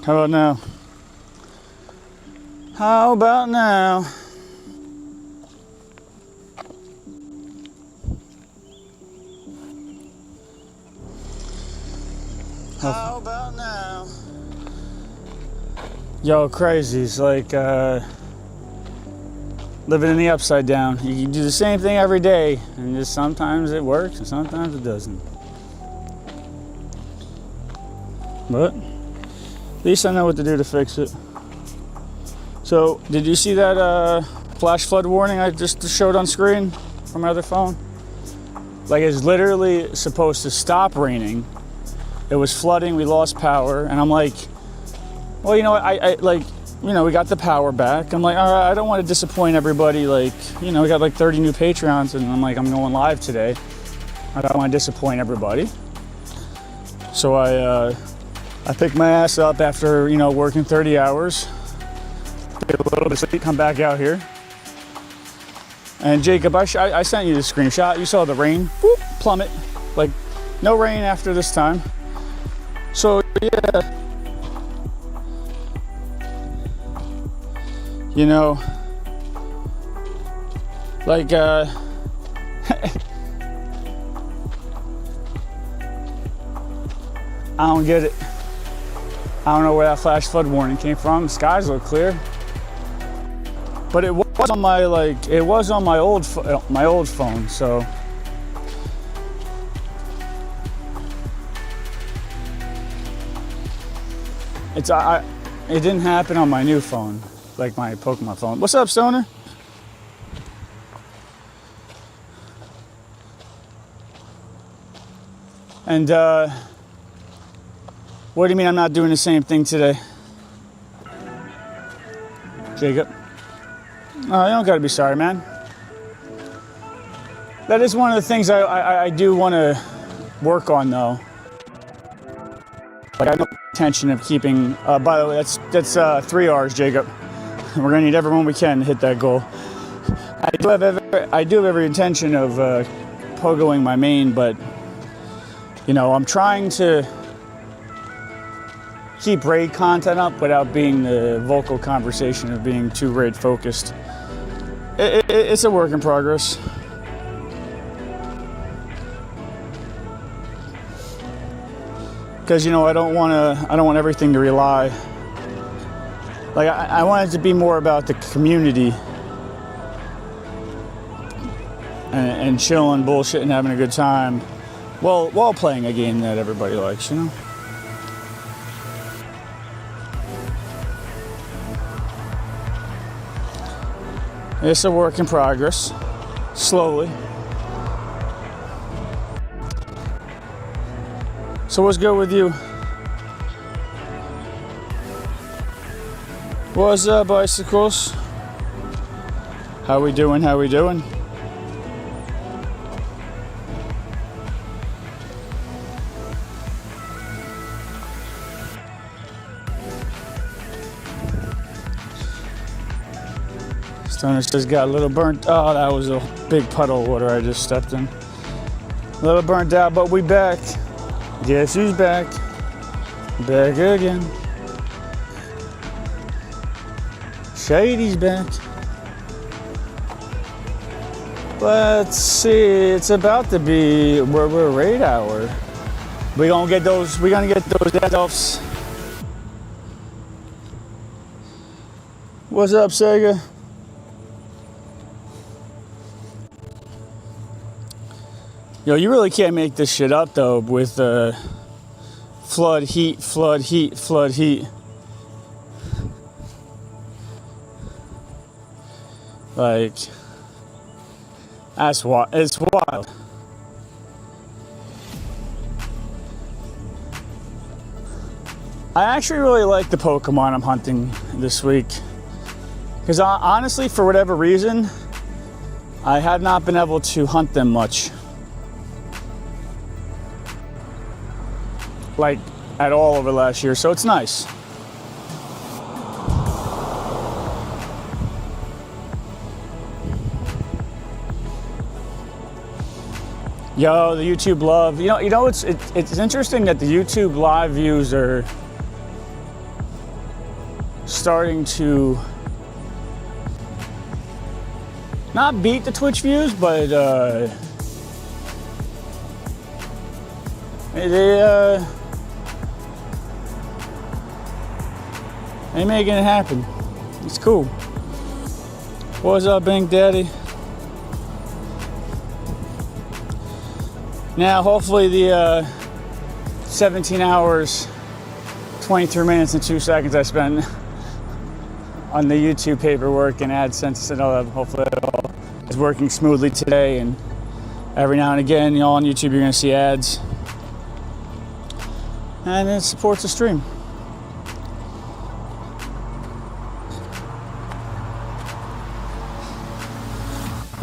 How about now? How about now? How about now? Yo, crazy. It's like living in the upside down. You can do the same thing every day, and just sometimes it works and sometimes it doesn't. But at least I know what to do to fix it. So, did you see that flash flood warning I just showed on screen from my other phone? Like, it's literally supposed to stop raining. It was flooding, we lost power, and I'm like, well, you know what, I like, you know, we got the power back. I'm like, all right, I don't want to disappoint everybody. Like, you know, we got like 30 new Patreons, and I'm like, I'm going live today. I don't want to disappoint everybody. So I picked my ass up after, you know, working 30 hours. Get a little bit of sleep, come back out here. And Jacob, I sent you the screenshot. You saw the rain, whoop, plummet. Like, no rain after this time. So, yeah. You know, like, I don't get it. I don't know where that flash flood warning came from. The skies look clear. But it was on my, like, it was on my old phone, so. It didn't happen on my new phone, like my Pokemon phone. What's up, Stoner? And, what do you mean I'm not doing the same thing today? Jacob? Oh, you don't gotta be sorry, man. That is one of the things I do want to work on, though. Like, I have no intention of keeping, by the way, that's 3 R's, Jacob. We're gonna need everyone we can to hit that goal. I do have every intention of pogoing my main, but, you know, I'm trying to keep raid content up without being the vocal conversation of being too raid focused. It's a work in progress. Because, you know, I don't want everything to rely. Like, I want it to be more about the community and chilling, bullshitting, having a good time, while playing a game that everybody likes, you know. It's a work in progress, slowly. So what's good with you? What's up, bicycles? How we doing? How we doing? Stoner just got a little burnt. Oh, that was a big puddle of water I just stepped in. A little burnt out, but we back. Guess who's back? Back again. Shady's back. Let's see. It's about to be we're raid hour. We're gonna get those dead elves. What's up, Sega? Yo, you really can't make this shit up, though, with flood heat. Like, that's wild. It's wild. I actually really like the Pokemon I'm hunting this week. Because honestly, for whatever reason, I had not been able to hunt them much. Like, at all over last year, so it's nice. Yo, the YouTube love. You know, it's interesting that the YouTube live views are starting to not beat the Twitch views, but they making it happen. It's cool. What's up, Bink Daddy? Now, hopefully the 17 hours, 23 minutes and 2 seconds I spent on the YouTube paperwork and AdSense and all that. Hopefully it all is working smoothly today, and every now and again, on YouTube you're gonna see ads. And it supports the stream.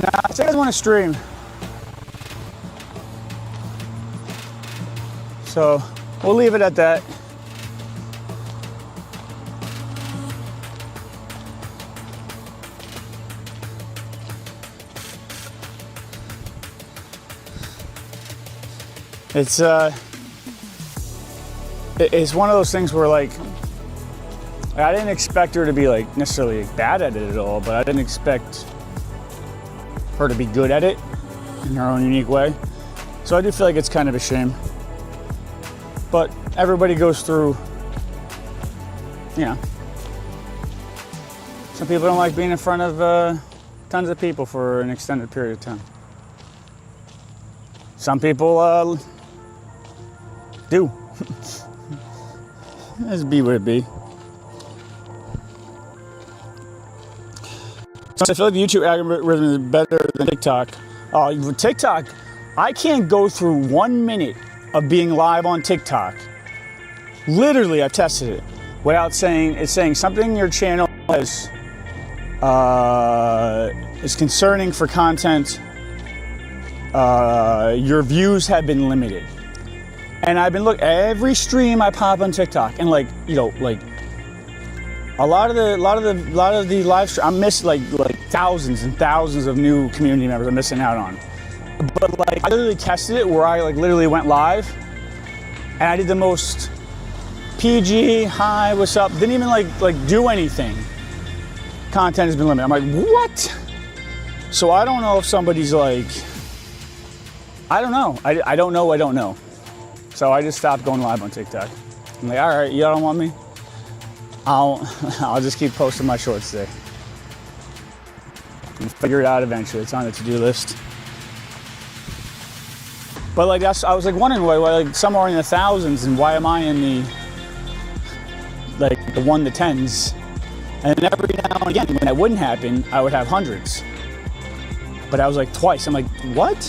Now, if you guys want to stream, so we'll leave it at that. It's one of those things where, like, I didn't expect her to be like necessarily bad at it at all, but I didn't expect her to be good at it in her own unique way. So I do feel like it's kind of a shame. But everybody goes through, you know, some people don't like being in front of tons of people for an extended period of time. Some people do. As be what it be. So I feel like the YouTube algorithm is better than TikTok. TikTok, I can't go through 1 minute of being live on TikTok. Literally, I've tested it without saying, it's saying something in your channel is concerning for content. Your views have been limited. And I've been every stream I pop on TikTok, and like, you know, like a lot of the live stream, I'm missing like thousands and thousands of new community members I'm missing out on. But like, I literally tested it where I like literally went live, and I did the most PG, hi, what's up, didn't even like do anything. Content has been limited. I'm like, what? So I don't know if somebody's like, I don't know. I don't know. So I just stopped going live on TikTok. I'm like, all right, you don't want me? I'll just keep posting my shorts there. We'll figure it out eventually. It's on the to-do list. But like, I was like wondering why like some are in the thousands, and why am I in the 1 to 10s? And every now and again, when that wouldn't happen, I would have hundreds. But I was like twice. I'm like, what?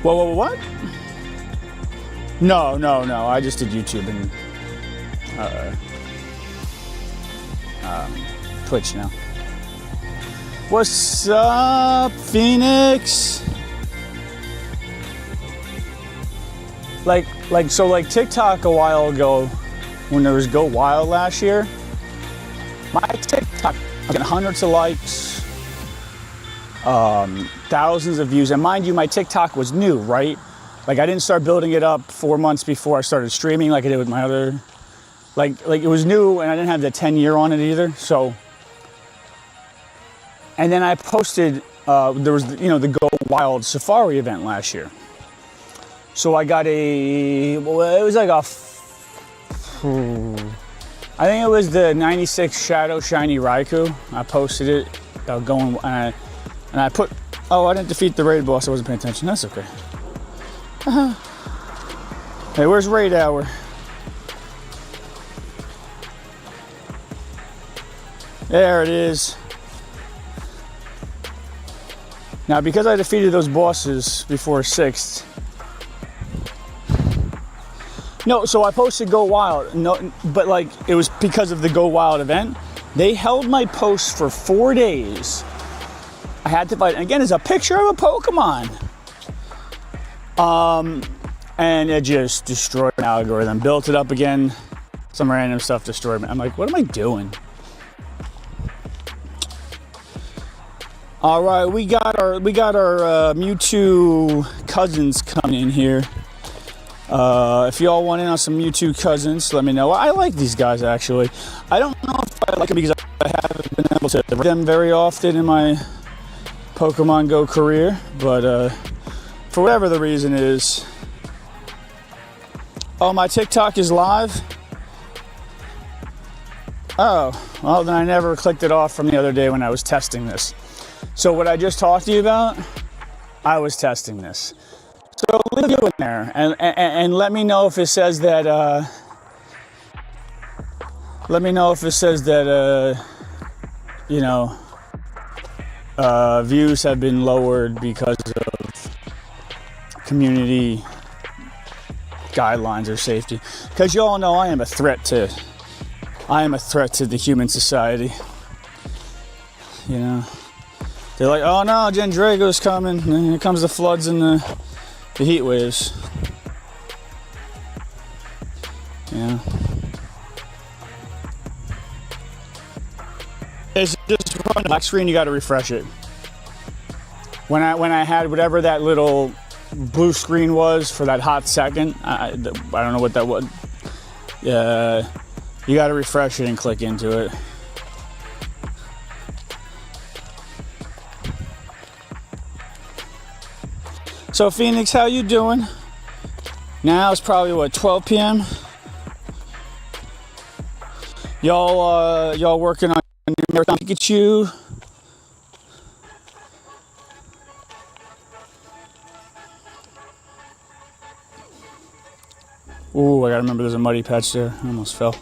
Whoa, what? No. I just did YouTube and Twitch now. What's up, Phoenix? Like TikTok a while ago, when there was Go Wild last year, my TikTok, I was getting hundreds of likes, thousands of views. And mind you, my TikTok was new, right? Like, I didn't start building it up 4 months before I started streaming like I did with my other, like it was new, and I didn't have the 10-year on it either. So, and then I posted, there was, you know, the Go Wild Safari event last year. So I got it was like I think it was the 96 Shadow Shiny Raikou. I posted it, going, and I put, I didn't defeat the raid boss, I wasn't paying attention, that's okay. Hey, where's raid hour? There it is. Now, because I defeated those bosses before 6th. No, so I posted Go Wild. No, but like, it was because of the Go Wild event. They held my post for 4 days. I had to fight. And again, it's a picture of a Pokemon. And it just destroyed my algorithm. Built it up again. Some random stuff destroyed me. I'm like, what am I doing? All right, we got our Mewtwo cousins coming in here. If y'all want in on some Mewtwo cousins, let me know. I like these guys, actually. I don't know if I like them because I haven't been able to read them very often in my Pokemon Go career, but for whatever the reason is. Oh, my TikTok is live? Oh, well, then I never clicked it off from the other day when I was testing this. So what I just talked to you about, I was testing this. So leave a video in there and let me know if it says that Let me know if it says that, you know, views have been lowered because of community guidelines or safety. Because you all know I am a threat to the human society. You know, they're like, oh no, Jen Drago's coming, and here comes the floods and the heat waves. Yeah. It's just run the black screen, you gotta refresh it. When I had whatever that little blue screen was for that hot second, I don't know what that was. You gotta refresh it and click into it. So Phoenix, how you doing? Now it's probably what, 12 p.m. Y'all working on your marathon Pikachu? Ooh, I gotta remember there's a muddy patch there. I almost fell.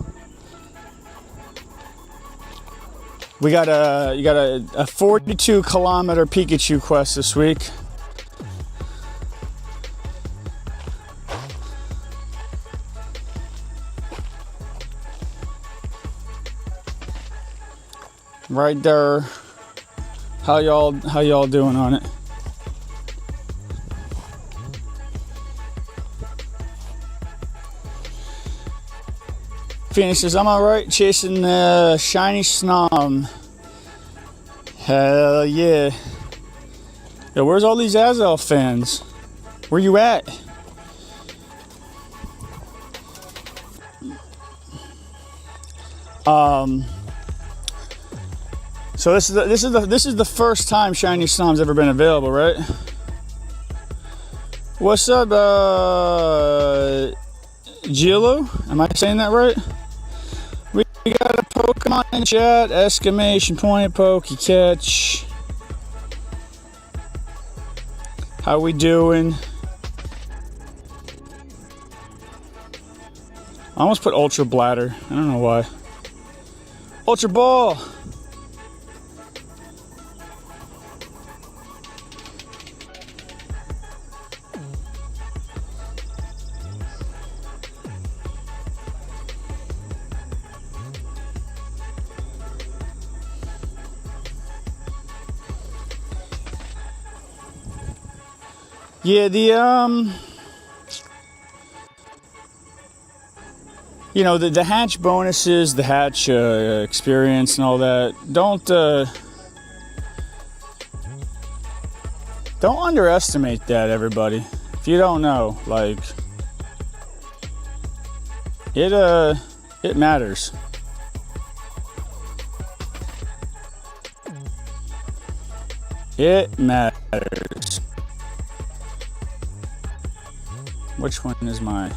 You got a 42 kilometer Pikachu quest this week. Right there. How y'all doing on it? Phoenix says, I'm alright chasing the shiny snom. Hell yeah. Yo, where's all these Azel fans? Where you at? So this is the first time Shiny Snom's ever been available, right? What's up, Gilo? Am I saying that right? We got a Pokemon in chat, exclamation point, Pokecatch. How we doing? I almost put Ultra Bladder. I don't know why. Ultra Ball! Yeah, you know, the hatch bonuses, the hatch experience and all that, don't underestimate that, everybody. If you don't know, like, it matters. It matters. Which one is my...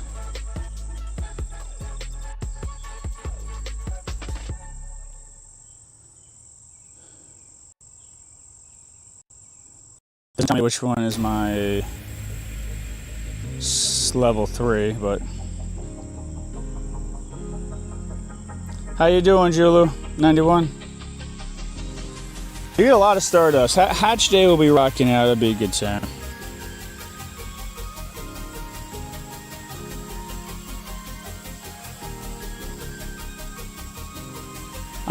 Doesn't tell me which one is my level 3, but... How you doing, Julu? 91? You get a lot of Stardust. Hatch Day will be rocking out. That'll be a good time.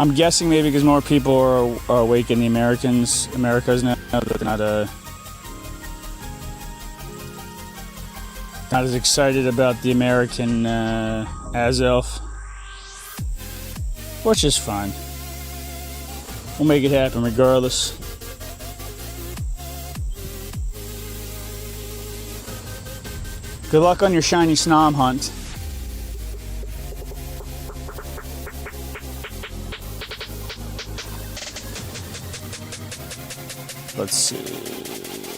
I'm guessing maybe because more people are awake in the Americas now. They're not as excited about the American Azelf, which is fine. We'll make it happen regardless. Good luck on your shiny Snom hunt. Let's see,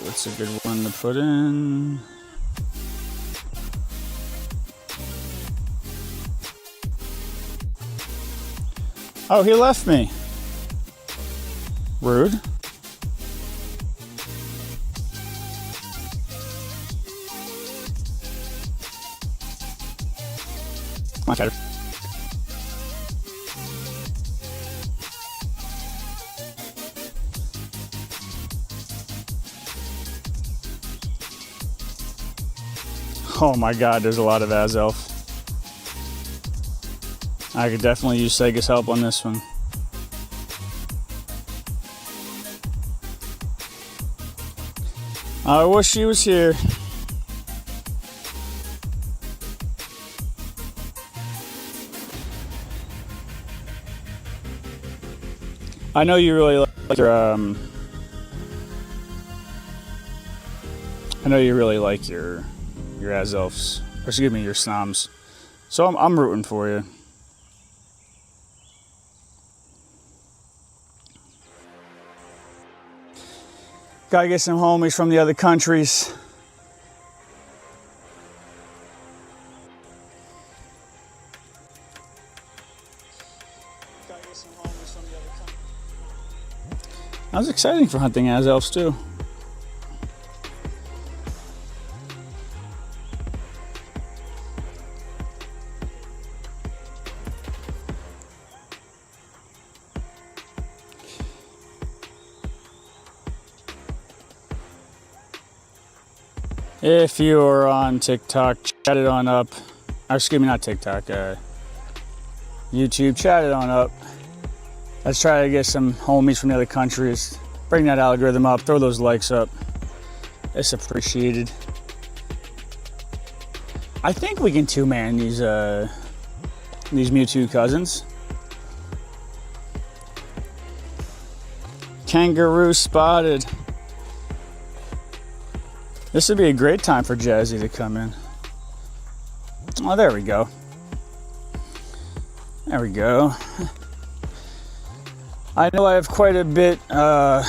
what's a good one to put in? Oh, he left me. Rude. Come on, Cutter. Oh my God, there's a lot of Azelf. I could definitely use Sega's help on this one. I wish she was here. I know you really like your I know you really like your Azelfs, or excuse me, your Snoms. So I'm rooting for you. Gotta get some homies from the other countries. That was exciting for hunting Azelfs too. If you're on TikTok, chat it on up. Or excuse me, not TikTok. YouTube, chat it on up. Let's try to get some homies from the other countries. Bring that algorithm up. Throw those likes up. It's appreciated. I think we can two-man these Mewtwo cousins. Kangaroo spotted. This would be a great time for Jazzy to come in. Oh, there we go. There we go. I know I have quite a bit on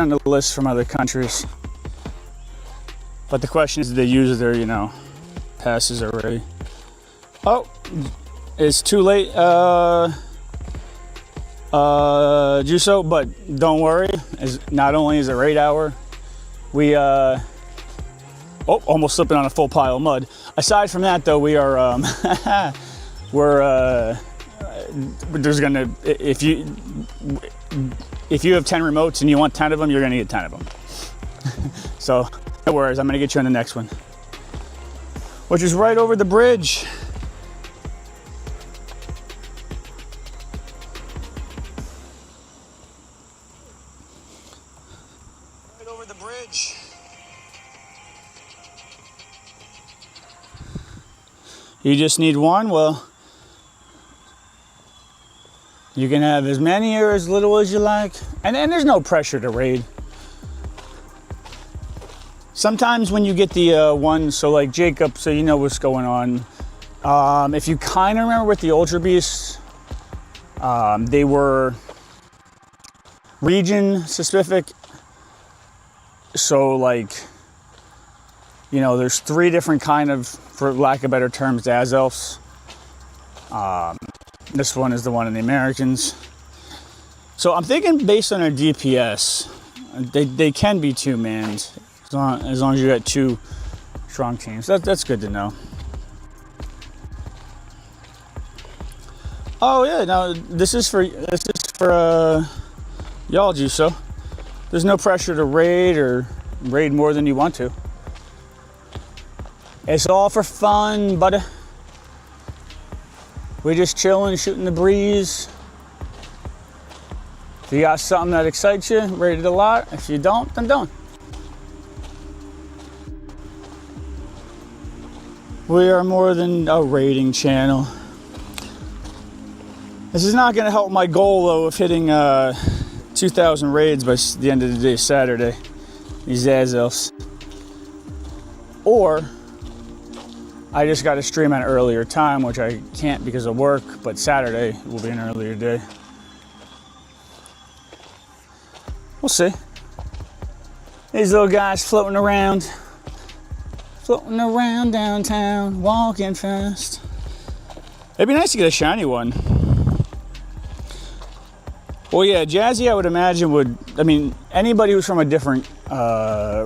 the list from other countries. But the question is, do they use their, passes already? Oh, it's too late, Juso, but don't worry. Not only is it raid hour, we almost slipping on a full pile of mud. Aside from that, though, we are there's gonna, if you have 10 remotes and you want 10 of them, you're gonna get 10 of them. So no worries, I'm gonna get you on the next one, which is right over the bridge. You just need one? Well, you can have as many or as little as you like. And there's no pressure to raid. Sometimes when you get the one, so like Jacob, so you know what's going on. If you kind of remember with the Ultra Beasts, they were region specific. So like, there's 3 different kind of, for lack of better terms, Azelfs. This one is the one in the Americans. So I'm thinking based on their DPS, they can be two-manned as long as you got 2 strong teams. That's good to know. Oh yeah, no, this is for y'all, Juso. There's no pressure to raid or raid more than you want to. It's all for fun, buddy. We just chilling, shooting the breeze. If you got something that excites you, raid it a lot. If you don't, then don't. We are more than a raiding channel. This is not going to help my goal, though, of hitting 2,000 raids by the end of the day, Saturday. These Azelfs. Or I just got to stream at an earlier time, which I can't because of work, but Saturday will be an earlier day. We'll see. These little guys floating around downtown, walking fast. It'd be nice to get a shiny one. Well, yeah, Jazzy, I would imagine anybody who's from a different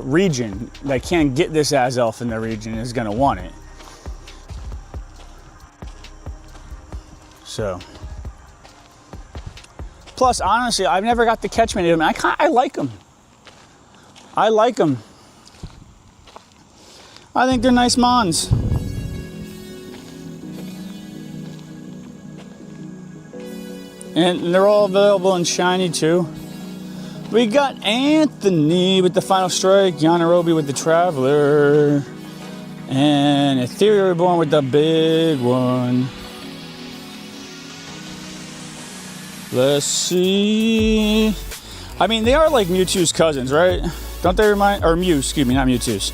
region that can't get this Azelf in their region is going to want it. So, plus, honestly, I've never got to catch many of them. I like them. I think they're nice mons. And they're all available in shiny too. We got Anthony with the Final Strike, Yanarobi with the Traveler, and Ethereal Reborn with the big one. Let's see. I mean, they are like Mewtwo's cousins, right? Don't they remind, or Mew, excuse me, not Mewtwo's.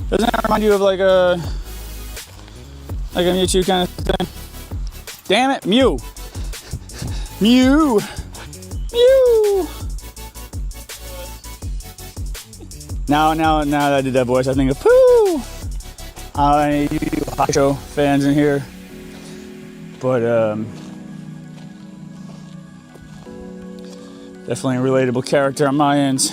Doesn't that remind you of like a Mewtwo kind of thing? Damn it, Mew. Mew. Mew. Now that I did that voice, I think of poo. I you Hacho fans in here, but definitely a relatable character on my end.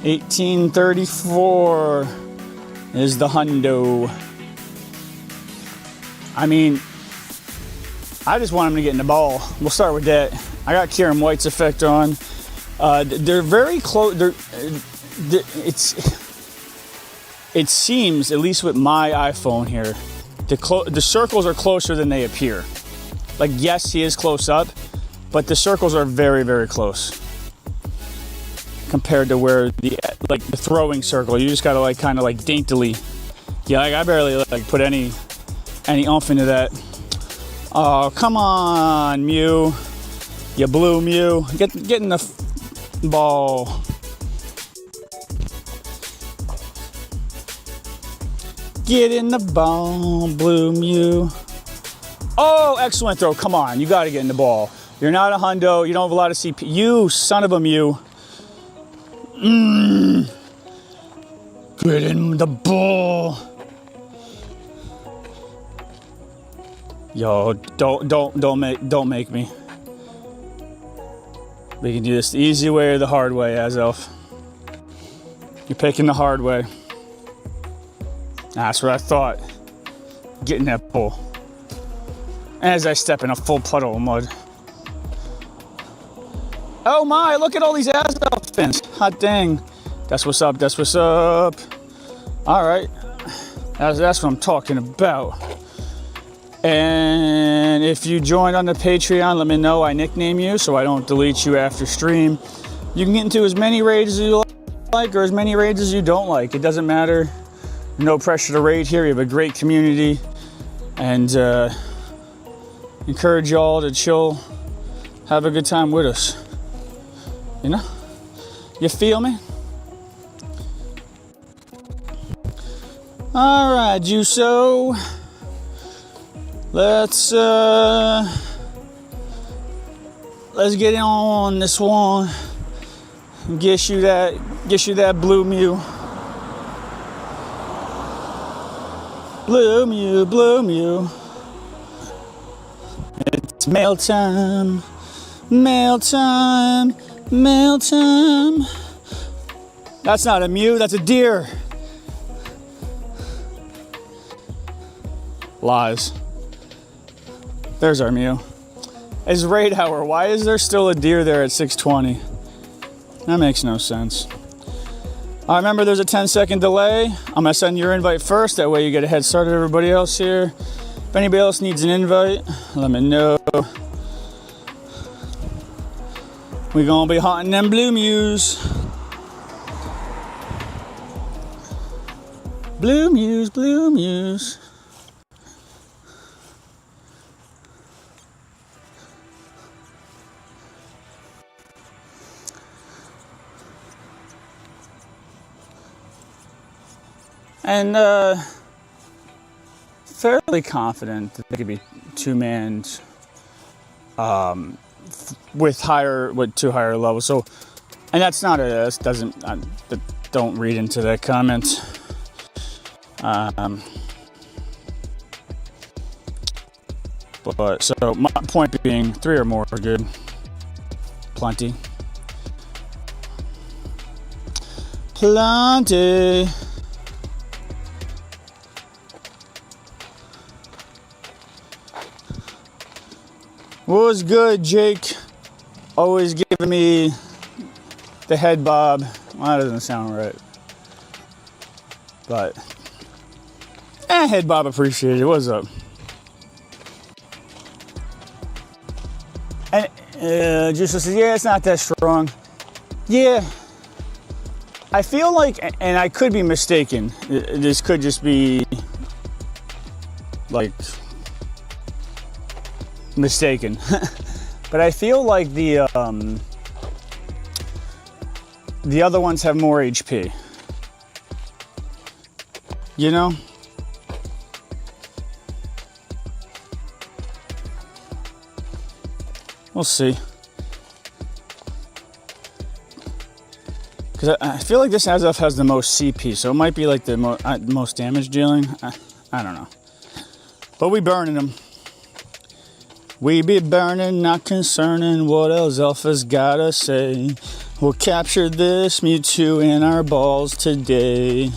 $18.34 is the hundo. I mean, I just want him to get in the ball. We'll start with that. I got Kieran White's effect on. They're very close. It seems, at least with my iPhone here, the circles are closer than they appear. Like, yes, he is close up, but the circles are very, very close compared to where the throwing circle. You just gotta kind of daintily. Yeah, I barely put any oomph into that. Oh, come on, Mew. You blue Mew. Get in the ball. Get in the ball, blue Mew. Oh, excellent throw. Come on, you got to get in the ball. You're not a hundo. You don't have a lot of CP. You son of a Mew. Get in the ball. Yo, don't make me. We can do this the easy way or the hard way, Azelf. You're picking the hard way. That's what I thought. Get in that pool. As I step in a full puddle of mud. Oh my, look at all these Azelf fins. Hot dang. That's what's up, that's what's up. Alright. That's what I'm talking about. And if you joined on the Patreon, let me know. I nickname you so I don't delete you after stream. You can get into as many raids as you like or as many raids as you don't like. It doesn't matter. No pressure to raid here. We have a great community. And encourage y'all to chill. Have a good time with us. You know? You feel me? Alright, Juso. Let's get on this one. Get you that blue Mew. Blue Mew, blue Mew. It's mail time. Mail time. Mail time. That's not a Mew, that's a deer. Lies. There's our Mew. It's raid hour. Why is there still a deer there at 6:20? That makes no sense. I remember there's a 10-second delay. I'm gonna send your invite first. That way you get a head start of everybody else here. If anybody else needs an invite, let me know. We're gonna be hunting them blue Mews. Blue Mews, blue Mews. And fairly confident that they could be two-manned with two higher levels. So, and that's not a don't read into that comment. But so my point being, 3 or more are good. Plenty. Plenty. What's good, Jake? Always giving me the head bob. Well, that doesn't sound right. But, head bob appreciated. What's up? And just says, yeah, it's not that strong. Yeah. I feel like, and I could be mistaken, this could just be like mistaken, but I feel like the other ones have more HP, you know? We'll see. Because I feel like this Azov has the most CP, so it might be like the most damage dealing. I don't know. But we burning them. We be burning, not concerning what else Alpha's gotta say. We'll capture this Mewtwo in our balls today.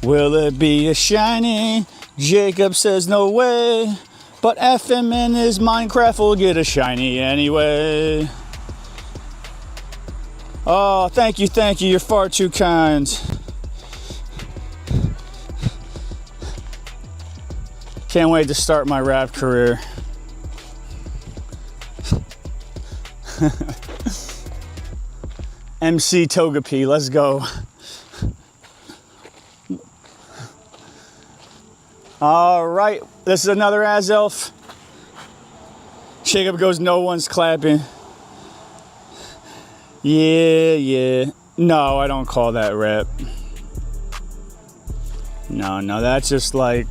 Will it be a shiny? Jacob says no way. But FM in his Minecraft will get a shiny anyway. Oh, thank you, you're far too kind. Can't wait to start my rap career. MC Togepi, let's go. All right, this is another Azelf. Jacob goes, no one's clapping. Yeah. No, I don't call that rap. No, that's just like,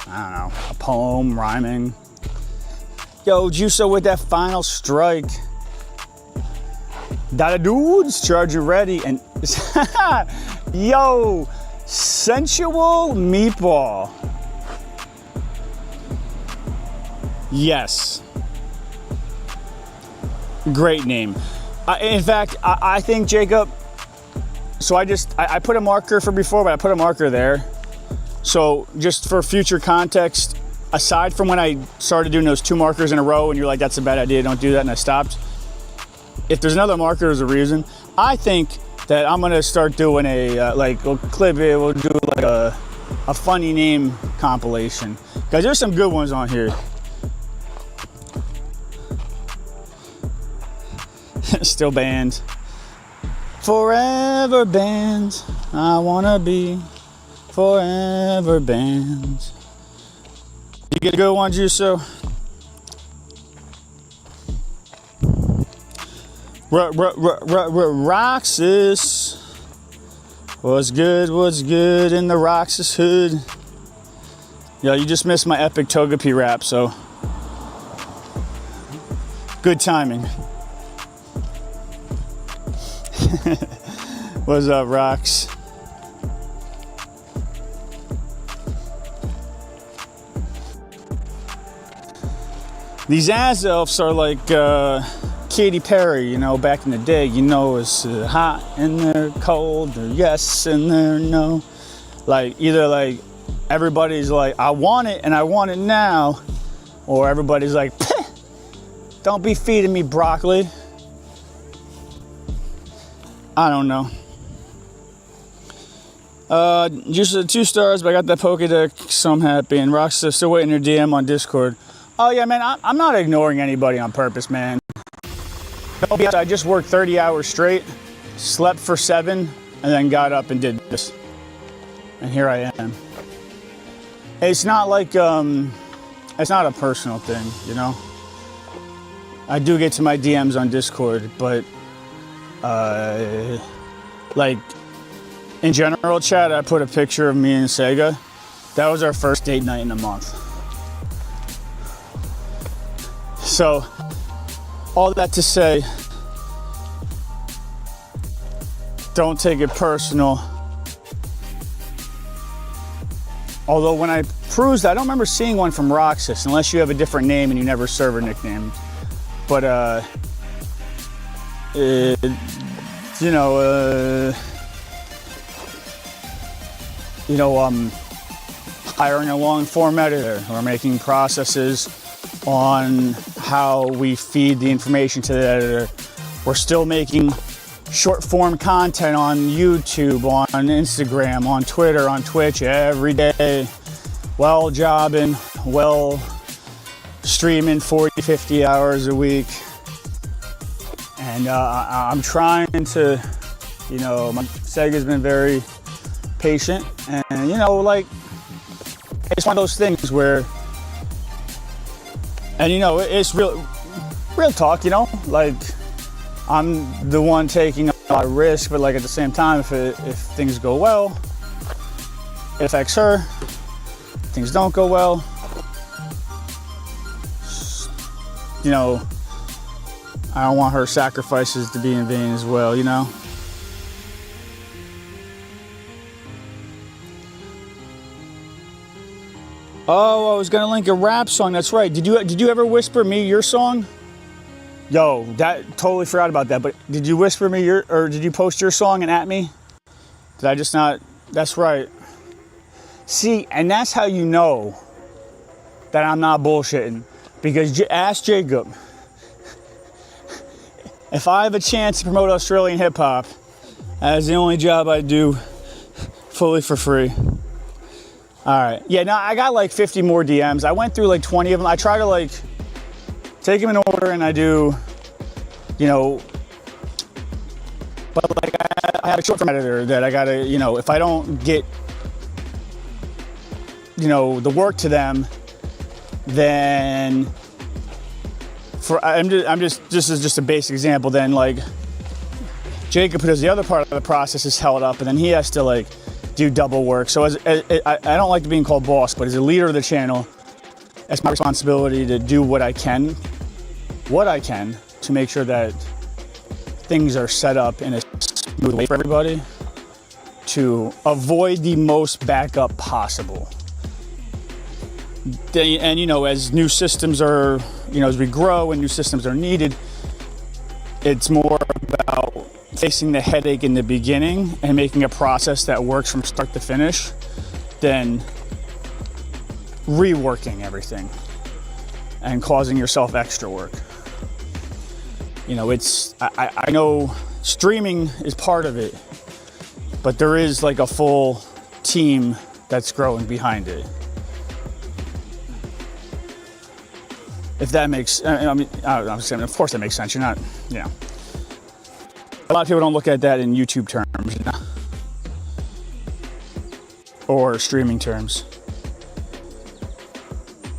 I don't know, a poem rhyming. Yo, Juso with that final strike. Dada dudes, charger ready. And yo, sensual meatball. Yes. Great name. In fact, I think Jacob, so I put a marker for before, but I put a marker there. So just for future context, aside from when I started doing those 2 markers in a row and you're like, that's a bad idea, don't do that, and I stopped. If there's another marker, there's a reason. I think that I'm gonna start doing we'll clip it, we'll do like a funny name compilation. Guys, there's some good ones on here. Still banned. Forever banned. I wanna be forever banned. You get a good one, Juso? Roxas. What's good in the Roxas hood? Yo, you just missed my epic Togepi rap, so good timing. What's up, Rox? These Azelfs are like Katy Perry, you know, back in the day. You know, it's hot and they're cold, or yes and they're no. Like, either like everybody's like, I want it and I want it now, or everybody's like, don't be feeding me broccoli. I don't know. Just 2 stars, but I got that Pokedex, so I'm happy. And Rox is still waiting her DM on Discord. Oh yeah, man, I'm not ignoring anybody on purpose, man. I just worked 30 hours straight, slept for 7, and then got up and did this. And here I am. It's not like, it's not a personal thing, you know? I do get to my DMs on Discord, but like in general chat, I put a picture of me and Sega. That was our first date night in a month. So all that to say, don't take it personal. Although when I perused, I don't remember seeing one from Roxas, unless you have a different name and you never server nickname. But hiring a long form editor or making processes on how we feed the information to the editor, We're still making short form content on YouTube, on Instagram, on Twitter, on Twitch every day. Well jobbing, well streaming 40, 50 hours a week. And I'm trying to, my Sega's been very patient. And, it's one of those things where, and it's real talk, like I'm the one taking a lot of risk, but like at the same time, if things go well, it affects her. If things don't go well, I don't want her sacrifices to be in vain as well, Oh, I was gonna link a rap song. That's right. Did you ever whisper me your song? Yo, that totally forgot about that. But did you whisper me or did you post your song and at me? Did I just not? That's right. See, and that's how you know that I'm not bullshitting. Because ask Jacob. If I have a chance to promote Australian hip hop, that is the only job I do fully for free. All right. Yeah, no, I got like 50 more DMs. I went through like 20 of them. I try to like take them in order and I do, but like I have a short form editor that I gotta, if I don't get, the work to them, then this is just a basic example, then like Jacob, who does the other part of the process, is held up and then he has to like do double work. So I don't like being called boss, but as a leader of the channel, it's my responsibility to do what I can to make sure that things are set up in a smooth way for everybody to avoid the most backup possible. And as new systems are, as we grow and new systems are needed, it's more about facing the headache in the beginning and making a process that works from start to finish than reworking everything and causing yourself extra work. I know streaming is part of it, but there is like a full team that's growing behind it. If that makes, I'm saying, of course that makes sense. You're not, a lot of people don't look at that in YouTube terms, or streaming terms.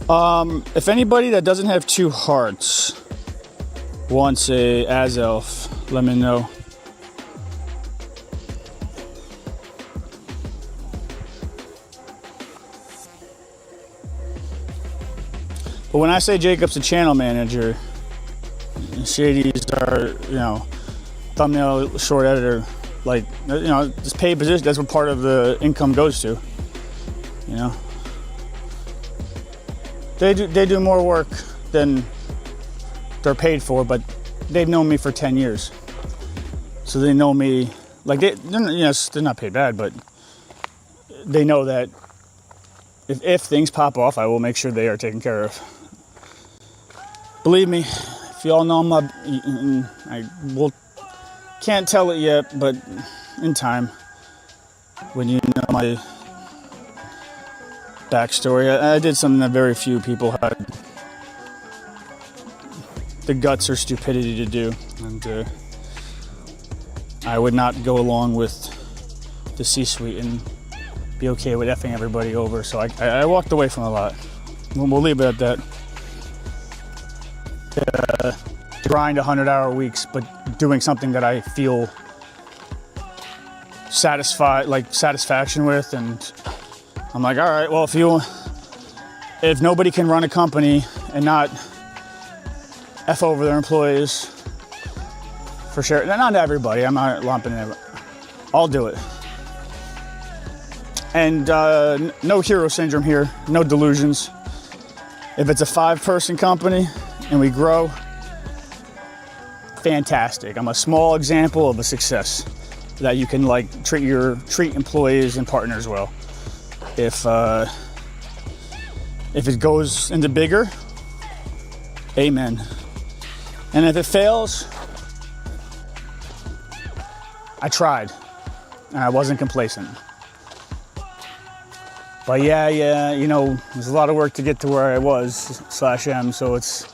If anybody that doesn't have two hearts wants a Azelf, let me know. But when I say Jacob's a channel manager, Shady's our, thumbnail short editor, like, this paid position, that's what part of the income goes to, They do more work than they're paid for, but they've known me for 10 years. So they know me, like they're not paid bad, but they know that if things pop off, I will make sure they are taken care of. Believe me, if you all know can't tell it yet, but in time, when you know my backstory, I did something that very few people had the guts or stupidity to do, and I would not go along with the C-suite and be okay with effing everybody over, so I walked away from a lot. We'll leave it at that. Grind 100-hour weeks, but doing something that I feel satisfaction with, and I'm like, all right, well, if nobody can run a company and not F over their employees, for sure, not everybody, I'm not lumping it, I'll do it. And no hero syndrome here, no delusions. If it's a 5-person company and we grow, fantastic. I'm a small example of a success that you can treat employees and partners well. If it goes into bigger, amen. And if it fails, I tried, and I wasn't complacent. But yeah, you know, there's a lot of work to get to where I was /am, so it's,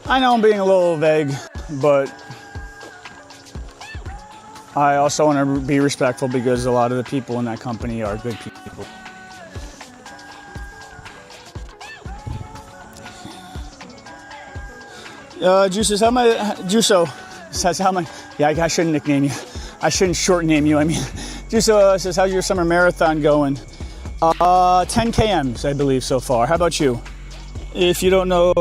I know I'm being a little vague, but I also want to be respectful because a lot of the people in that company are good people. Juices, Juiso says, yeah, I shouldn't nickname you. I shouldn't short name you, I mean. Juiso says, how's your summer marathon going? 10 kms, I believe, so far. How about you? If you don't know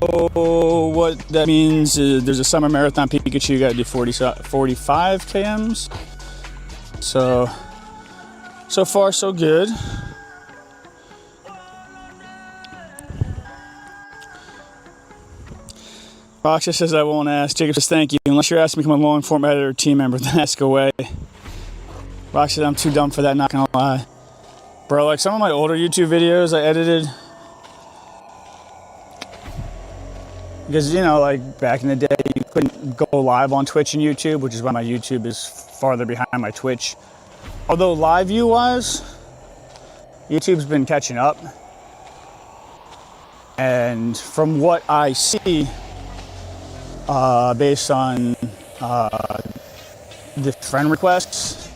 what that means, there's a summer marathon Pikachu, you gotta do 45 kms. So far, so good. Roxas says, I won't ask. Jacob says, thank you. Unless you're asking me to become a long form editor or team member, then ask away. Roxas says, I'm too dumb for that, not gonna lie. Bro, like some of my older YouTube videos I edited, because, you know, like back in the day, you couldn't go live on Twitch and YouTube, which is why my YouTube is farther behind my Twitch. Although live view-wise, YouTube's been catching up. And from what I see, based on the friend requests,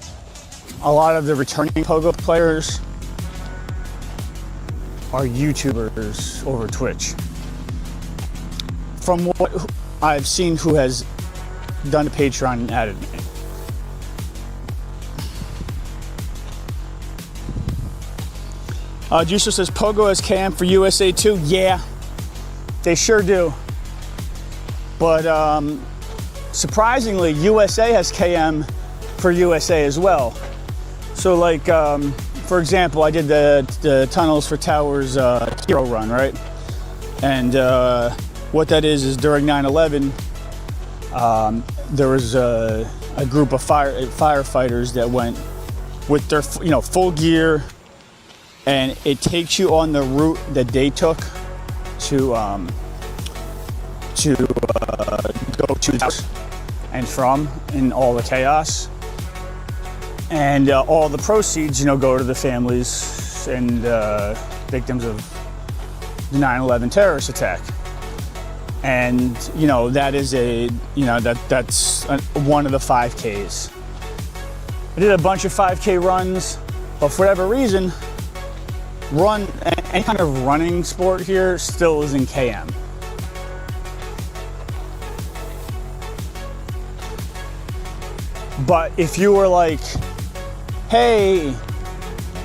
a lot of the returning Pogo players are YouTubers over Twitch. From what I've seen, who has done a Patreon and added me. Juicer says, Pogo has KM for USA too. Yeah, they sure do. But surprisingly, USA has KM for USA as well. So like, for example, I did the Tunnels for Towers hero run, right? And what that is during 9/11, there was a group of firefighters that went with their, you know, full gear, and it takes you on the route that they took to go to the house and from, in all the chaos. And all the proceeds, you know, go to the families and victims of the 9/11 terrorist attack. And, you know, that is that's one of the 5Ks. I did a bunch of 5K runs, but for whatever reason, any kind of running sport here still is in KM. But if you were like, hey,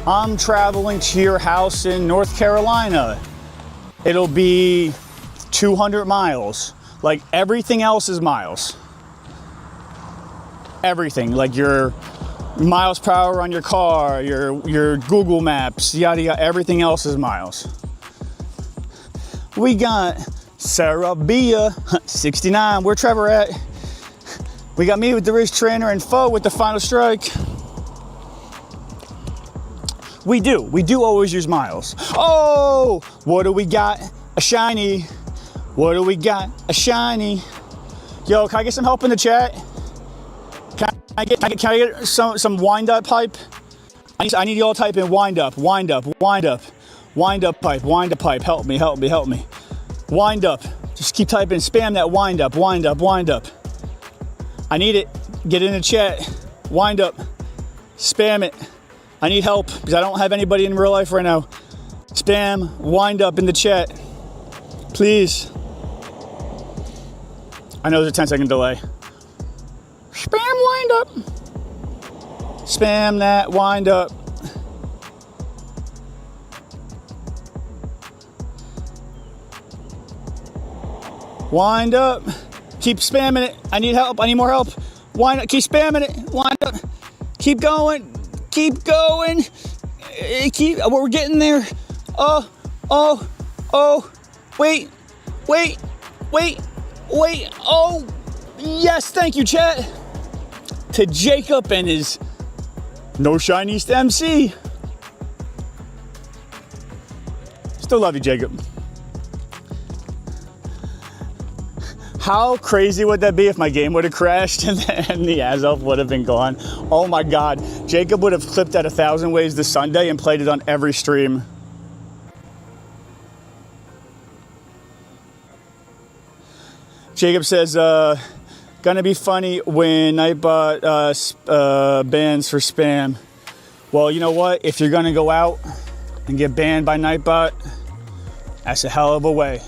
I'm traveling to your house in North Carolina, it'll be 200 miles. Like everything else is miles. Everything, like your miles per hour on your car, your Google Maps, yada yada, everything else is miles. We got Sarah Bia, 69, where Trevor at? We got me with the race trainer and Foe with the final strike. We do always use miles. Oh, what do we got? A shiny. What do we got? A shiny. Yo, can I get some help in the chat? Can I get some wind up pipe? I need y'all type in wind up pipe, help me. Wind up. Just keep typing, spam that wind up. I need it. Get in the chat. Wind up. Spam it. I need help because I don't have anybody in real life right now. Spam wind up in the chat. Please. I know there's a 10-second delay. Spam wind up. Spam that wind up. Wind up. Keep spamming it. I need help. I need more help. Wind up. Keep spamming it. Wind up. Keep going. Keep going. We're getting there. Oh. Wait. Oh, yes. Thank you, chat. To Jacob and his No Shine East MC. Still love you, Jacob. How crazy would that be if my game would have crashed and the Azelf would have been gone? Oh my God. Jacob would have clipped that 1,000 Ways to Sunday and played it on every stream. Jacob says, gonna be funny when Nightbot bans for spam. Well, you know what? If you're gonna go out and get banned by Nightbot, that's a hell of a way.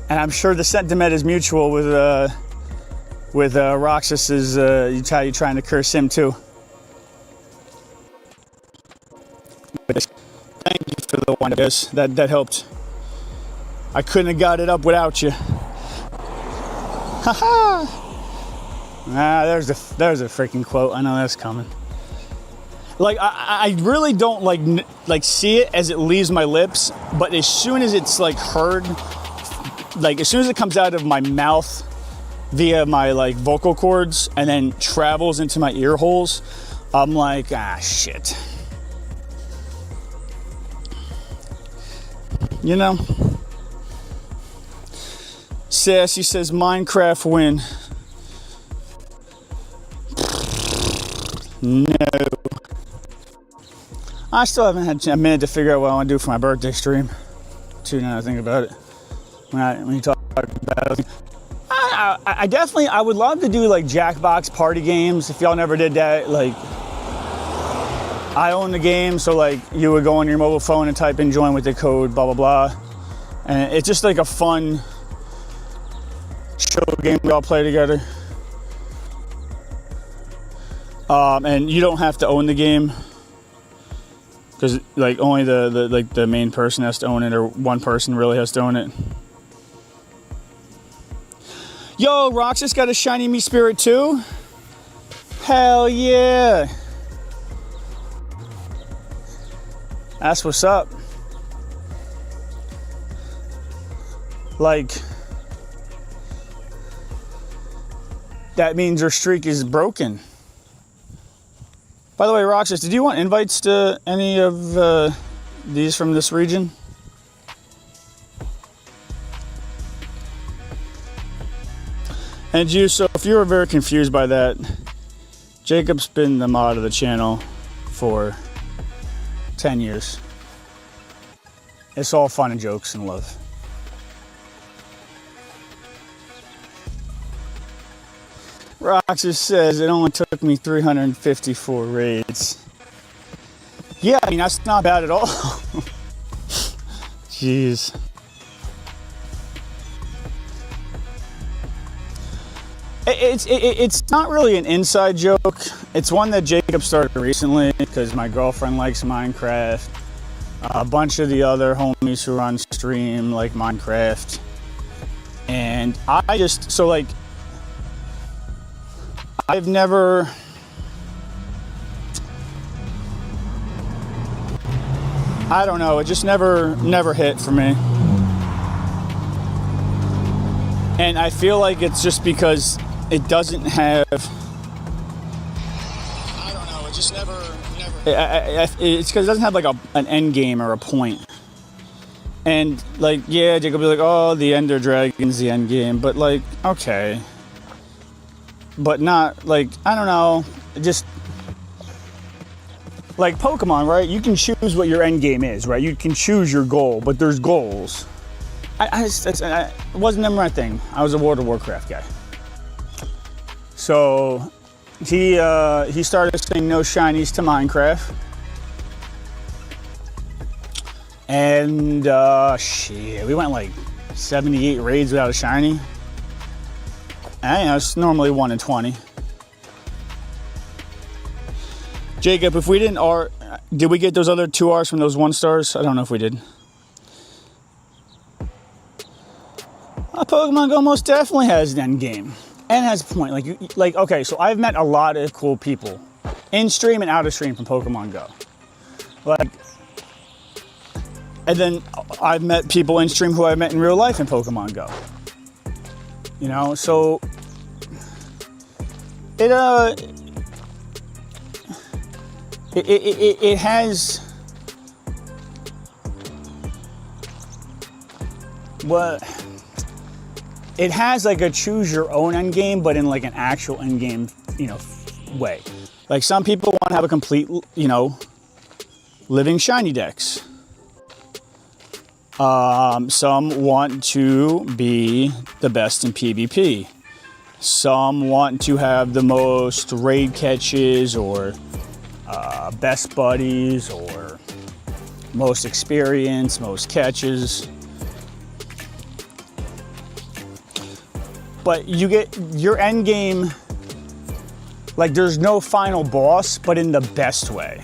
And I'm sure the sentiment is mutual with Roxas's, you trying to curse him too. Thank you for the one of this. That helped. I couldn't have got it up without you. Haha. There's a freaking quote. I know that's coming. Like I really don't like see it as it leaves my lips, but as soon as it's like heard. Like as soon as it comes out of my mouth via my like vocal cords and then travels into my ear holes, I'm like, shit. You know? Sassy says Minecraft win. No. I still haven't had a minute to figure out what I want to do for my birthday stream. Too now I think about it. When you talk about it, I would love to do like Jackbox party games. If y'all never did that, like I own the game, so like you would go on your mobile phone and type in join with the code, blah blah blah, and it's just like a fun chill game we all play together. And you don't have to own the game because like only the main person has to own it, or one person really has to own it. Yo, Roxas got a shiny me spirit too? Hell yeah. That's what's up. Like, that means your streak is broken. By the way, Roxas, did you want invites to any of these from this region? And you, so if you were very confused by that, Jacob's been the mod of the channel for 10 years. It's all fun and jokes and love. Roxas says it only took me 354 raids. Yeah, I mean, that's not bad at all. Jeez. It's not really an inside joke. It's one that Jacob started recently because my girlfriend likes Minecraft. A bunch of the other homies who are on stream like Minecraft. And I just, so like, I've never, I don't know, it just never hit for me. And I feel like it's just because it doesn't have, I don't know, it just never it's because it doesn't have like an end game or a point. And like, yeah, Jacob will be like, oh, the Ender Dragon's the end game, but like, okay. But not like, I don't know, just like Pokemon, right? You can choose what your end game is, right? You can choose your goal, but there's goals. It wasn't never my thing. I was a World of Warcraft guy. So he started saying no shinies to Minecraft. And shit, we went like 78 raids without a shiny. And, you know, it's normally 1 in 20. Jacob, if we didn't did we get those other 2 R's from those 1 stars? I don't know if we did. Pokemon Go most definitely has an end game and has a point. Like okay, so I've met a lot of cool people in stream and out of stream from Pokemon Go. Like, and then I've met people in stream who I've met in real life in Pokemon Go. You know, so it has what. it has like a choose your own end game, but in like an actual end game, way. Like some people want to have a complete, living shiny decks. Some want to be the best in PvP. Some want to have the most raid catches or best buddies or most experience, most catches. But you get your end game, like there's no final boss, but in the best way.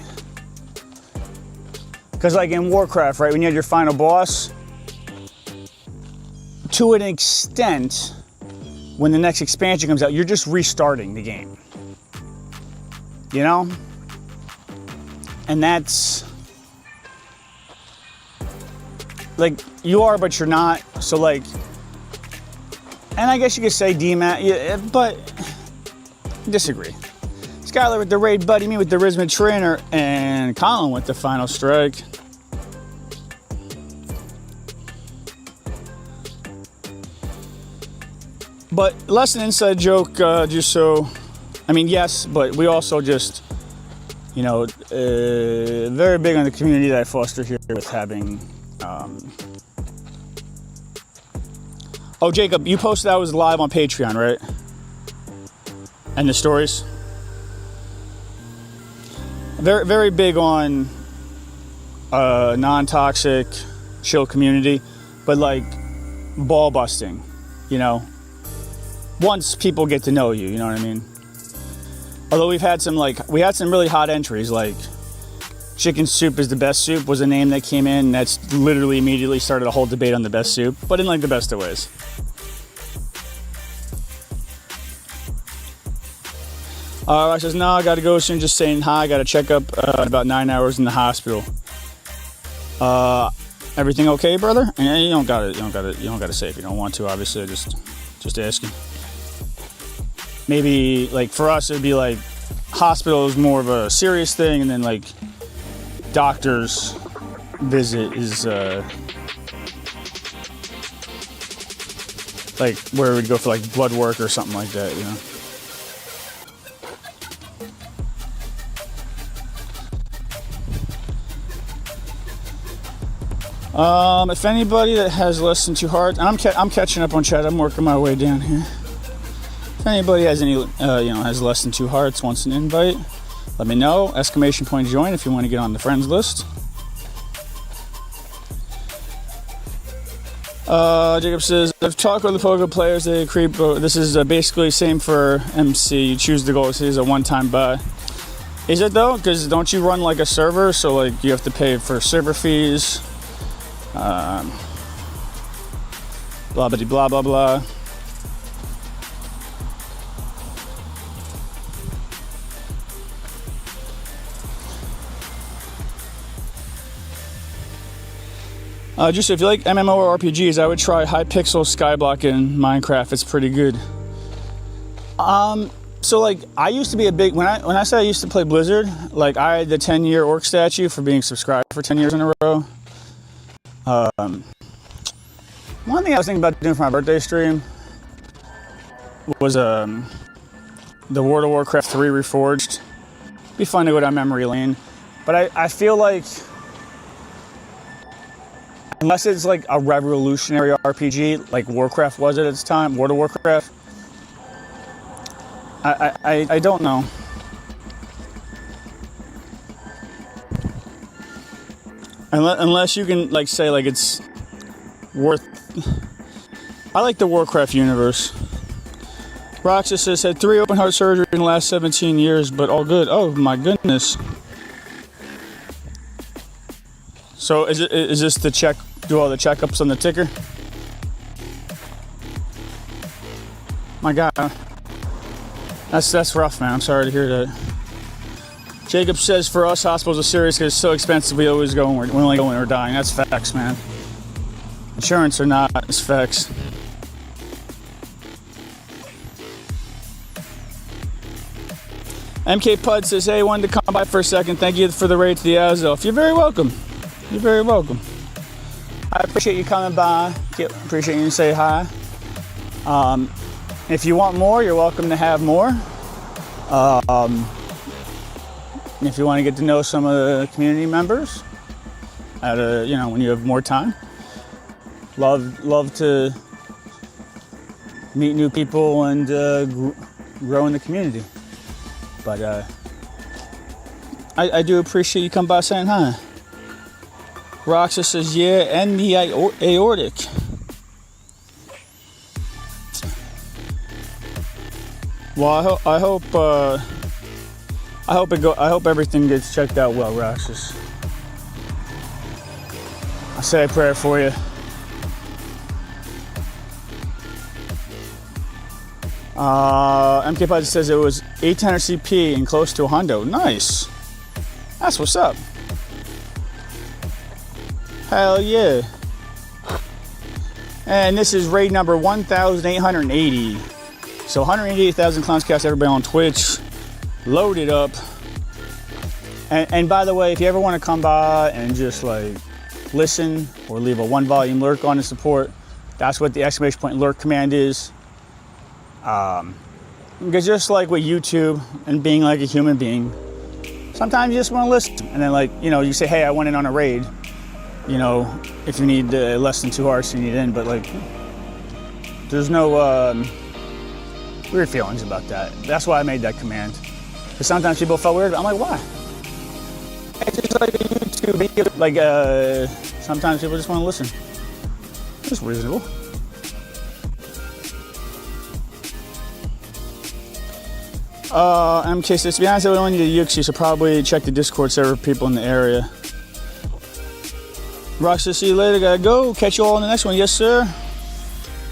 Because like in Warcraft, right, when you have your final boss, to an extent, when the next expansion comes out, you're just restarting the game. And that's, like, you are, but you're not. So like, and I guess you could say DMAT, but disagree. Skylar with the raid buddy, me with the Risma trainer, and Colin with the final strike. But less an inside joke, yes, but we also just, very big on the community that I foster here with having, Jacob, you posted that was live on Patreon, right? And the stories? Very, very big on non-toxic, chill community, but like ball busting, once people get to know you, you know what I mean? Although we had some really hot entries, like chicken soup is the best soup was a name that came in. That's literally immediately started a whole debate on the best soup, but in like the best of ways. I says, no, I gotta go soon, just saying hi, got to check up about 9 hours in the hospital. Everything okay, brother? And you don't gotta say if you don't want to, obviously, just asking. Maybe like for us it'd be like hospital is more of a serious thing, and then like doctor's visit is like where we'd go for like blood work or something like that, If anybody that has less than 2 hearts, and I'm catching up on chat, I'm working my way down here. If anybody has any, has less than 2 hearts, wants an invite, let me know. Exclamation point join if you want to get on the friends list. Jacob says, I've talked with the poker players, they creep. This is basically same for MC. You choose the goal. This is a one-time buy. Is it though? Because don't you run like a server? So like you have to pay for server fees. Blah blah blah blah blah. Just if you like MMO or RPGs, I would try Hypixel Skyblock in Minecraft. It's pretty good. So like I used to be a big when I say I used to play Blizzard, like I had the 10-year orc statue for being subscribed for 10 years in a row. One thing I was thinking about doing for my birthday stream was the World of Warcraft 3 Reforged. It'd be fun to go down memory lane, but I feel like unless it's like a revolutionary RPG like Warcraft was at its time, World of Warcraft, I don't know. Unless you can like say like it's worth. I like the Warcraft universe. Roxas says had 3 open heart surgery in the last 17 years, but all good. Oh my goodness. So is this to do all the checkups on the ticker? My God, that's rough, man. I'm sorry to hear that. Jacob says for us, hospitals are serious because it's so expensive. We always go when we only go when we're dying. That's facts, man. Insurance or not, it's facts. MK Pud says, hey, wanted to come by for a second. Thank you for the raid to the Azelf. You're very welcome. You're very welcome. I appreciate you coming by. Appreciate you to say hi. If you want more, you're welcome to have more. If you want to get to know some of the community members, when you have more time, love to meet new people and grow in the community. But I do appreciate you come by saying hi. Roxa says, yeah, and the aortic. Well, I hope everything gets checked out well, Roxas. I say a prayer for you. MK Pilot says it was 1800 CP and close to a hundo. Nice. That's what's up. Hell yeah. And this is raid number 1,880. So 188,000 clowns cast, everybody on Twitch. Loaded up. And by the way, if you ever want to come by and just like listen or leave a 1 volume lurk on to support, that's what the exclamation point lurk command is. Because just like with YouTube and being like a human being, sometimes you just want to listen. And then you say, hey, I went in on a raid. If you need less than 2 hearts, you need in. But there's no weird feelings about that. That's why I made that command. Because sometimes people felt weird. I'm like, why? It's just like a YouTube video. Sometimes people just want to listen. It's reasonable. MK says, to be honest, I would only need a Yuxi, so probably check the Discord server for people in the area. Roxa, see you later. Gotta go. Catch you all in the next one. Yes, sir.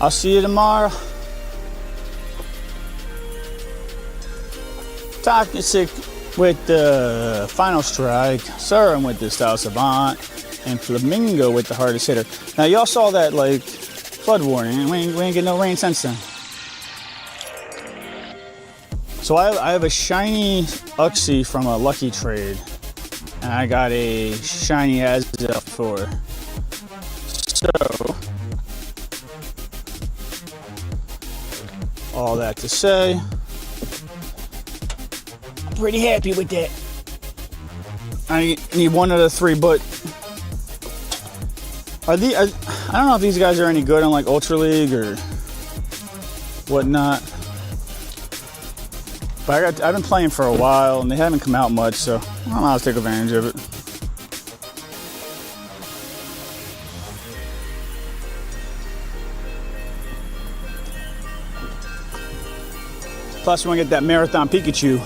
I'll see you tomorrow. Toxic with the final strike. Sir, I'm with the Style Savant. And Flamingo with the hardest hitter. Now, y'all saw that, flood warning. We ain't getting no rain since then. So I have a shiny Uxie from a lucky trade. And I got a shiny Azel for. So, all that to say, I'm pretty happy with that. I need 1 out of 3, but I don't know if these guys are any good on Ultra League or whatnot. But I've been playing for a while and they haven't come out much, so I don't know how to take advantage of it. Plus, we want to get that Marathon Pikachu.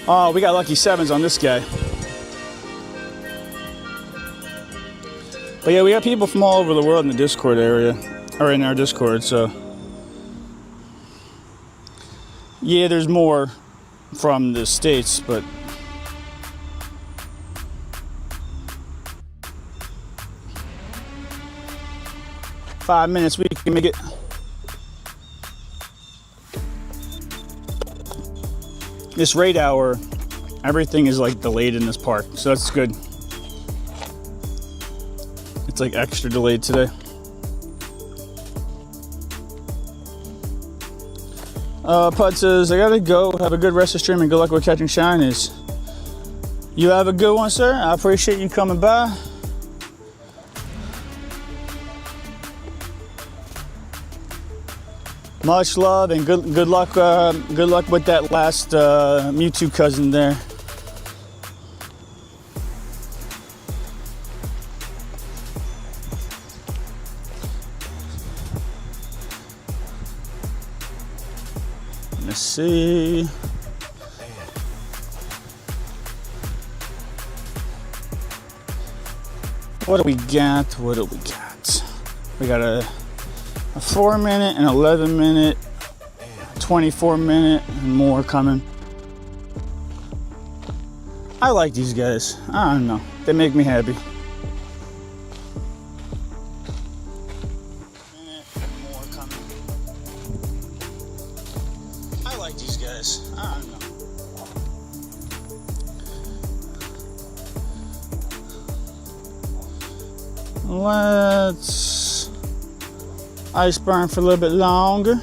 Oh, we got lucky 7s on this guy. But yeah, we got people from all over the world in the Discord area, or in our Discord, so. Yeah, there's more from the States, but. Five minutes, we can make it. This raid hour, everything is delayed in this park, so that's good. It's extra delayed today. Pud says, I gotta go. Have a good rest of stream and good luck with catching shinies. You have a good one, sir. I appreciate you coming by. Much love and good luck. Good luck with that last Mewtwo cousin there. Let's see. What do we got? What do we got? We got a 4-minute, an 11-minute, 24-minute, and more coming. I like these guys. I don't know. They make me happy. More coming. I like these guys. I don't know. Let's ice burn for a little bit longer.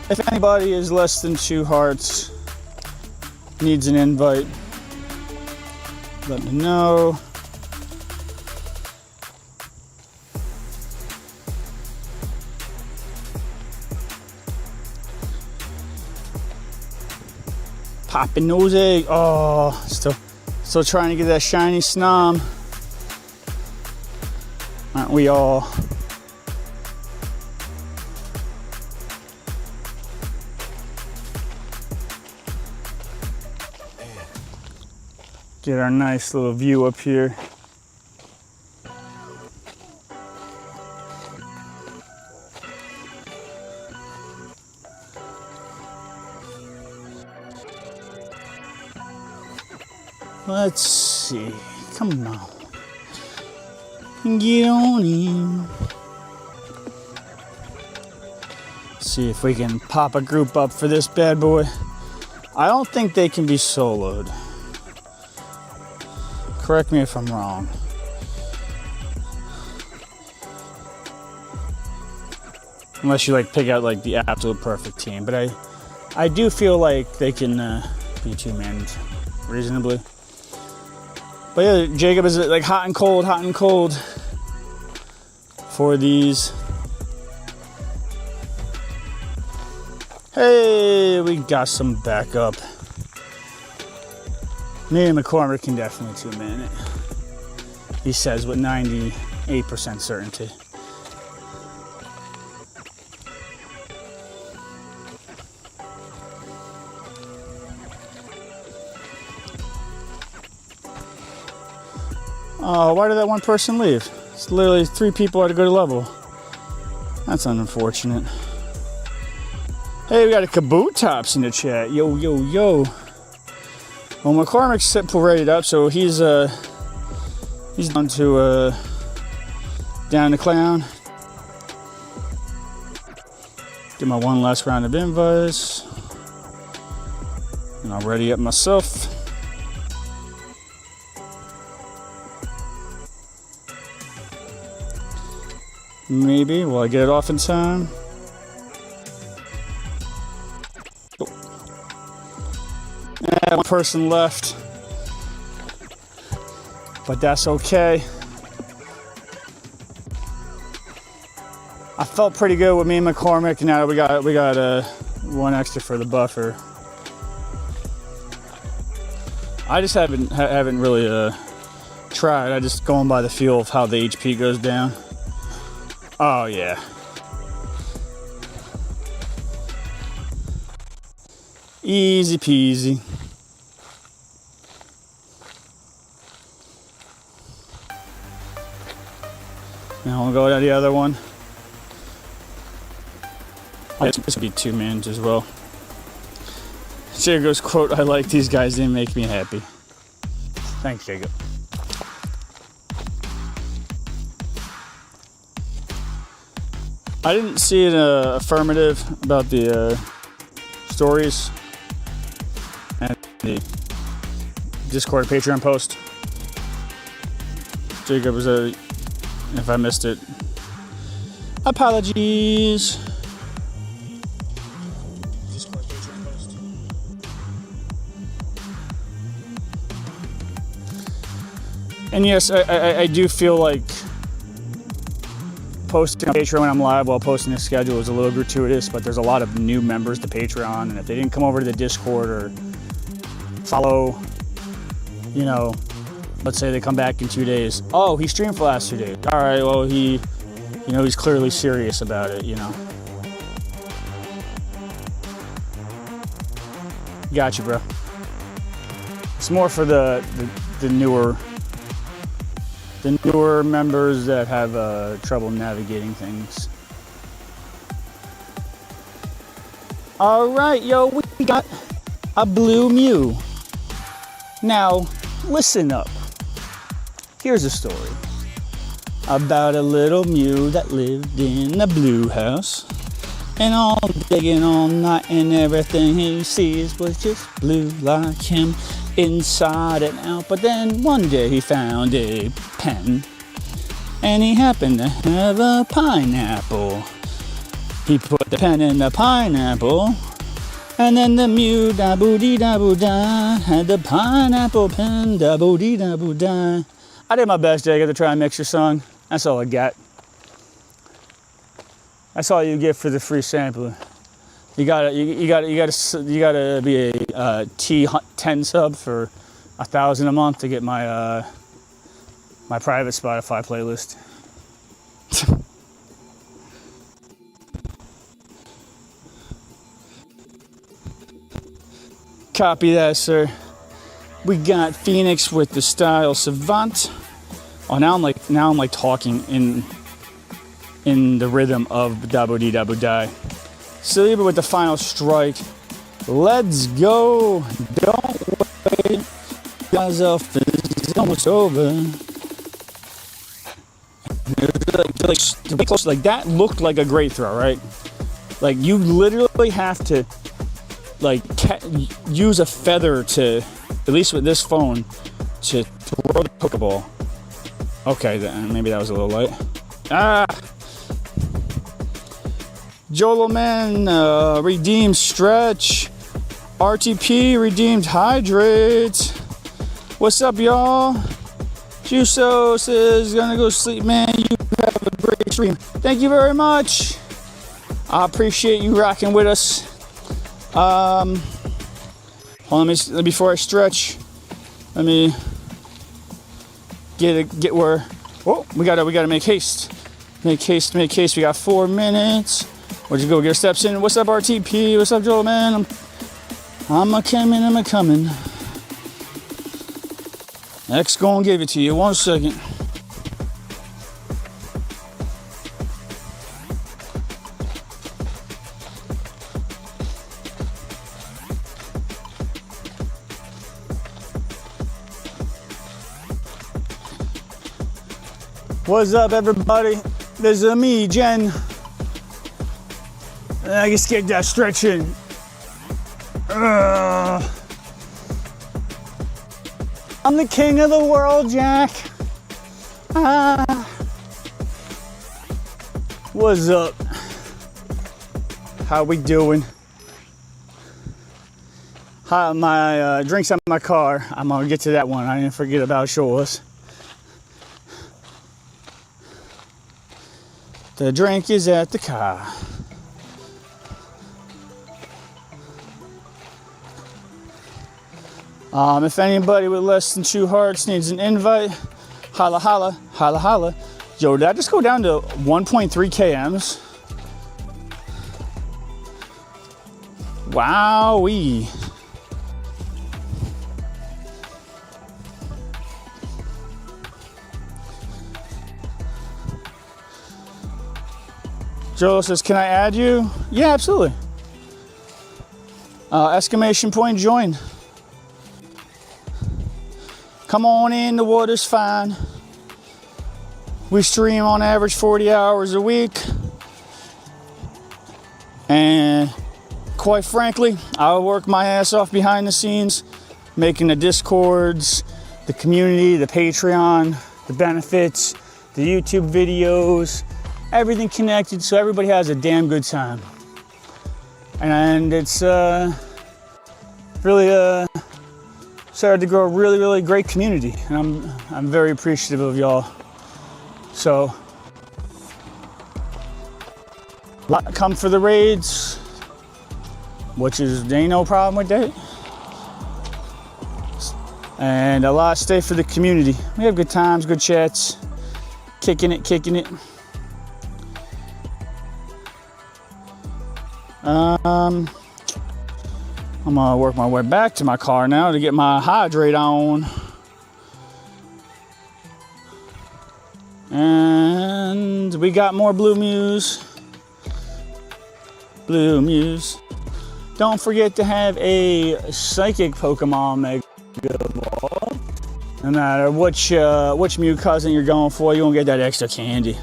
If anybody is less than 2 hearts, needs an invite, let me know. Popping those eggs. Oh, still trying to get that shiny snom. Aren't we all? Get our nice little view up here. Let's see. Come on. Get on in. See if we can pop a group up for this bad boy. I don't think they can be soloed. Correct me if I'm wrong. Unless you like pick out like the absolute perfect team. But I do feel like they can be two-manned reasonably. But yeah, Jacob is like hot and cold for these. Hey, we got some backup. Me and McCormick can definitely two-man it. He says with 98% certainty. Oh, why did that one person leave? It's literally 3 people at a good level. That's unfortunate. Hey, we got a Kaboo Tops in the chat. Yo. Well, McCormick's paraded up, so he's down to down the clown. Get my one last round of invites, and I'll ready up myself. Maybe will I get it off in time? One person left, but that's okay. I felt pretty good with me and McCormick. Now we got one extra for the buffer. I just haven't really tried. I just going by the feel of how the HP goes down. Oh yeah. Easy peasy. Now we'll go to the other one. This will be 2 mans as well. Jacob's quote, "I like these guys, they make me happy." Thanks, Jacob. I didn't see an affirmative about the stories and the Discord Patreon post. Jacob was if I missed it, apologies. Discord Patreon post. And yes, I do feel like posting on Patreon when I'm live while posting the schedule is a little gratuitous, but there's a lot of new members to Patreon, and if they didn't come over to the Discord or follow, let's say they come back in 2 days. Oh, he streamed for the last 2 days. All right, well, he's clearly serious about it, Got you, bro. It's more for the newer members that have trouble navigating things. All right, yo, we got a blue Mew. Now, listen up. Here's a story about a little Mew that lived in a blue house. And all day and all night and everything he sees was just blue like him. inside and out. But then one day he found a pen, and he happened to have a pineapple. He put the pen in the pineapple, and then the mew da boo dee da boo da had the pineapple pen da boo dee da boo da. I did my best, Jay. I got to try and mix your song. That's all I got. That's all you get for the free sampler. You gotta be a T10 sub for $1,000 a month to get my my private Spotify playlist. Copy that, sir. We got Phoenix with the Style Savant. Oh, now I'm like talking in the rhythm of Dabu Dee Dabu Die. Saliba with the final strike. Let's go. Don't wait. Yourself is almost over. Like close, like that looked like a great throw, right? Like you literally have to like use a feather to, at least with this phone, to throw the Pokeball. Okay, then maybe that was a little light. Joloman redeemed stretch. RTP redeemed hydrate. What's up, y'all? Juso says gonna go sleep, man. You have a great stream. Thank you very much. I appreciate you rocking with us. Hold on, before I stretch, let me get where. Oh, we gotta make haste. Make haste. We got 4 minutes. Where'd you go? Get our steps in. What's up, RTP? What's up, Joel, man? I'm a coming. X gonna give it to you. 1 second. What's up, everybody? This is me, Jen. I just get that stretching. I'm the king of the world, Jack. What's up? How we doing? Hi, my drinks out of my car. I'm gonna get to that one. I didn't forget about yours. The drink is at the car. If anybody with less than 2 hearts needs an invite, holla, holla, holla, holla. Yo, did I just go down to 1.3 kms? Wowee. Joe says, can I add you? Yeah, absolutely. Exclamation point join. Come on in, the water's fine. We stream on average 40 hours a week. And quite frankly, I work my ass off behind the scenes, making the Discords, the community, the Patreon, the benefits, the YouTube videos, everything connected so everybody has a damn good time. And it's really started to grow a really great community, and I'm very appreciative of y'all. So come for the raids, which is there ain't no problem with that. And a lot stay for the community. We have good times, good chats, kicking it. I'm gonna work my way back to my car now to get my hydrate on. And we got more Blue Muse. Don't forget to have a psychic Pokemon Mega Ball. No matter which Mew cousin you're going for, you won't get that extra candy.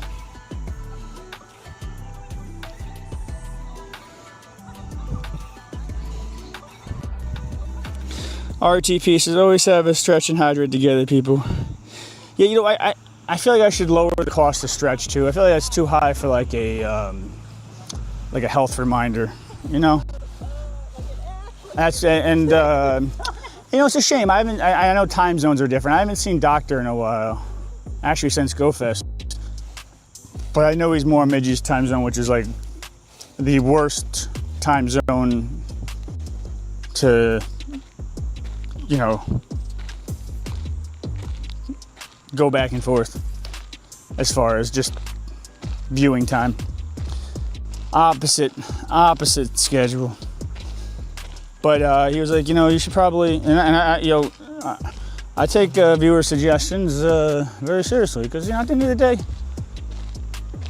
RTP says, always have a stretch and hydrate together, people. Yeah, you know, I feel like I should lower the cost to stretch too. I feel like that's too high for like a health reminder, you know. That's and you know, it's a shame. I know time zones are different. I haven't seen Doctor in a while, actually since GoFest. But I know he's more Midgey's time zone, which is like the worst time zone to, you know, go back and forth as far as just viewing time. Opposite schedule. But he was like, you know, you should probably, I take viewer suggestions very seriously, because, you know, at the end of the day,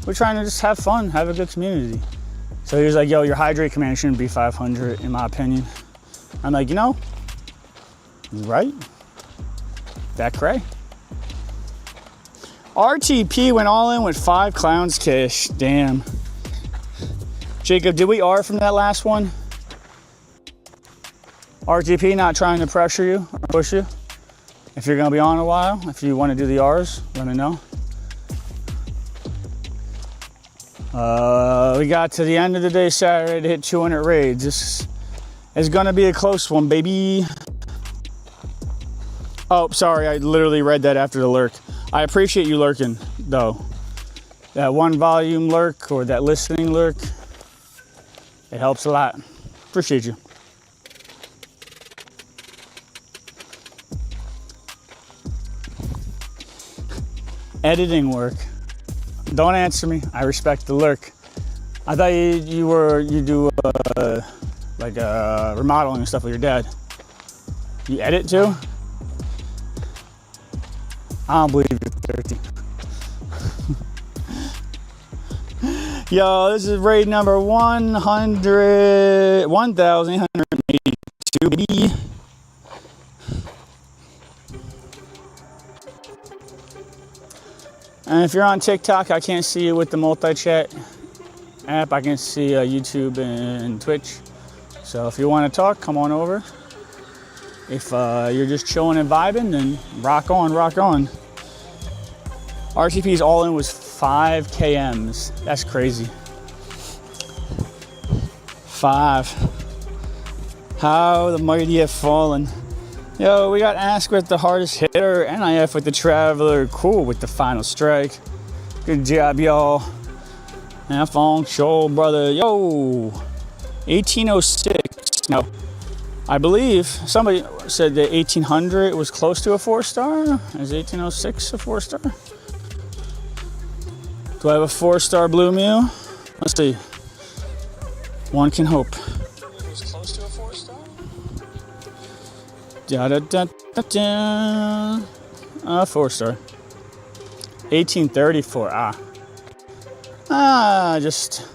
we're trying to just have fun, have a good community. So he was like, yo, your hydrate command shouldn't be 500, in my opinion. I'm like, you know, you're right. That cray. RTP went all in with 5 clowns cash. Damn. Jacob, did we R from that last one? RTP, not trying to pressure you or push you. If you're gonna be on a while, if you want to do the R's, let me know. We got to the end of the day Saturday to hit 200 raids. This is gonna be a close one, baby. Oh, sorry, I literally read that after the lurk. I appreciate you lurking, though. That one volume lurk or that listening lurk, it helps a lot. Appreciate you. Editing work. Don't answer me. I respect the lurk. I thought you do like remodeling and stuff with your dad. You edit too? I don't believe you're 30. Yo, this is raid number 1,882, baby. And if you're on TikTok, I can't see you with the multi-chat app. I can see YouTube and Twitch. So if you want to talk, come on over. If you're just chilling and vibing, then rock on, rock on. RTP's all in was 5 KMs. That's crazy. 5. How the mighty have fallen. Yo, we got Ask with the hardest hitter, NIF with the Traveler, Cool with the final strike. Good job, y'all. And Fong Show, brother. Yo, 1806. Now, I believe somebody said that 1800 was close to a 4-star. Is 1806 a 4-star? Do I have a 4-star Blue Mew? Let's see. One can hope. It was close to a 4-star? Da da da da da. 4-star. 1834. Just.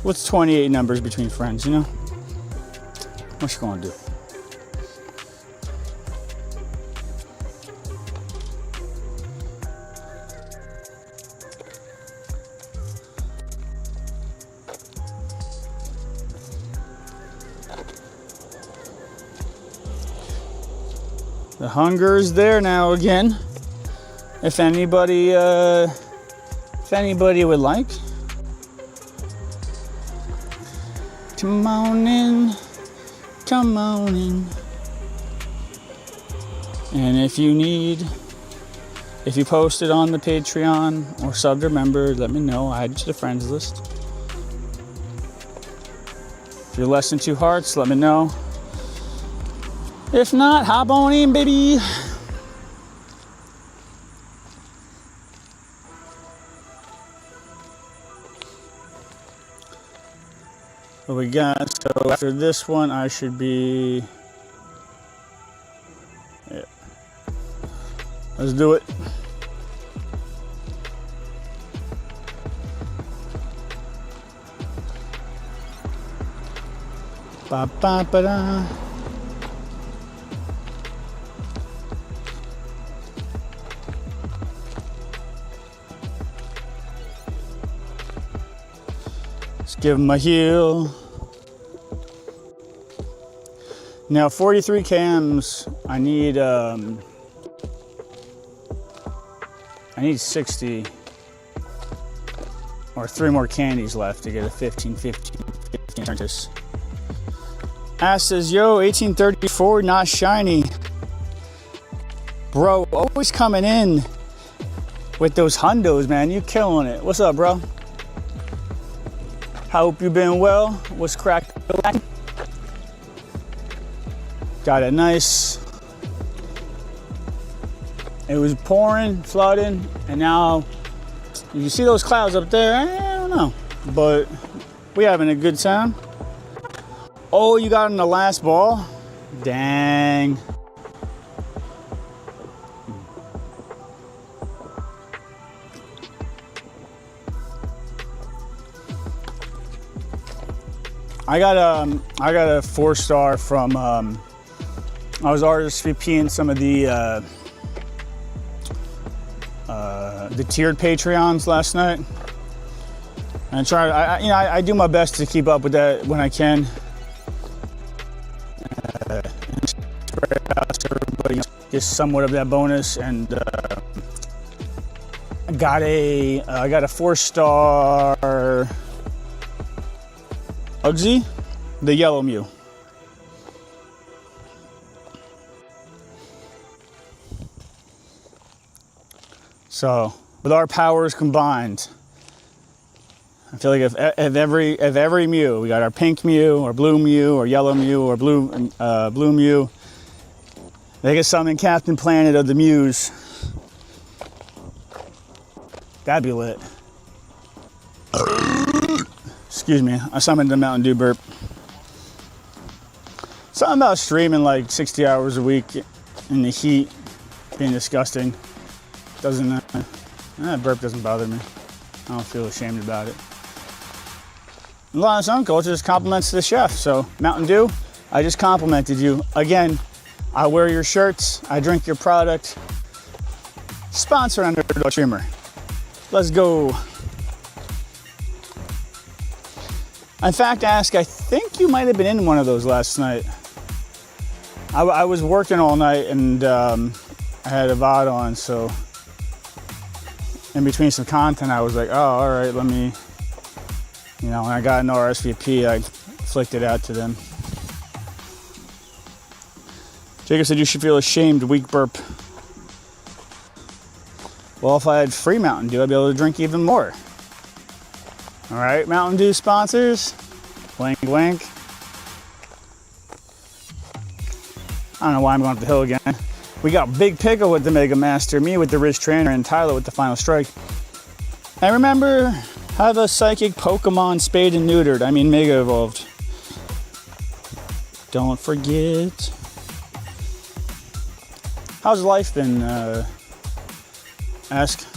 What's 28 numbers between friends, you know? What you gonna do? The hunger is there now again. If anybody would like, come on in. And if you post it on the Patreon or subbed or member, let me know. I'll add you to the friends list. If you're less than 2 hearts, let me know. If not, hop on in, baby. What we got? So after this one, I should be. Yeah. Let's do it. Ba ba ba da. give him a heel. Now 43 cams, I need 60 or 3 more candies left to get a 15. Ash says, yo, 1834, not shiny. Bro, always coming in with those hundos, man. You killing it. What's up, bro? Hope you been well. What's cracked? Got it nice. It was pouring, flooding, and now you see those clouds up there? I don't know, but we having a good time. Oh, you got in the last ball? Dang. I got a 4-star from I was RSVPing some of the tiered Patreons last night, and I do my best to keep up with that when I can. Everybody gets somewhat of that bonus, and I got a 4-star Uggsy, the yellow Mew. So with our powers combined, I feel like if every Mew, we got our pink Mew, or blue Mew, or yellow Mew, or blue Mew, they get something Captain Planet of the Mews. That'd be lit. Excuse me, I summoned a Mountain Dew burp. Something about streaming like 60 hours a week in the heat being disgusting. That burp doesn't bother me. I don't feel ashamed about it. A lot of some cultures compliments to the chef. So Mountain Dew, I just complimented you. Again, I wear your shirts, I drink your product. Sponsor Underdog Streamer. Let's go. In fact, Ask, I think you might have been in one of those last night. I was working all night, and I had a VOD on, so in between some content, I was like, oh, all right, let me, when I got an RSVP, I flicked it out to them. Jacob said you should feel ashamed, weak burp. Well, if I had free Mountain Dew, I'd be able to drink even more. All right, Mountain Dew sponsors, wink, wink. I don't know why I'm going up the hill again. We got Big Pickle with the Mega Master, me with the Rich Trainer, and Tyler with the Final Strike. And remember, have a psychic Pokemon spayed and neutered. I mean, Mega Evolved. Don't forget. How's life been, Ask?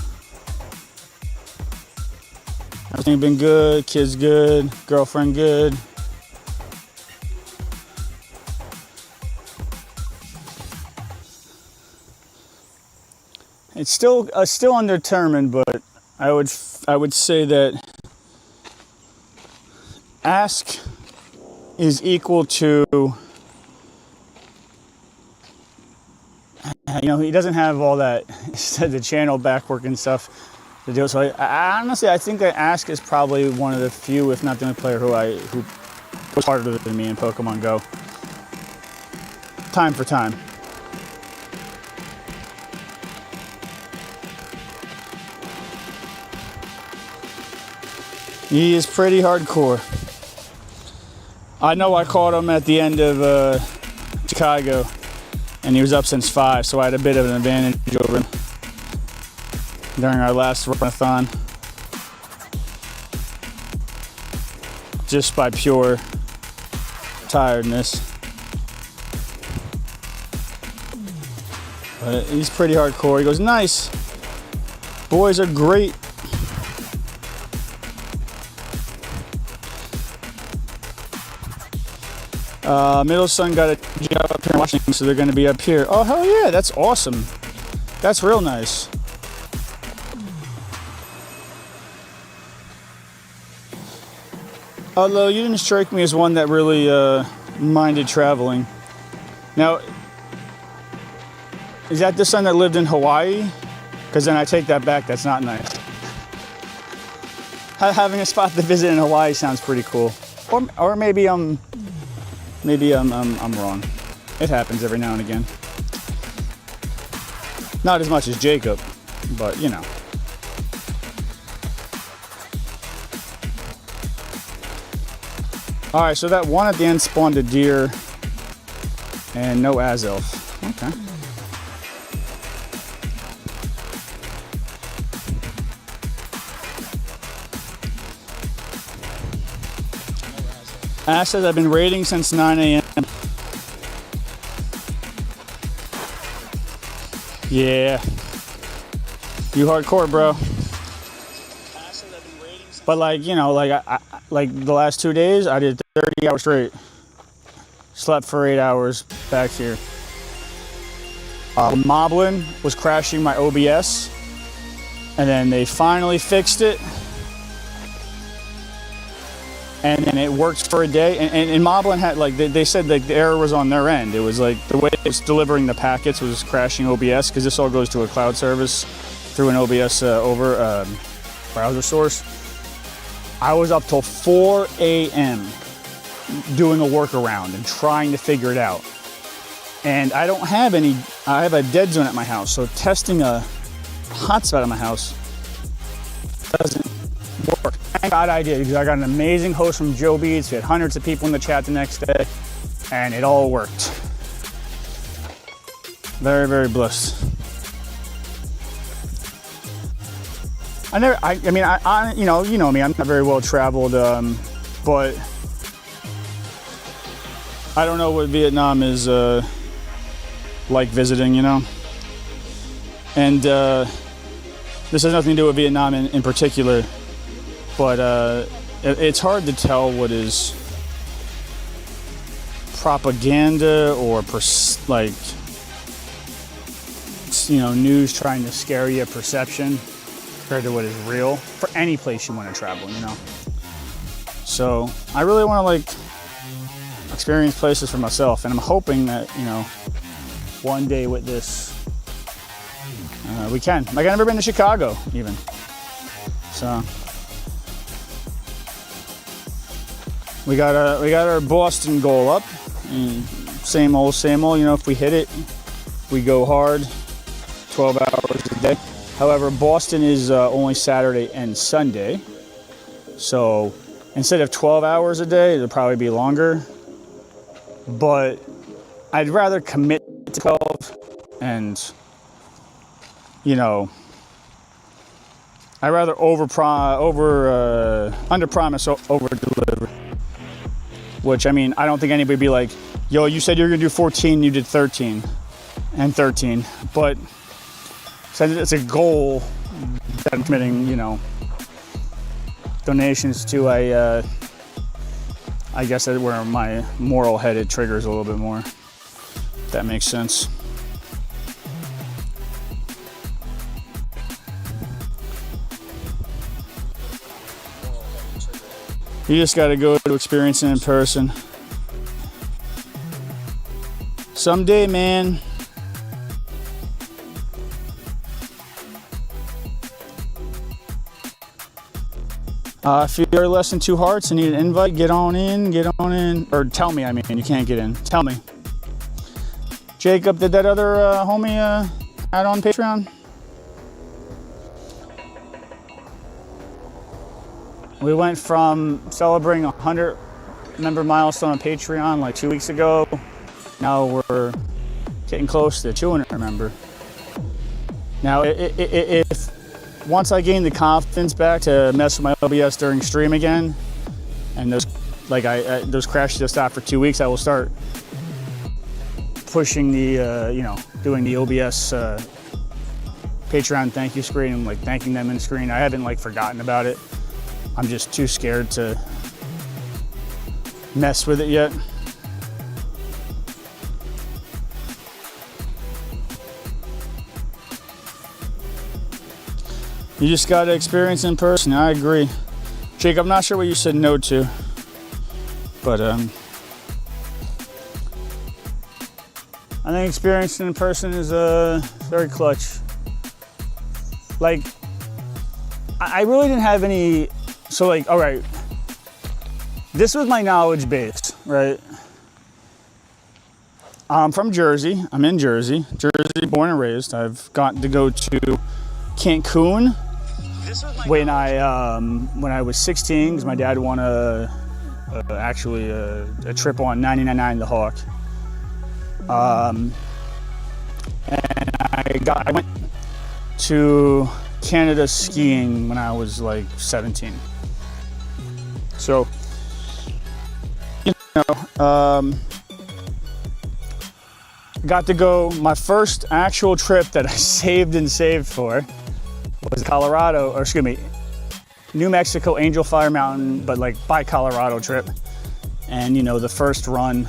Everything been good, kids good, girlfriend good. It's still undetermined, but I would say that Ask is equal to, he doesn't have all that, the channel backwork and stuff to do. So I honestly, I think that Ask is probably one of the few, if not the only player who was harder than me in Pokemon Go. Time for time. He is pretty hardcore. I know I caught him at the end of Chicago, and he was up since 5, so I had a bit of an advantage over him during our last runathon, just by pure tiredness. But he's pretty hardcore. He goes, nice. Boys are great. Middle son got a job up here in Washington, so they're going to be up here. Oh, hell yeah, that's awesome. That's real nice. Although you didn't strike me as one that really minded traveling. Now, is that the son that lived in Hawaii? Because then I take that back. That's not nice. Having a spot to visit in Hawaii sounds pretty cool. Or maybe I'm wrong. It happens every now and again. Not as much as Jacob, but you know. All right, so that one at the end spawned a deer and no azelf. Okay. Ash says I've been raiding since 9 a.m. Yeah. You hardcore, bro. But like, you know, like I like the last 2 days, I did 30 hours straight. Slept for 8 hours back here. Moblin was crashing my OBS, and then they finally fixed it. And then it worked for a day. And Moblin had, like, they said like the error was on their end. It was like the way it's delivering the packets was crashing OBS, because this all goes to a cloud service through an OBS browser source. I was up till 4 a.m. doing a workaround and trying to figure it out. And I don't have any, I have a dead zone at my house, so testing a hotspot at my house doesn't work. Thank God I did, because I got an amazing host from Joe Beats. We had hundreds of people in the chat the next day, and it all worked. Very, very blessed. I mean, you know me, I'm not very well traveled, but I don't know what Vietnam is like visiting, you know? And this has nothing to do with Vietnam in particular, but it's hard to tell what is propaganda or like, you know, news trying to scare you, perception, compared to what is real for any place you want to travel, you know? So I really want to like experience places for myself, and I'm hoping that, you know, one day with this we can. Like, I've never been to Chicago even, so we got our Boston goal up, and same old, you know, if we hit it, we go hard 12 hours a day. However, Boston is only Saturday and Sunday, so instead of 12 hours a day, it'll probably be longer. But I'd rather commit to 12 and, you know, I'd rather under promise, over deliver. Which, I mean, I don't think anybody would be like, yo, you said you were gonna do 14, you did 13 and 13. But since it's a goal that I'm committing, you know, donations to, I guess that's where my moral headed triggers a little bit more, if that makes sense. You just got to go to experience it in person. Someday, man. If you're less than 2 hearts and need an invite, get on in. Or tell me, I mean, you can't get in. Tell me. Jacob, did that other homie add on Patreon? We went from celebrating 100 member milestone on Patreon like 2 weeks ago. Now we're getting close to 200 member. Now, if once I gain the confidence back to mess with my OBS during stream again, and those crashes just stopped for 2 weeks, I will start pushing the, you know, doing the OBS Patreon thank you screen and like thanking them in the screen. I haven't like forgotten about it. I'm just too scared to mess with it yet. You just gotta experience in person. I agree. Jake, I'm not sure what you said no to. But I think experiencing in person is very clutch. Like, I really didn't have any, so like, all right, this was my knowledge base, right? I'm from Jersey. I'm in Jersey, born and raised. I've gotten to go to Cancun when I was 16, because my dad won a trip on 99.9 The Hawk. And I went to Canada skiing when I was like 17. So, you know, got to go, my first actual trip that I saved for was Colorado, or excuse me, New Mexico, Angel Fire Mountain, but like by Colorado trip. And you know, the first run,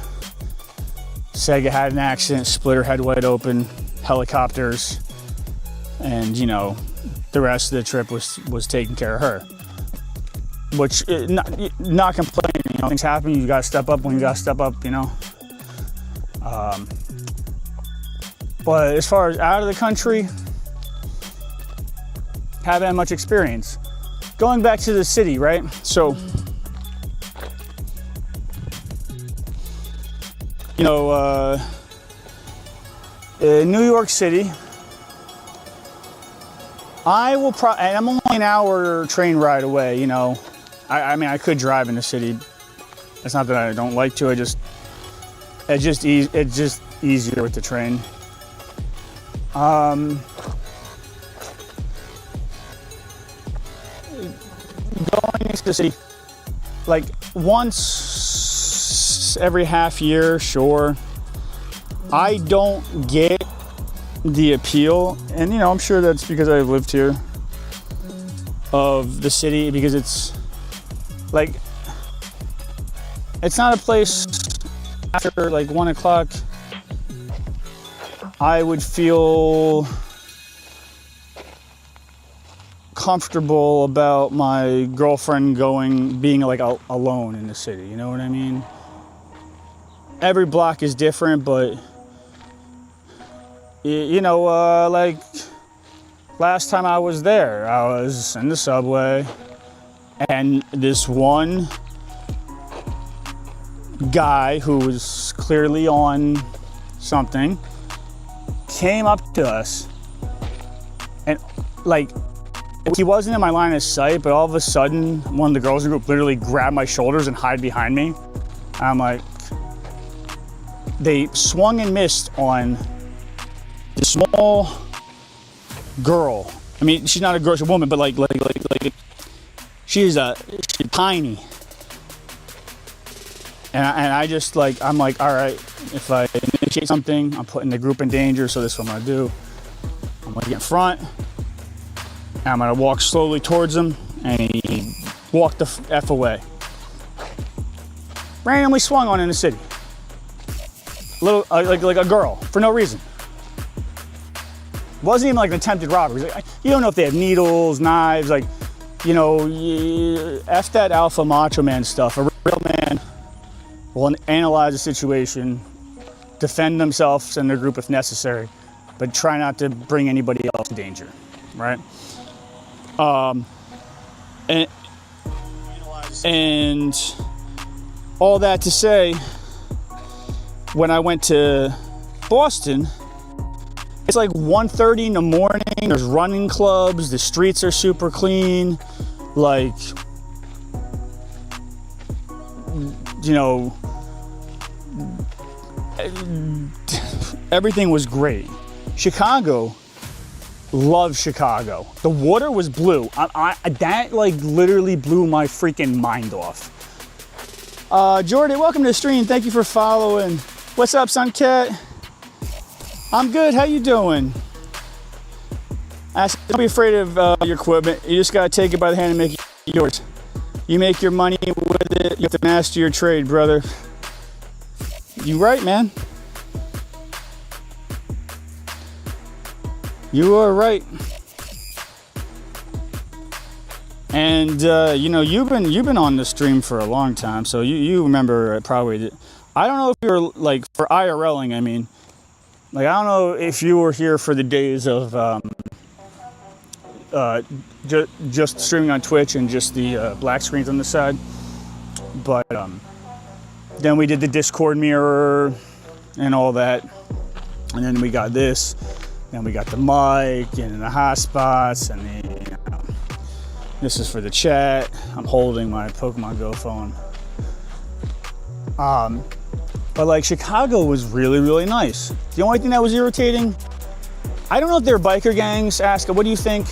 Sega had an accident, split her head wide open, helicopters, and you know, the rest of the trip was taking care of her. Which, not complaining, you know, things happen, you gotta step up when you gotta step up, you know. But as far as out of the country, haven't had much experience. Going back to the city, right? So, you know, in New York City, and I'm only an hour train ride away, you know. I mean, I could drive in the city. It's not that I don't like to, it's just easier with the train. Going into the city, like once every half year, sure. I don't get the appeal, and you know, I'm sure that's because I've lived here, of the city, because it's like, it's not a place after like 1 o'clock I would feel comfortable about my girlfriend being like alone in the city, you know what I mean? Every block is different, but you know, like last time I was there, I was in the subway, and this one guy who was clearly on something came up to us, and like, he wasn't in my line of sight, but all of a sudden one of the girls in the group literally grabbed my shoulders and hid behind me. I'm like, they swung and missed on this small girl. I mean, she's not a girl, she's a woman, but like she's tiny. And I just like, I'm like, all right, if I initiate something, I'm putting the group in danger, so this is what I'm gonna do. I'm gonna get in front, and I'm gonna walk slowly towards him, and he walked the F away. Randomly swung on in the city. Little, like a girl, for no reason. Wasn't even like an attempted robbery. Like, you don't know if they have needles, knives, like, you know, F that alpha macho man stuff. A real man will analyze the situation, defend themselves and their group if necessary, but try not to bring anybody else to danger, right? And all that to say, when I went to Boston, it's like 1:30 in the morning, there's running clubs, the streets are super clean, like, you know, everything was great. Chicago, love Chicago. The water was blue. That like literally blew my freaking mind off. Jordan, welcome to the stream. Thank you for following. What's up, Suncat? I'm good. How you doing? Don't be afraid of your equipment. You just gotta take it by the hand and make it yours. You make your money with it. You have to master your trade, brother. You right, man. You are right. And you know, you've been on the stream for a long time, so you remember probably. I don't know if you're like for IRLing. I mean, like I don't know if you were here for the days of just streaming on Twitch and just the black screens on the side. But then we did the Discord mirror and all that, and then we got this. Then we got the mic and the hotspots, and the, this is for the chat. I'm holding my Pokemon Go phone. But like Chicago was really, really nice. The only thing that was irritating, I don't know if they're biker gangs. Ask, what do you think?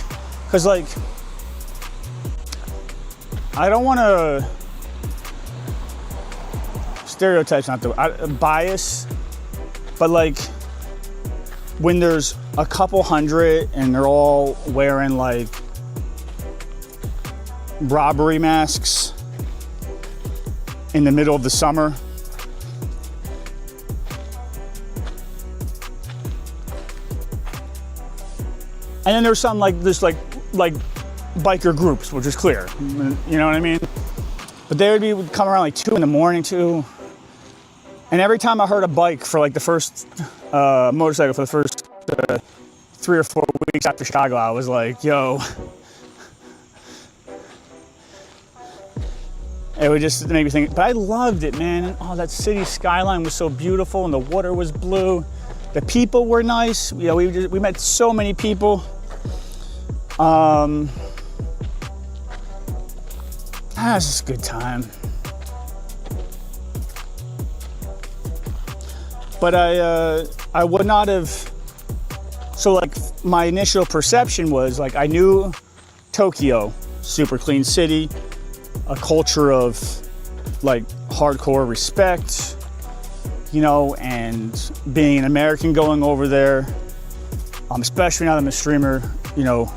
Because like, I don't want to stereotypes, not the bias, but like when there's a couple hundred and they're all wearing like robbery masks in the middle of the summer. And then there's some like this like biker groups, which is clear. You know what I mean? But they would come around like 2 in the morning too. And every time I heard a bike for like the first motorcycle for the first 3 or 4 weeks after Chicago, I was like, yo. It would just make me think, but I loved it, man. And oh, that city skyline was so beautiful and the water was blue. The people were nice. You know, we met so many people. It was just a good time. But I would not have, so like my initial perception was like, I knew Tokyo, super clean city, a culture of like hardcore respect, you know, and being an American going over there, especially now that I'm a streamer, you know,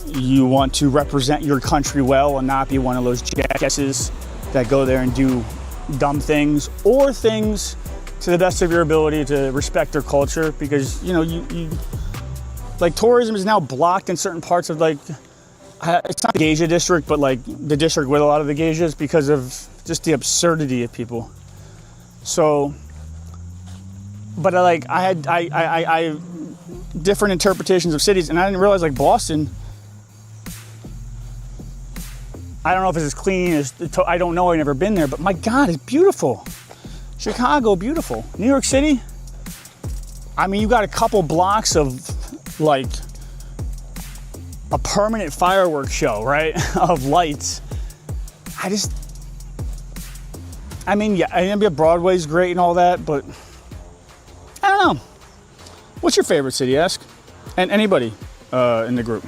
you want to represent your country well and not be one of those jackasses that go there and do dumb things or things to the best of your ability to respect their culture, because you know you like tourism is now blocked in certain parts of like it's not the Geisha district, but like the district with a lot of the geishas, because of just the absurdity of people. So, but I had different interpretations of cities, and I didn't realize like Boston. I don't know if it's as clean as I don't know. I've never been there, but my God, it's beautiful. Chicago, beautiful. New York City, I mean, you got a couple blocks of like a permanent fireworks show, right? Of lights. I mean, yeah, Broadway's great and all that, but I don't know. What's your favorite city, ask? And anybody in the group.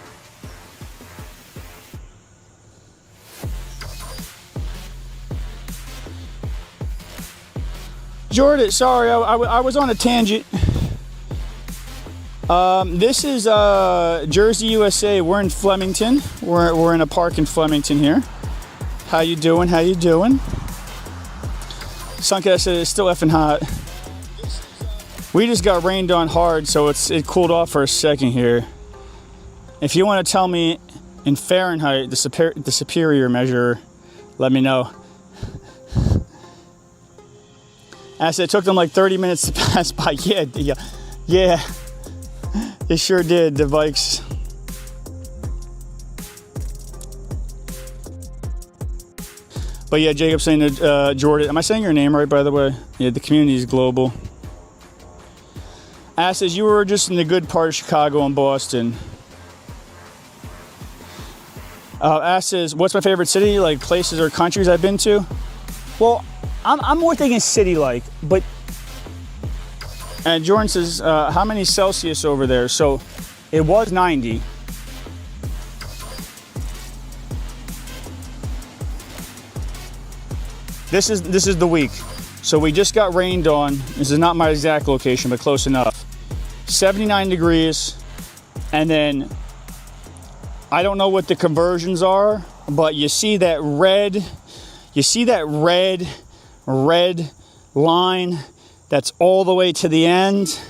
Jordan, sorry, I was on a tangent. This is Jersey, USA. We're in Flemington. We're in a park in Flemington here. How you doing? How you doing? Suncat said it's still effing hot. We just got rained on hard, so it cooled off for a second here. If you want to tell me in Fahrenheit the superior measure, let me know. I said it took them like 30 minutes to pass by. Yeah, it sure did, the bikes. But yeah, Jacob saying to Jordan, am I saying your name right, by the way? Yeah, the community is global. Ash says, you were just in the good part of Chicago and Boston. Ash says, what's my favorite city? Like places or countries I've been to? Well, I'm more thinking city-like, but... And Jordan says, how many Celsius over there? So it was 90. This is the week. So we just got rained on. This is not my exact location, but close enough. 79 degrees. And then, I don't know what the conversions are, but you see that red line that's all the way to the end.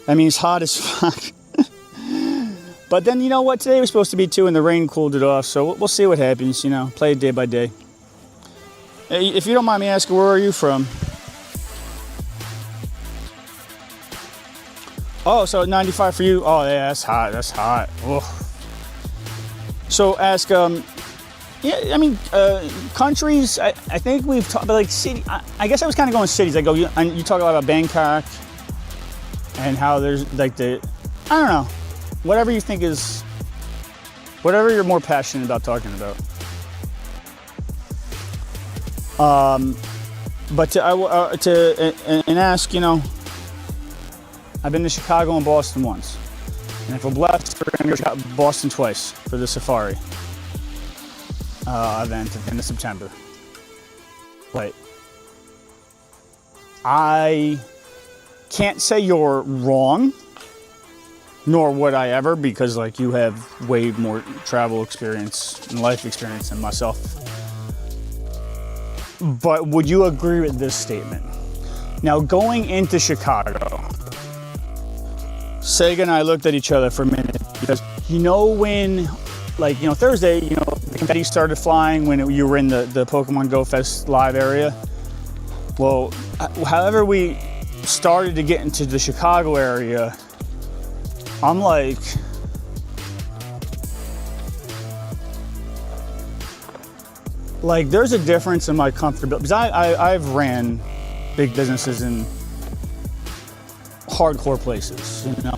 That means hot as fuck. But then, you know what? Today was supposed to be 2 and the rain cooled it off. So we'll see what happens, you know. Play it day by day. Hey, if you don't mind me asking, where are you from? Oh, so 95 for you. Oh, yeah, that's hot. That's hot. Ugh. So ask, yeah, I mean, countries, I think we've talked about, like, city. I guess I was kind of going cities. I go, you talk a lot about Bangkok and how there's, like, I don't know, whatever you think is, whatever you're more passionate about talking about. But to ask, you know, I've been to Chicago and Boston once. And if we're blessed, we're going to go to Boston twice for the safari event at the end of September. But I can't say you're wrong, nor would I ever, because, like, you have way more travel experience and life experience than myself. But would you agree with this statement? Now, going into Chicago, Sega and I looked at each other for a minute because, you know, when, like, you know, Thursday, you know, the confetti started flying when you were in the Pokemon Go Fest live area. Well, however we started to get into the Chicago area, I'm like, there's a difference in my comfortability, because I've ran big businesses in hardcore places, you know.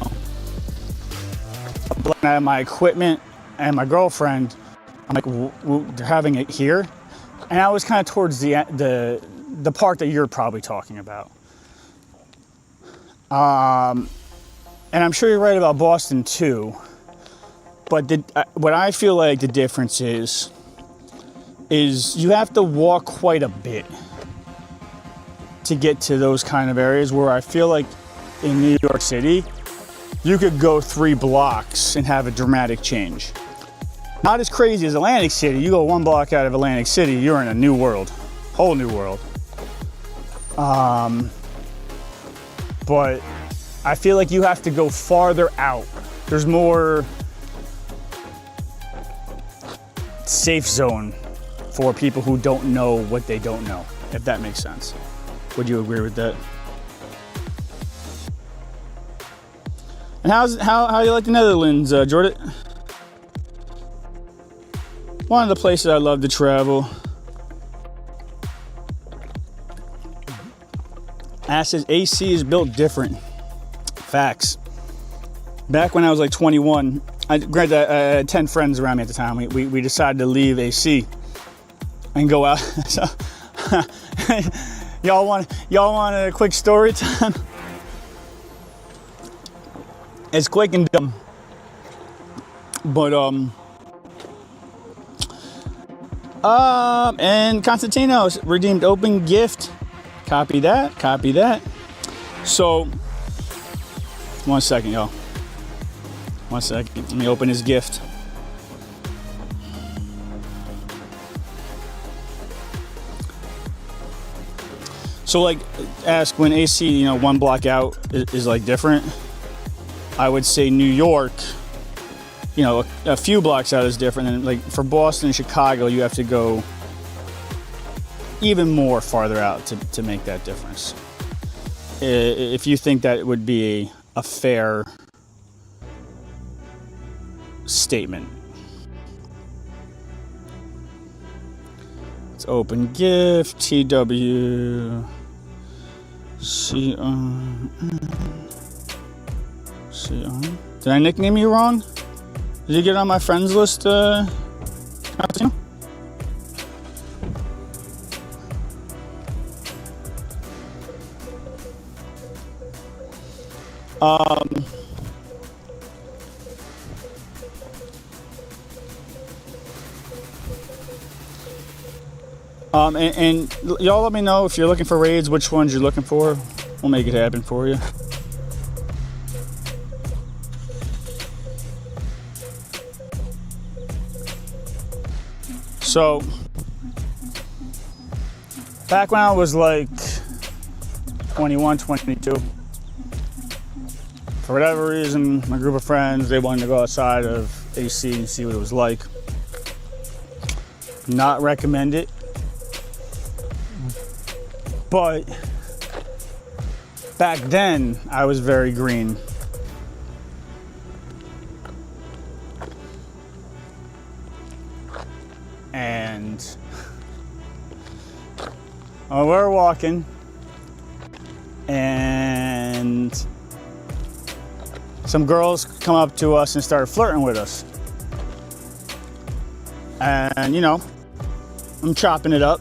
But I have my equipment and my girlfriend, I'm like, they're having it here, and I was kind of towards the part that you're probably talking about. And I'm sure you're right about Boston too. But what I feel like the difference is you have to walk quite a bit to get to those kind of areas, where I feel like in New York City, you could go 3 blocks and have a dramatic change. Not as crazy as Atlantic City. You go 1 block out of Atlantic City, you're in a new world, whole new world. But I feel like you have to go farther out. There's more safe zone for people who don't know what they don't know, if that makes sense. Would you agree with that? And how you like the Netherlands, Jordan? One of the places I love to travel. Says AC is built different. Facts. Back when I was like 21, I had 10 friends around me at the time. We decided to leave AC and go out. So, y'all want a quick story time? It's quick and dumb. But and Constantino's redeemed open gift. Copy that. So, 1 second, y'all. 1 second. Let me open his gift. So, like, ask when AC, you know, 1 block out is like different. I would say New York, you know, a few blocks out is different. And like for Boston and Chicago, you have to go even more farther out to make that difference. If you think that would be a fair statement. It's open gift, TW, Did I nickname you wrong? Did you get on my friends list? And y'all let me know if you're looking for raids, which ones you're looking for. We'll make it happen for you. So, back when I was like 21, 22, For whatever reason, my group of friends, they wanted to go outside of AC and see what it was like. Not recommend it. But back then, I was very green. And we're walking, and some girls come up to us and start flirting with us. And, you know, I'm chopping it up.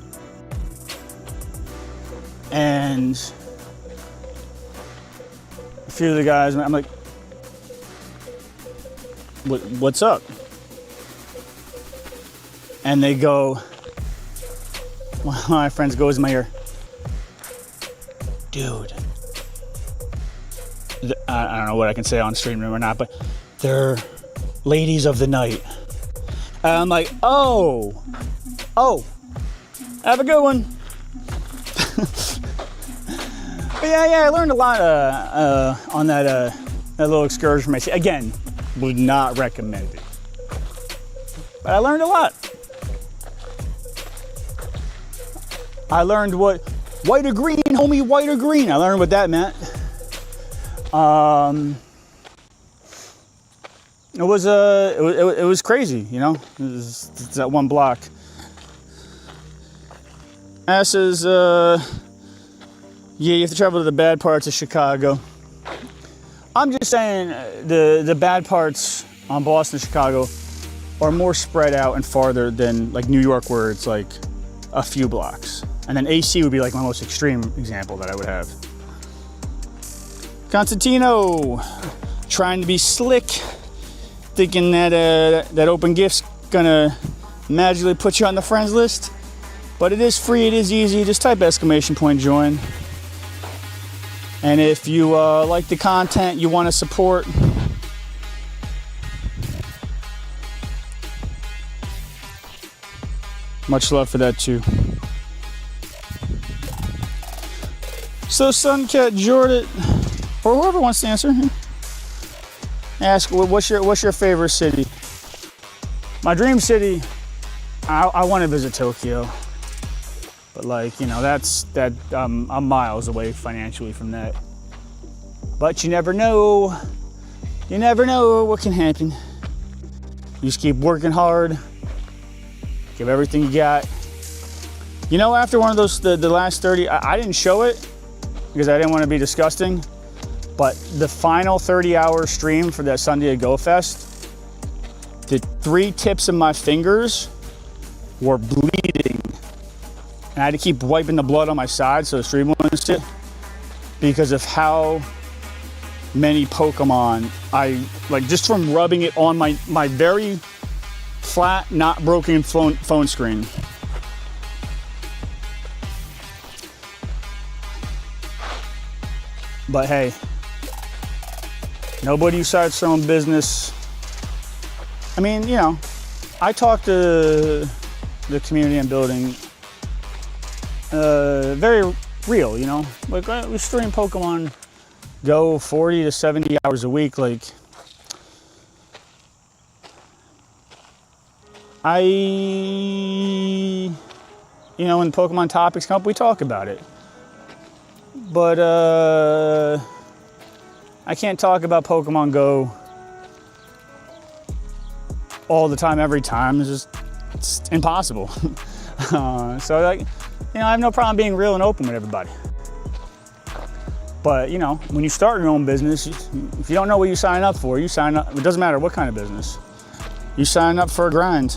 And a few of the guys, I'm like, what's up? And they go, one of my friends goes in my ear, dude, I don't know what I can say on stream or not, but they're ladies of the night. And I'm like, oh, have a good one. But yeah, I learned a lot on that little excursion from AC. Again, would not recommend it. But I learned a lot. I learned what white or green, homie, white or green. I learned what that meant. It was crazy, you know. It's that one block. That says, yeah, you have to travel to the bad parts of Chicago. I'm just saying the bad parts on Boston, Chicago are more spread out and farther than like New York, where it's like a few blocks. And then AC would be like my most extreme example that I would have. Constantino, trying to be slick, thinking that that open gift's gonna magically put you on the friends list. But it is free, it is easy, just type !join. And if you like the content, you want to support, much love for that too. So Suncat Jordan, or whoever wants to answer, ask what's your favorite city? My dream city, I want to visit Tokyo, but like, you know, I'm miles away financially from that. But you never know. You never know what can happen. You just keep working hard, give everything you got. You know, after one of those, the last 30, I didn't show it because I didn't want to be disgusting, but the final 30-hour stream for that San Diego Fest, the 3 tips of my fingers were bleeding. And I had to keep wiping the blood on my side so the stream wouldn't sit, because of how many Pokemon I, like, just from rubbing it on my very flat, not broken phone screen. But hey, nobody starts their own business. I mean, you know, I talk to the community I'm building very real, you know. Like, we stream Pokemon Go 40 to 70 hours a week. Like, you know, when Pokemon topics come up, we talk about it. But I can't talk about Pokemon Go all the time, every time. It's impossible. So, like, you know, I have no problem being real and open with everybody. But, you know, when you start your own business, if you don't know what you sign up for, you sign up. It doesn't matter what kind of business. You sign up for a grind.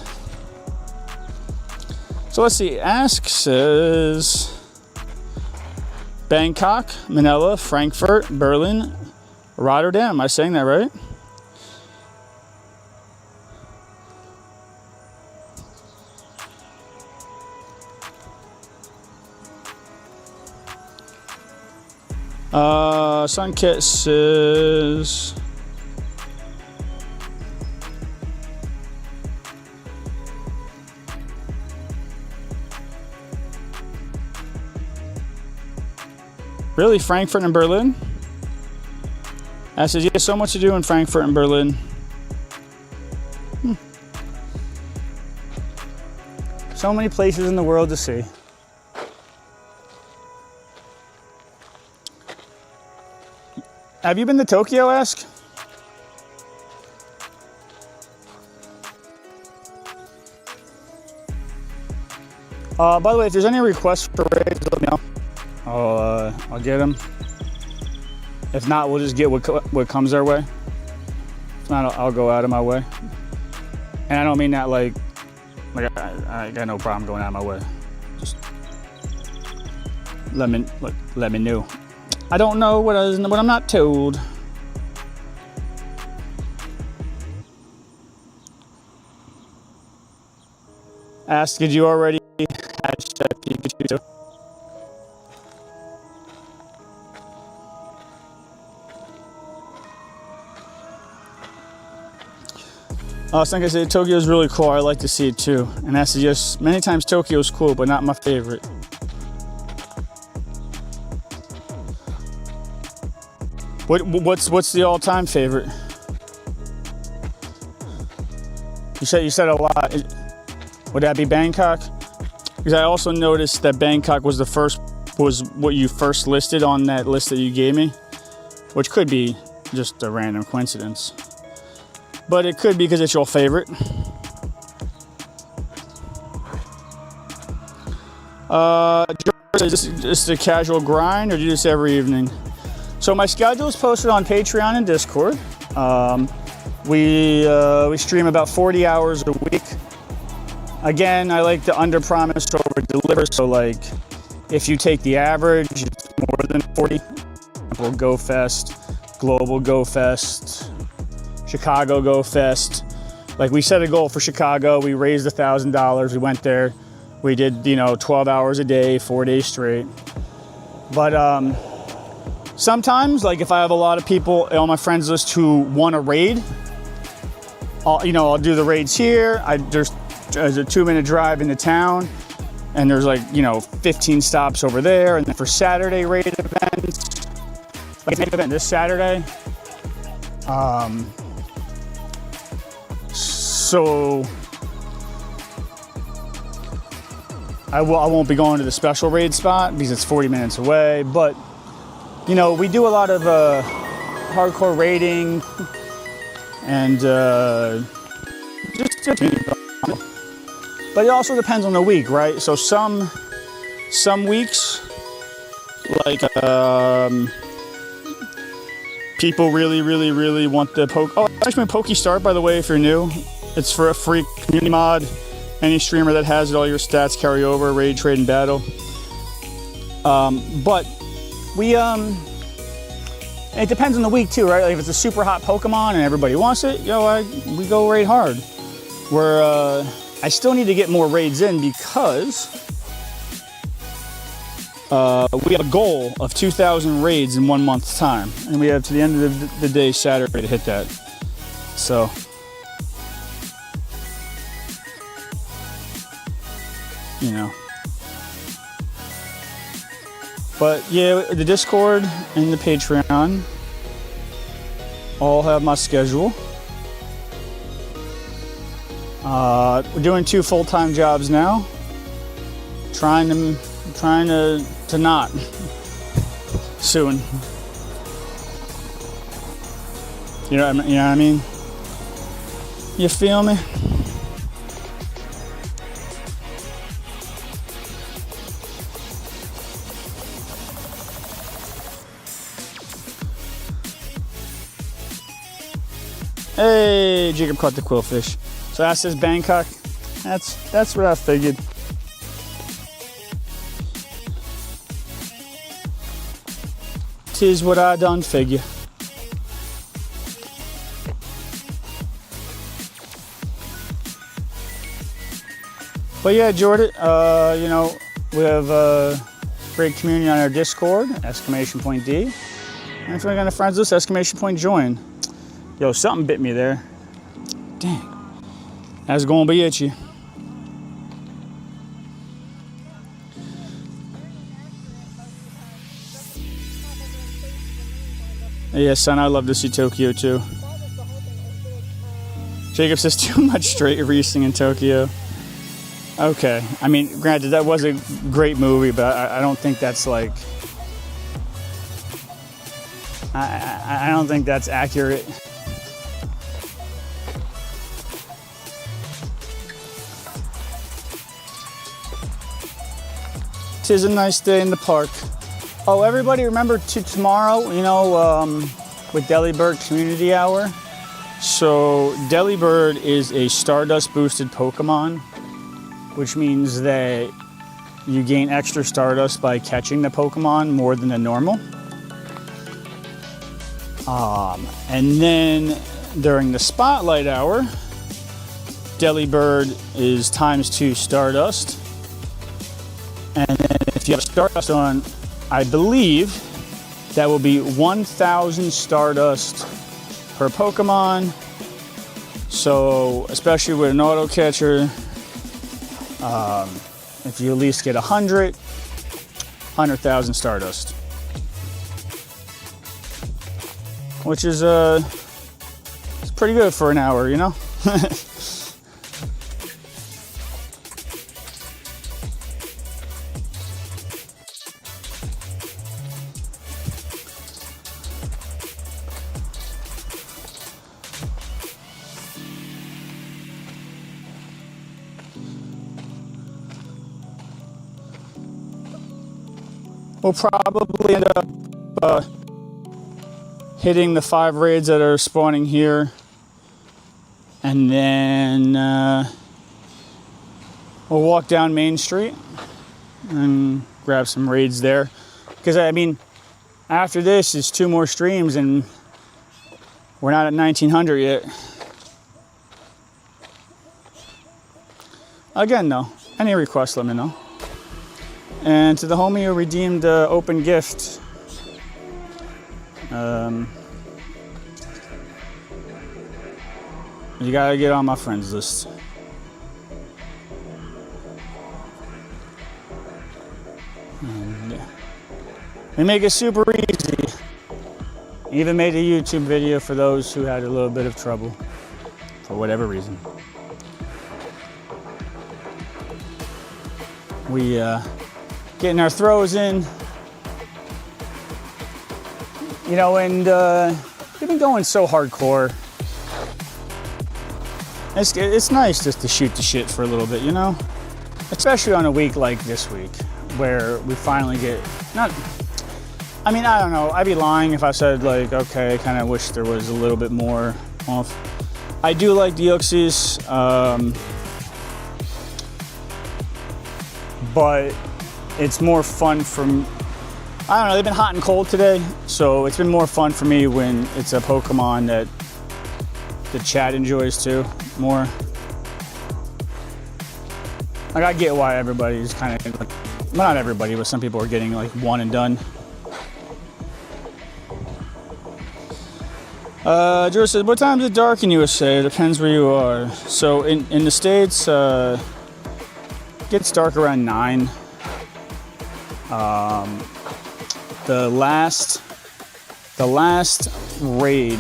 So let's see. Ask says Bangkok, Manila, Frankfurt, Berlin, Rotterdam. Am I saying that right? Sunkit says really, Frankfurt and Berlin? I said, yeah, so much to do in Frankfurt and Berlin. So many places in the world to see. Have you been to Tokyo, Ask? By the way, if there's any requests for raids, let me know. I'll get them. If not, we'll just get what comes our way. If not, I'll go out of my way. And I don't mean that like I got no problem going out of my way. Just let me know. I don't know what I'm not told. Ask, did you already hashtag Pikachu? I was thinking, Tokyo is really cool. I like to see it too. And I said, yes, many times Tokyo is cool, but not my favorite. What's the all-time favorite? You said a lot. Would that be Bangkok? Because I also noticed that Bangkok was what you first listed on that list that you gave me, which could be just a random coincidence. But it could be because it's your favorite. Is this just a casual grind, or do you do this every evening? So my schedule is posted on Patreon and Discord. We stream about 40 hours a week. Again, I like to under-promise, over-deliver. So like, if you take the average, it's more than 40. For example, Go Fest, Global Go Fest, Chicago Go Fest. Like, we set a goal for Chicago. We raised $1,000. We went there. We did, 12 hours a day, 4 days straight. But sometimes, like if I have a lot of people on my friends list who want to raid, I'll do the raids here. There's a 2-minute drive into town, and there's 15 stops over there. And then for Saturday raid events, like an event this Saturday. So I won't be going to the special raid spot because it's 40 minutes away, but we do a lot of hardcore raiding and just but it also depends on the week, right? So some weeks, like people really want the poke. Oh, it's actually my Poke Start, by the way, if you're new. It's for a free community mod. Any streamer that has it, all your stats carry over, raid, trade, and battle. But we it depends on the week too, right? Like if it's a super hot Pokemon and everybody wants it, we go raid hard. Where I still need to get more raids in because we have a goal of 2,000 raids in 1 month's time, and we have to the end of the day Saturday to hit that. So. But yeah, the Discord and the Patreon all have my schedule. We're doing 2 full-time jobs now. Trying to not soon. You know what I mean? You feel me? Hey, Jacob caught the quillfish. So that says Bangkok. That's what I figured. Tis what I done figure. But yeah, Jordan, we have a great community on our Discord, !D. And if you're on the friends list, !join. Yo, something bit me there. Dang. That's gonna be itchy. Yeah, son, I love to see Tokyo too. Jacob says too much straight racing in Tokyo. Okay, I mean, granted, that was a great movie, but I don't think that's like... I don't think that's accurate. Tis a nice day in the park. Oh, everybody remember tomorrow, you know, with Delibird Community Hour? So Delibird is a Stardust boosted Pokemon, which means that you gain extra Stardust by catching the Pokemon more than the normal. And then during the Spotlight Hour, Delibird is ×2 Stardust. And then if you have Stardust on, I believe that will be 1,000 Stardust per Pokemon. So, especially with an auto catcher, if you at least get 100,000 Stardust. Which is it's pretty good for an hour, you know? We'll probably end up hitting the 5 raids that are spawning here, and then we'll walk down Main Street and grab some raids there. Because I mean, after this is 2 more streams, and we're not at 1900 yet. Again, though, any requests, let me know. And to the homie who redeemed open gift, you gotta get on my friends list. And we make it super easy. Even made a YouTube video for those who had a little bit of trouble for whatever reason. We getting our throws in, you know, and we've been going so hardcore. It's nice just to shoot the shit for a little bit, you know? Especially on a week like this week, where we finally get, I mean, I don't know, I'd be lying if I said like, okay, I kind of wish there was a little bit more off. I do like Deoxys, but it's more fun from, I don't know, they've been hot and cold today, so it's been more fun for me when it's a Pokemon that the chat enjoys too, more. Like, I get why everybody's kind of, like, well, not everybody, but some people are getting like one and done. George says, what time is it dark in USA? It depends where you are. So in the States, it gets dark around 9. The last raid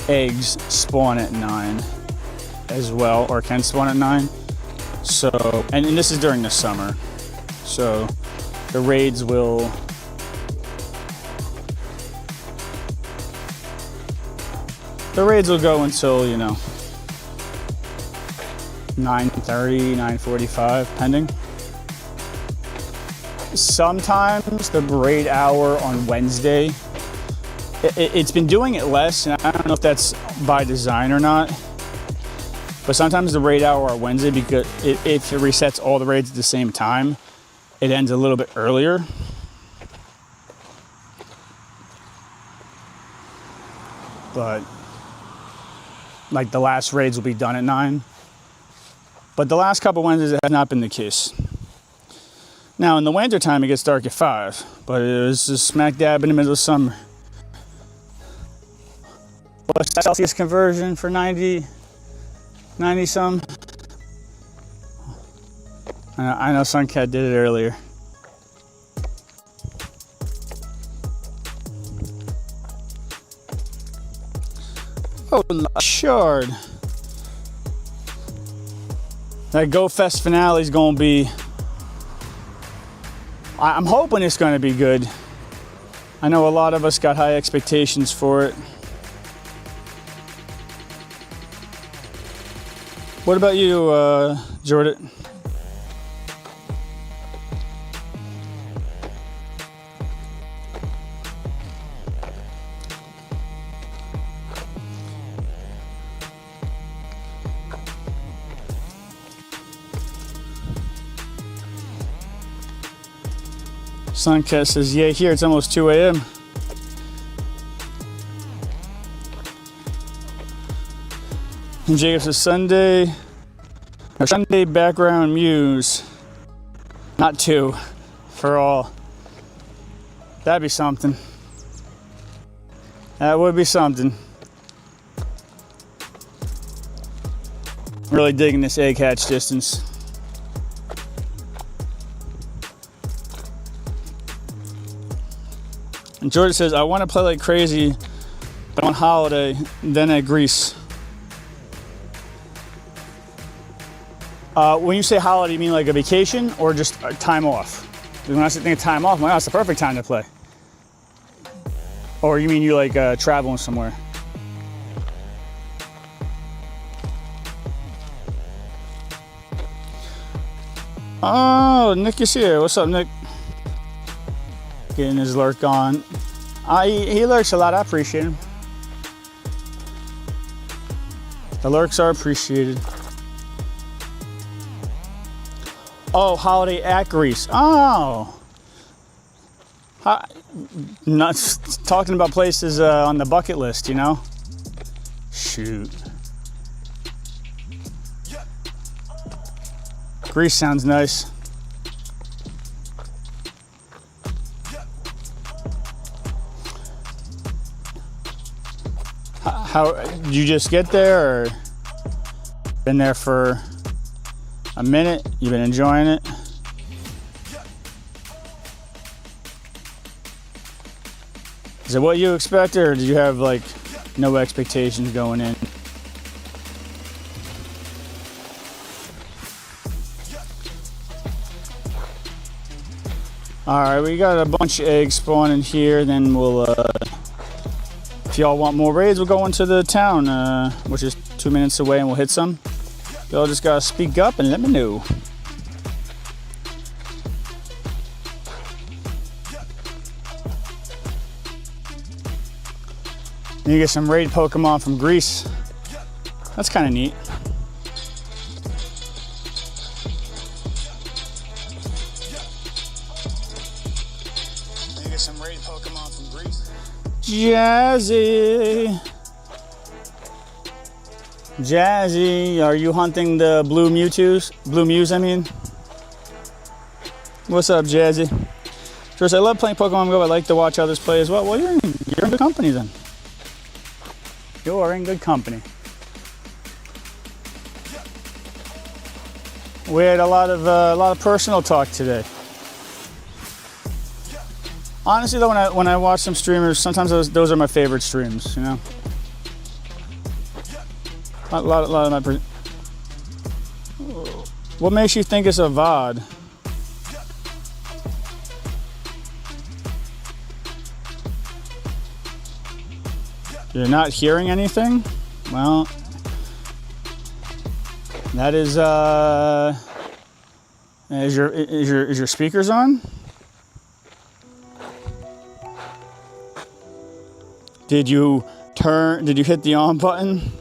eggs spawn at 9 as well, or can spawn at 9. So, and this is during the summer. So the raids will go until, you know, 9:30, 9:45, pending. Sometimes the raid hour on Wednesday, it's been doing it less, and I don't know if that's by design or not, but sometimes the raid hour on Wednesday, because if it resets all the raids at the same time, it ends a little bit earlier. But like the last raids will be done at 9. But the last couple Wednesdays, it has not been the case. Now, in the winter time, it gets dark at 5, but it was just smack dab in the middle of summer. What's the Celsius conversion for 90 some? I know Suncat did it earlier. Oh, Lord. That Go Fest finale is going to be... I'm hoping it's going to be good. I know a lot of us got high expectations for it. What about you, Jordan? Suncat says, yeah, here it's almost 2 a.m. And Jacob says, Sunday background muse. Not 2 for all. That'd be something. That would be something. Really digging this egg hatch distance. And Jordan says, I want to play like crazy, but on holiday, then at Greece. When you say holiday, you mean like a vacation or just time off? Because when I think of time off, I'm like, oh, it's the perfect time to play. Or you mean you like traveling somewhere? Oh, Nick is here. What's up, Nick? Getting his lurk on. He lurks a lot. I appreciate him. The lurks are appreciated. Oh, holiday at Greece. Oh. Not talking about places on the bucket list, you know? Shoot. Greece sounds nice. How did you just get there, or been there for a minute? You've been enjoying it? Is it what you expected, or did you have like no expectations going in? All right, we got a bunch of eggs spawning here. Then we'll, if y'all want more raids, we'll go into the town, which is 2 minutes away, and we'll hit some. Y'all just gotta speak up and let me know. And you get some raid Pokemon from Greece. That's kind of neat. You get some raid Pokemon from Greece. Jazzy, are you hunting the blue Mewtwo's? Blue Mews, I mean. What's up, Jazzy? First, I love playing Pokemon Go. I like to watch others play as well. Well, you're in good company then. You are in good company. We had a lot of personal talk today. Honestly, though, when I watch some streamers, sometimes those are my favorite streams. You know. A lot of my. What makes you think it's a VOD? You're not hearing anything? Well, that is your speakers on? Did you hit the on button?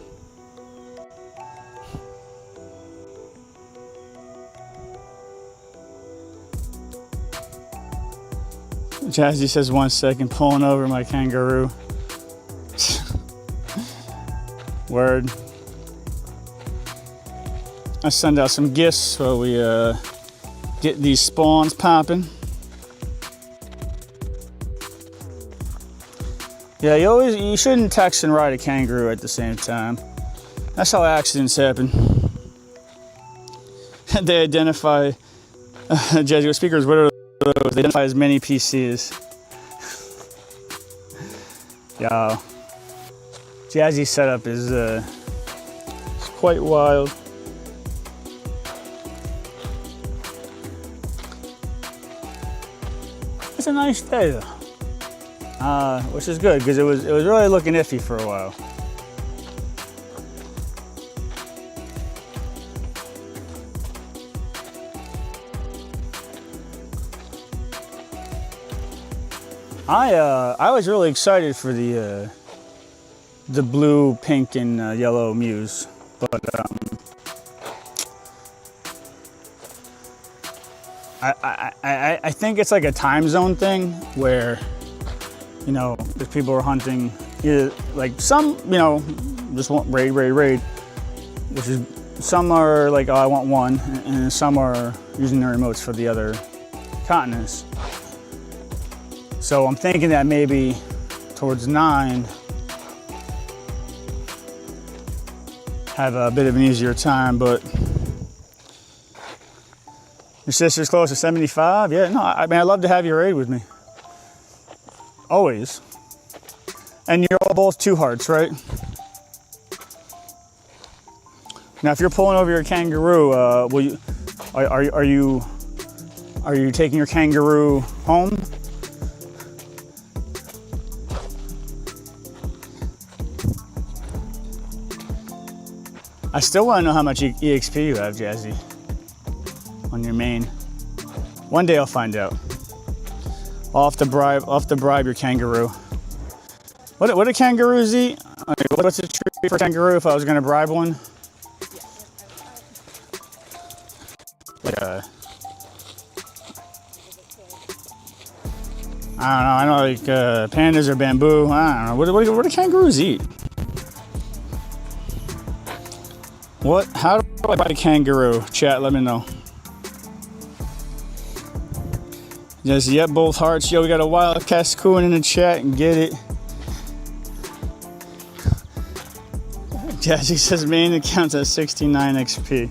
Jazzy says 1 second, pulling over my kangaroo. Word. I send out some gifts so we get these spawns popping. Yeah, you shouldn't text and ride a kangaroo at the same time. That's how accidents happen. They identify Jazzy speakers. What are those? They identify as many PCs. Yo. Jazzy's setup is quite wild. It's a nice day though, which is good because it was really looking iffy for a while. I was really excited for the blue, pink, and yellow Muse, but I think it's like a time zone thing where, you know, if people are hunting, either, like some, you know, just want raid, which is, some are like, oh, I want one, and some are using their remotes for the other continents. So I'm thinking that maybe towards 9, have a bit of an easier time, but your sister's close to 75? Yeah, no, I mean, I'd love to have you raid with me. Always. And you're all both 2 hearts, right? Now, if you're pulling over your kangaroo, will you, are you taking your kangaroo home? I still want to know how much EXP you have, Jazzy, on your main. One day I'll find out. I'll have to bribe your kangaroo. What do kangaroos eat? What's the treat for a kangaroo if I was going to bribe one? Like I don't know, like pandas or bamboo. I don't know. What do kangaroos eat? How do I buy a kangaroo? Chat, let me know. Yes, yep, both hearts. Yo, we got a wild Cascoon in the chat and get it. Jazzy says main account at 69 XP.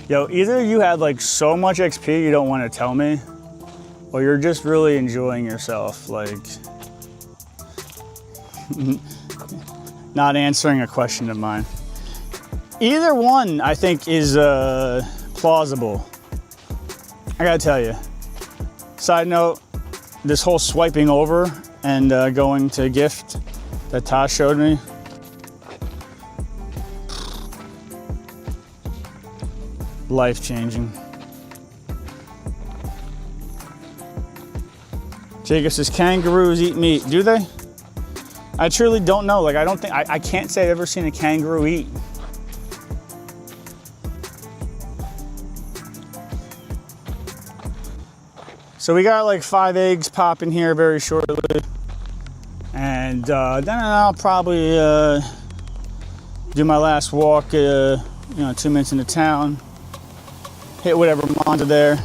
Yo, either you had like so much XP you don't want to tell me, or you're just really enjoying yourself, like not answering a question of mine. Either one, I think, is plausible. I gotta tell you. Side note, this whole swiping over and going to gift that Tosh showed me. Life-changing. Jacob says, kangaroos eat meat. Do they? I truly don't know. Like, I can't say I've ever seen a kangaroo eat. So we got like 5 eggs popping here very shortly. And then I'll probably do my last walk, 2 minutes into town. Hit whatever monster there.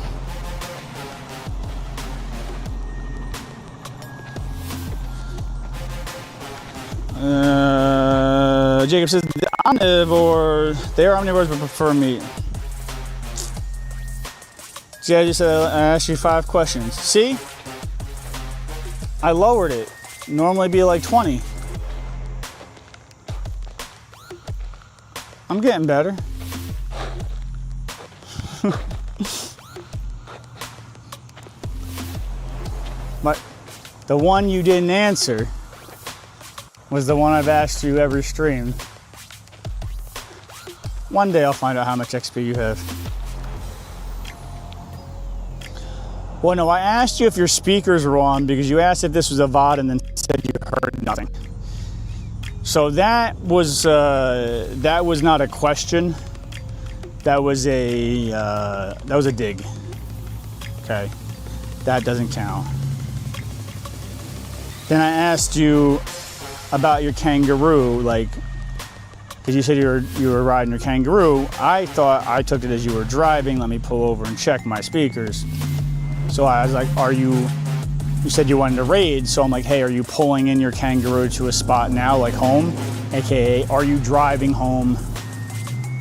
Jacob says, the omnivore, they are omnivores but prefer meat. See, I just asked you 5 questions. See? I lowered it. Normally be like 20. I'm getting better. But the one you didn't answer was the one I've asked you every stream. One day I'll find out how much XP you have. Well, no, I asked you if your speakers were on because you asked if this was a VOD and then said you heard nothing. So that was not a question. That was a dig. Okay, that doesn't count. Then I asked you about your kangaroo, like, because you said you were riding your kangaroo. I took it as you were driving. Let me pull over and check my speakers. So I was like, you said you wanted to raid, so I'm like, hey, are you pulling in your kangaroo to a spot now, like home? AKA, are you driving home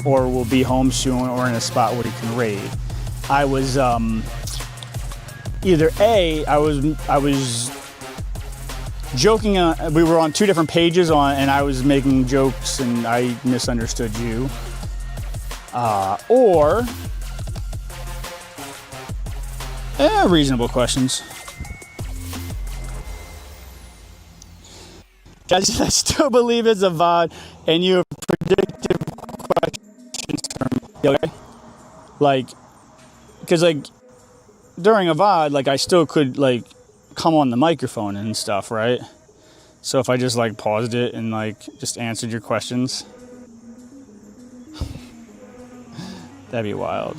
or will be home soon or in a spot where you can raid? I was either A, I was joking, we were on 2 different pages and I was making jokes and I misunderstood you. Or reasonable questions. Guys, I still believe it's a VOD and you have predictive questions from me, okay? Like, because like during a VOD, like I still could like come on the microphone and stuff, right? So if I just like paused it and like just answered your questions, that'd be wild.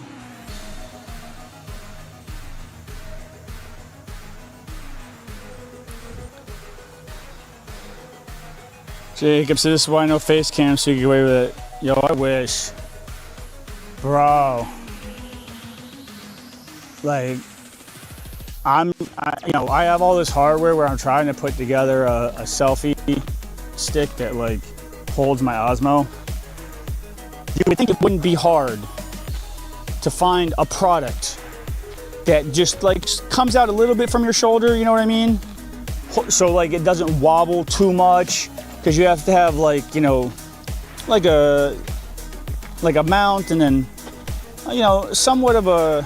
Jacob, so this is why no face cam, so you can get away with it. Yo, I wish. Bro. Like, I have all this hardware where I'm trying to put together a selfie stick that like holds my Osmo. You would think it wouldn't be hard to find a product that just like comes out a little bit from your shoulder, you know what I mean? So like it doesn't wobble too much, because you have to have like, you know, like a mount and then, you know, somewhat of a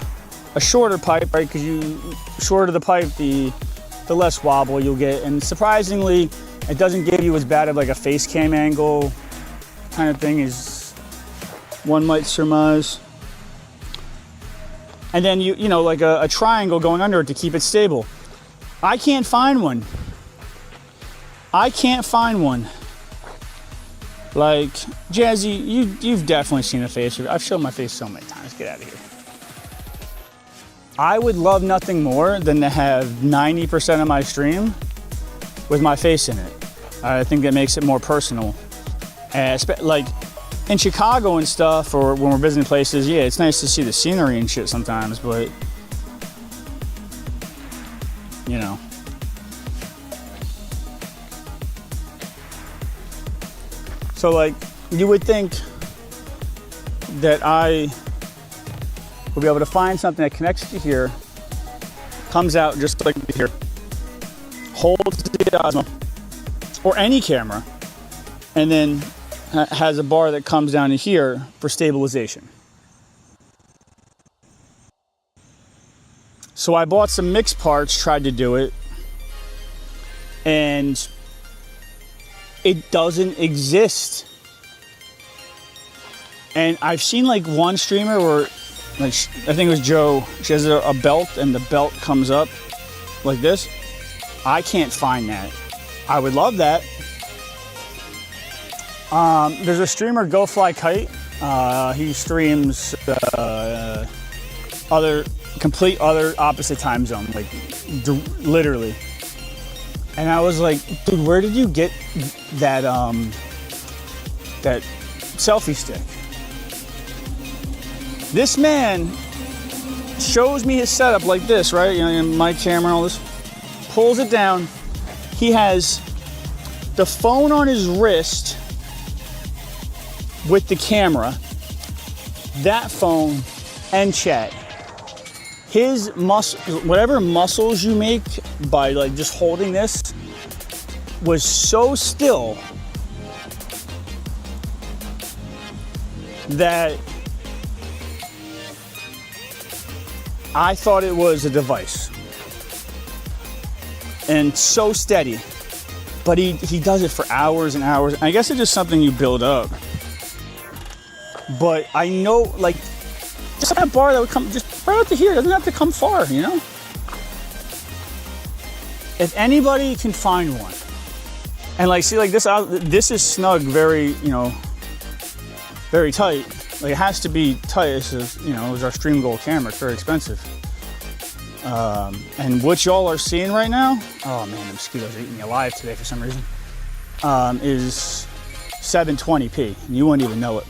shorter pipe, right? Because you shorter the pipe, the less wobble you'll get. And surprisingly, it doesn't give you as bad of like a face cam angle kind of thing as one might surmise. And then you know, like a triangle going under it to keep it stable. I can't find one. Like, Jazzy, you've definitely seen a face. I've shown my face so many times. Get out of here. I would love nothing more than to have 90% of my stream with my face in it. I think that makes it more personal. Like in Chicago and stuff, or when we're visiting places, yeah, it's nice to see the scenery and shit sometimes, but you know. So like, you would think that I would be able to find something that connects to here, comes out just like here, holds the Osmo, or any camera, and then has a bar that comes down to here for stabilization. So I bought some mixed parts, tried to do it, and it doesn't exist. And I've seen like one streamer where, like, I think it was Joe, she has a belt and the belt comes up like this. I can't find that. I would love that. There's a streamer, Go Fly Kite. He streams complete other opposite time zone, like literally. And I was like, dude, where did you get that that selfie stick? This man shows me his setup like this, right? You know, my camera and all this. Pulls it down. He has the phone on his wrist with the camera, that phone, and chat. His whatever muscles you make by like just holding this was so still that I thought it was a device, and so steady. But he does it for hours and hours. I guess it's just something you build up. But I know, like, just a bar that would come just right out to here. It doesn't have to come far, you know? If anybody can find one, and like, see, like this is snug, very, you know, very tight. Like, it has to be tight. This is, you know, it was our Stream Gold camera. It's very expensive. And what y'all are seeing right now, oh man, the mosquitoes are eating me alive today for some reason, is 720p. And you wouldn't even know it.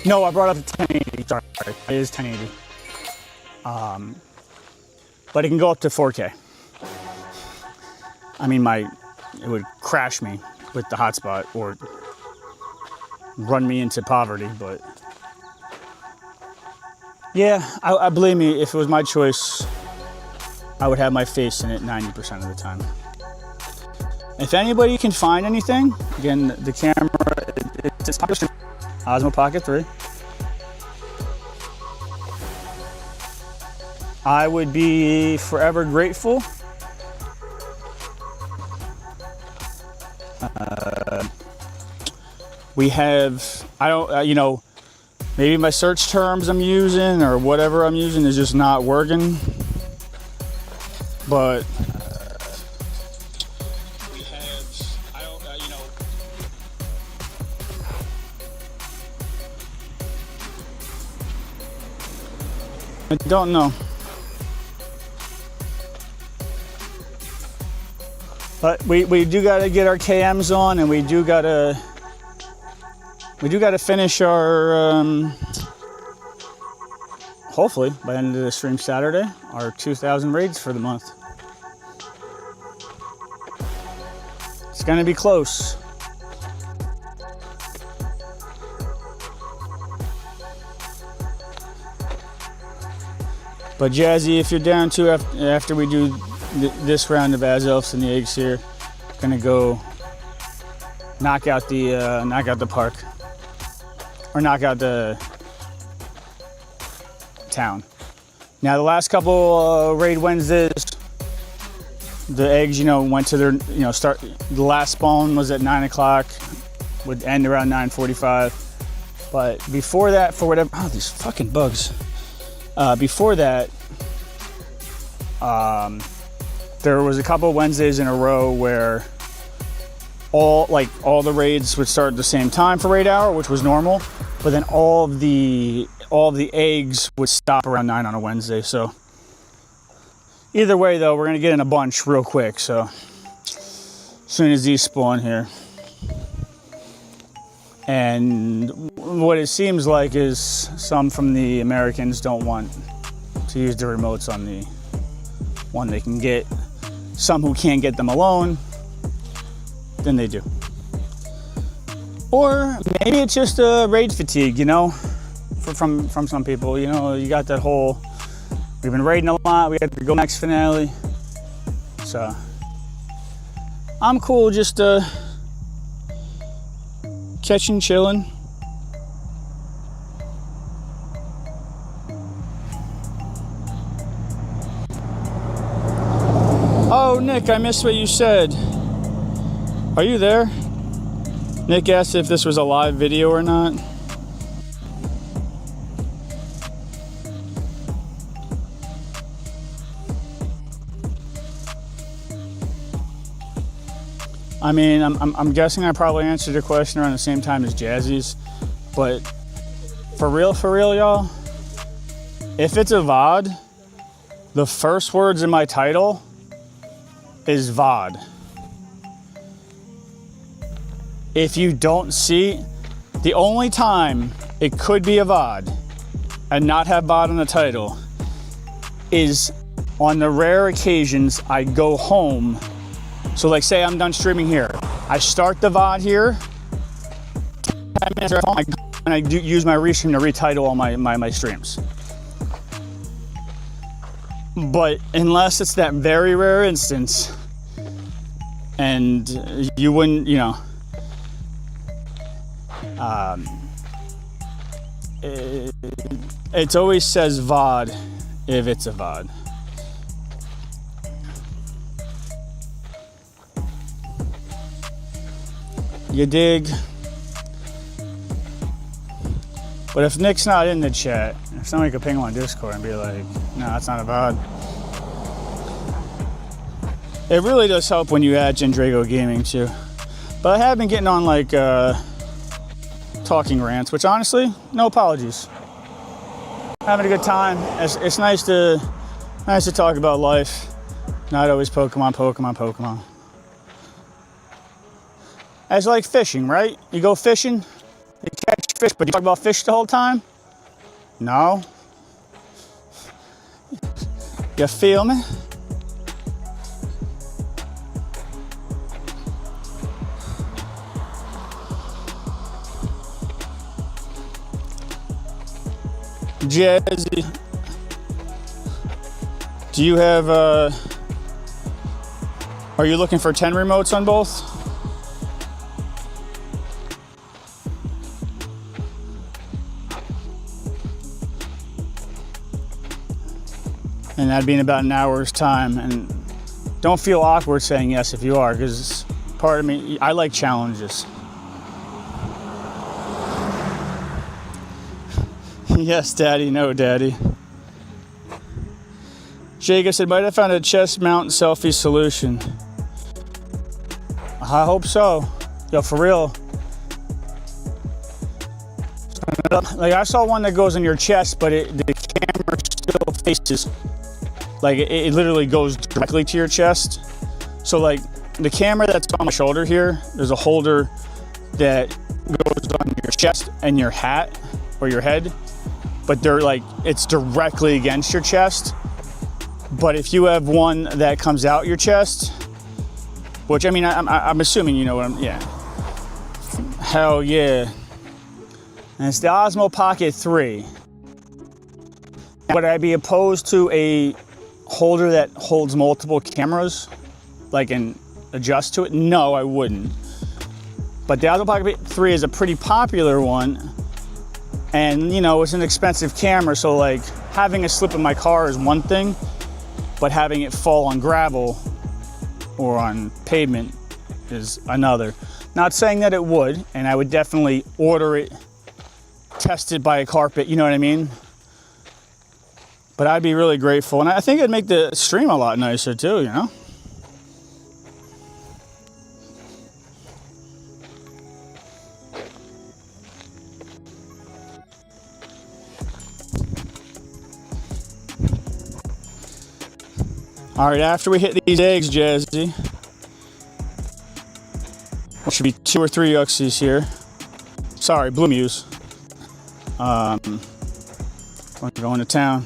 No, I brought up to 1080. Sorry, it is 1080. But it can go up to 4K. I mean, it would crash me with the hotspot or run me into poverty, but yeah, I believe me, if it was my choice, I would have my face in it 90% of the time. if anybody can find anything, again, the camera, it's Osmo Pocket 3. I would be forever grateful. We have, I don't, you know, maybe my search terms I'm using or whatever I'm using is just not working. But we have, I don't, you know. I don't know. But we do got to get our KMs on, and we do got to finish our, hopefully by the end of the stream Saturday, our 2,000 raids for the month. It's going to be close. But Jazzy, if you're down to after we do this round of Azelfs and the eggs here, gonna go knock out the park, or knock out the town. Now the last couple raid Wednesdays, the eggs, you know, went to their, you know, start. The last spawn was at 9 o'clock, would end around 9:45. But before that, for whatever, oh, these fucking bugs. Before that, there was a couple of Wednesdays in a row where all the raids would start at the same time for raid hour, which was normal, but then all of the eggs would stop around 9 on a Wednesday. So either way though, we're gonna get in a bunch real quick, so as soon as these spawn here. And what it seems like is some from the Americans don't want to use the remotes on the one they can get. Some who can't get them alone, then they do. Or maybe it's just raid fatigue, you know, from some people. You know, you got that whole, we've been raiding a lot, we have to go next finale. So I'm cool just catching, chilling. Oh, Nick, I missed what you said. Are you there? Nick asked if this was a live video or not. I mean, I'm guessing I probably answered your question around the same time as Jazzy's, but for real, y'all, if it's a VOD, the first words in my title is VOD. If you don't see, the only time it could be a VOD and not have VOD on the title is on the rare occasions I go home. So like say I'm done streaming here, I start the VOD here, 10 minutes after home, and I do use my restream to retitle all my streams. But unless it's that very rare instance, and you wouldn't, you know, it always says VOD if it's a VOD. You dig? But if Nick's not in the chat, if somebody could ping him on Discord and be like, no, that's not a VOD. It really does help when you add Gendrago Gaming too. But I have been getting on like talking rants, which honestly, no apologies. Having a good time. It's nice to talk about life. Not always Pokemon. It's like fishing, right? You go fishing, you catch fish, but you talk about fish the whole time? No. You feel me? Jazzy, do you have Are you looking for 10 remotes on both? And that'd be in about an hour's time. And don't feel awkward saying yes if you are, because part of me, I like challenges. Yes, Daddy, no, Daddy. Jacob said, might have found a chest mount selfie solution. I hope so. Yo, for real. Like, I saw one that goes in your chest, but the camera still faces. Like, it literally goes directly to your chest. So, like, the camera that's on my shoulder here, there's a holder that goes on your chest and your hat or your head. But they're like, it's directly against your chest. But if you have one that comes out your chest, which, I mean, I'm assuming you know what I'm, yeah. Hell yeah. And it's the Osmo Pocket 3. Would I be opposed to a holder that holds multiple cameras, like, and adjust to it? No, I wouldn't. But the Osmo Pocket 3 is a pretty popular one. And, you know, it's an expensive camera, so, like, having a slip in my car is one thing, but having it fall on gravel or on pavement is another. Not saying that it would, and I would definitely order it tested by a carpet, you know what I mean? But I'd be really grateful, and I think it'd make the stream a lot nicer too, you know? All right, after we hit these eggs, Jazzy, there should be 2 or 3 Uxies here. Sorry, Blue Muse. I'm going to town.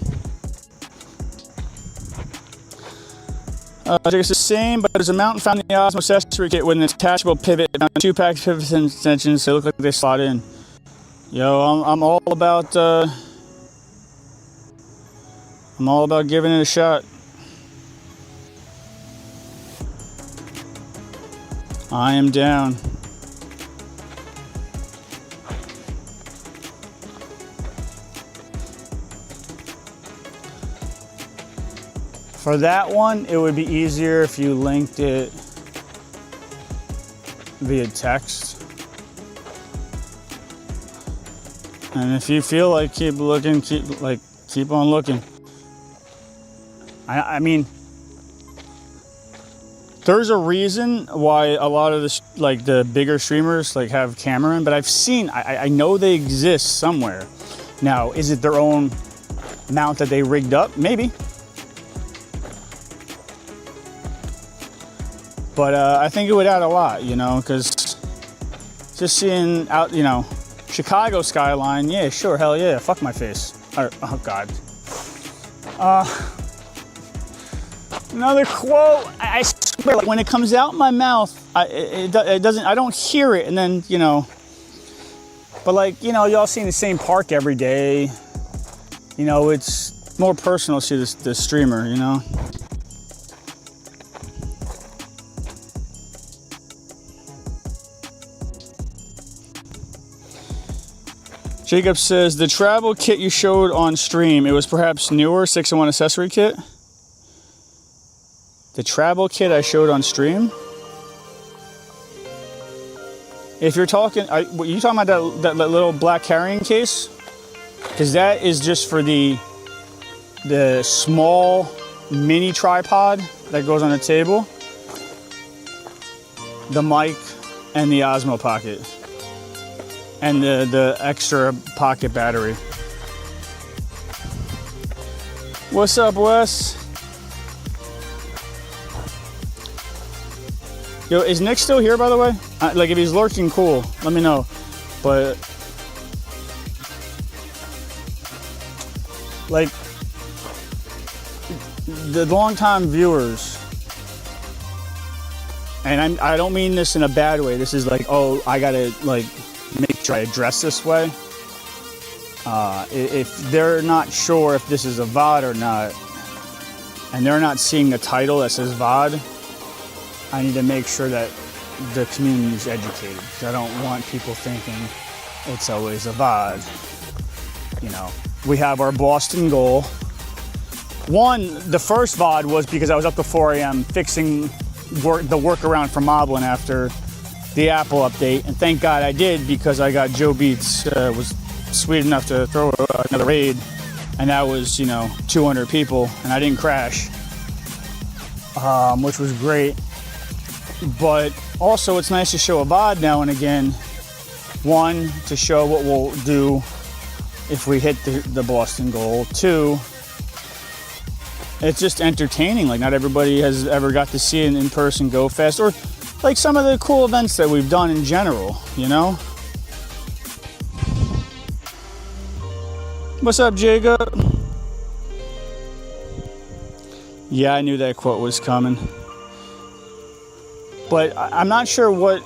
It's the same, but there's a mount found in the Osmo accessory kit with an attachable pivot. Found 2 packs of pivot extensions. They look like they slot in. Yo, I'm all about giving it a shot. I am down. For that one, it would be easier if you linked it via text. And if you feel like keep looking, keep on looking. I mean, there's a reason why a lot of the bigger streamers like have camera in, but I know they exist somewhere. Now, is it their own mount that they rigged up? Maybe. But I think it would add a lot, you know, because just seeing out, you know, Chicago skyline, yeah, sure, hell yeah, fuck my face. Oh God. Another quote. I swear, like, when it comes out my mouth, it doesn't. I don't hear it, and then, you know. But, like, you know, y'all see in the same park every day. You know, it's more personal to the streamer, you know. Jacob says, the travel kit you showed on stream, it was perhaps newer 6-in-1 accessory kit? The travel kit I showed on stream? If you're talking, are you talking about that little black carrying case? Because that is just for the small mini tripod that goes on the table, the mic, and the Osmo Pocket. And the extra pocket battery. What's up, Wes? Yo, is Nick still here, by the way? Like, if he's lurking, cool. Let me know. But, like, the long-time viewers, and I don't mean this in a bad way. This is like, oh, I gotta, like, make sure I address this way. If they're not sure if this is a VOD or not, and they're not seeing the title that says VOD, I need to make sure that the community is educated. I don't want people thinking it's always a VOD. You know, we have our Boston goal. The first VOD was because I was up to 4 a.m. fixing the workaround for Moblin after the Apple update, and thank God I did, because I got Joe Beats was sweet enough to throw another raid, and that was 200 people, and I didn't crash, which was great. But also, it's nice to show a VOD now and again. One, to show what we'll do if we hit the Boston goal. Two, it's just entertaining. Like, not everybody has ever got to see an in-person Go Fest, or like some of the cool events that we've done in general, What's up, Jacob? Yeah, I knew that quote was coming. But I'm not sure what...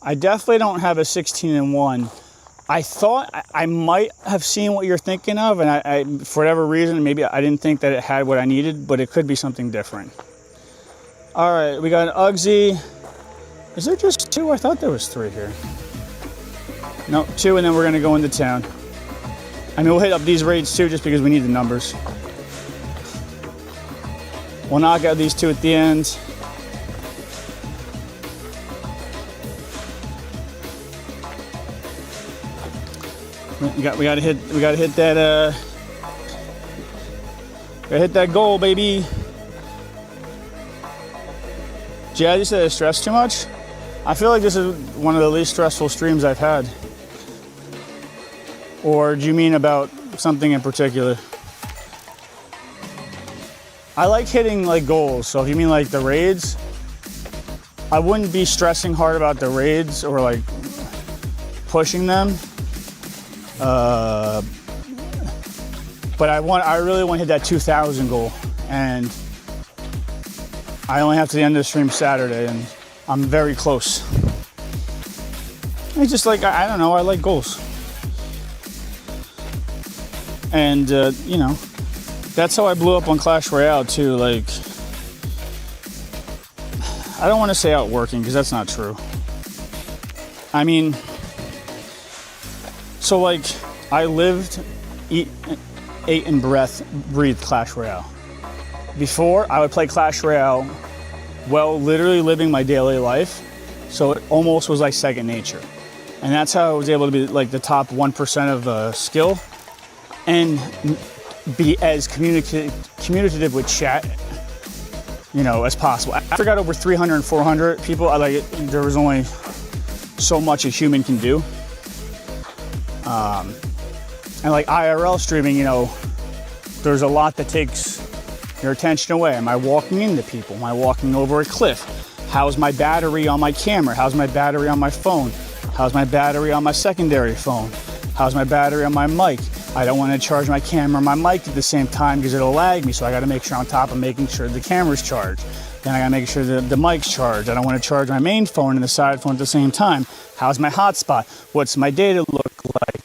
I definitely don't have a 16-1. I thought I might have seen what you're thinking of, and I for whatever reason, maybe I didn't think that it had what I needed, but it could be something different. All right, we got an Uggsy. Is there just 2? I thought there was 3 here. No, 2, and then we're gonna go into town. I mean, we'll hit up these raids too, just because we need the numbers. We'll knock out these 2 at the end. We gotta hit that hit that goal, baby. Jazz, you said I stressed too much? I feel like this is one of the least stressful streams I've had. Or do you mean about something in particular? I like hitting like goals, so if you mean like the raids, I wouldn't be stressing hard about the raids or like pushing them. But I really want to hit that 2,000 goal, and I only have to the end of the stream Saturday, and I'm very close. It's just like, I don't know, I like goals. And, that's how I blew up on Clash Royale too. Like, I don't want to say outworking, because that's not true. I mean, so like, I lived, ate and breathed Clash Royale. Before, I would play Clash Royale while literally living my daily life, so it almost was like second nature. And that's how I was able to be like the top 1% of skill, and be as communicative with chat, as possible. After I got over 300 and 400 people, there was only so much a human can do. And like IRL streaming, there's a lot that takes your attention away. Am I walking into people? Am I walking over a cliff? How's my battery on my camera? How's my battery on my phone? How's my battery on my secondary phone? How's my battery on my mic? I don't want to charge my camera and my mic at the same time because it'll lag me, so I got to make sure on top of making sure the camera's charged. Then I got to make sure the mic's charged. I don't want to charge my main phone and the side phone at the same time. How's my hotspot? What's my data look like?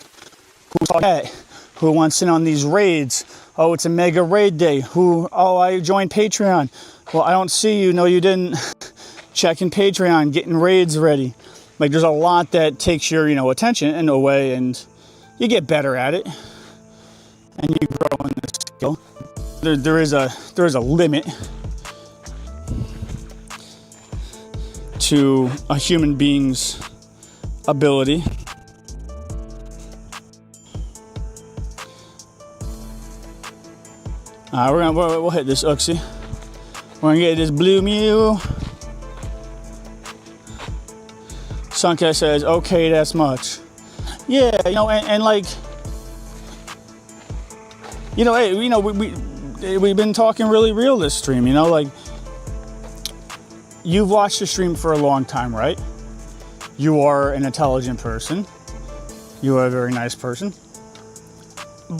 Who's that? Who wants in on these raids? Oh, it's a mega raid day. I joined Patreon. Well, I don't see you. No, you didn't. Checking Patreon, getting raids ready. Like, there's a lot that takes your, attention in a way, and you get better at it. And you grow in this skill. There is a limit to a human being's ability. We'll hit this Uxie. We're gonna get this Blue Mew. Suncat says, okay, that's much. Yeah, and like, hey, we've been talking really real this stream, like, you've watched the stream for a long time, right? You are an intelligent person. You are a very nice person.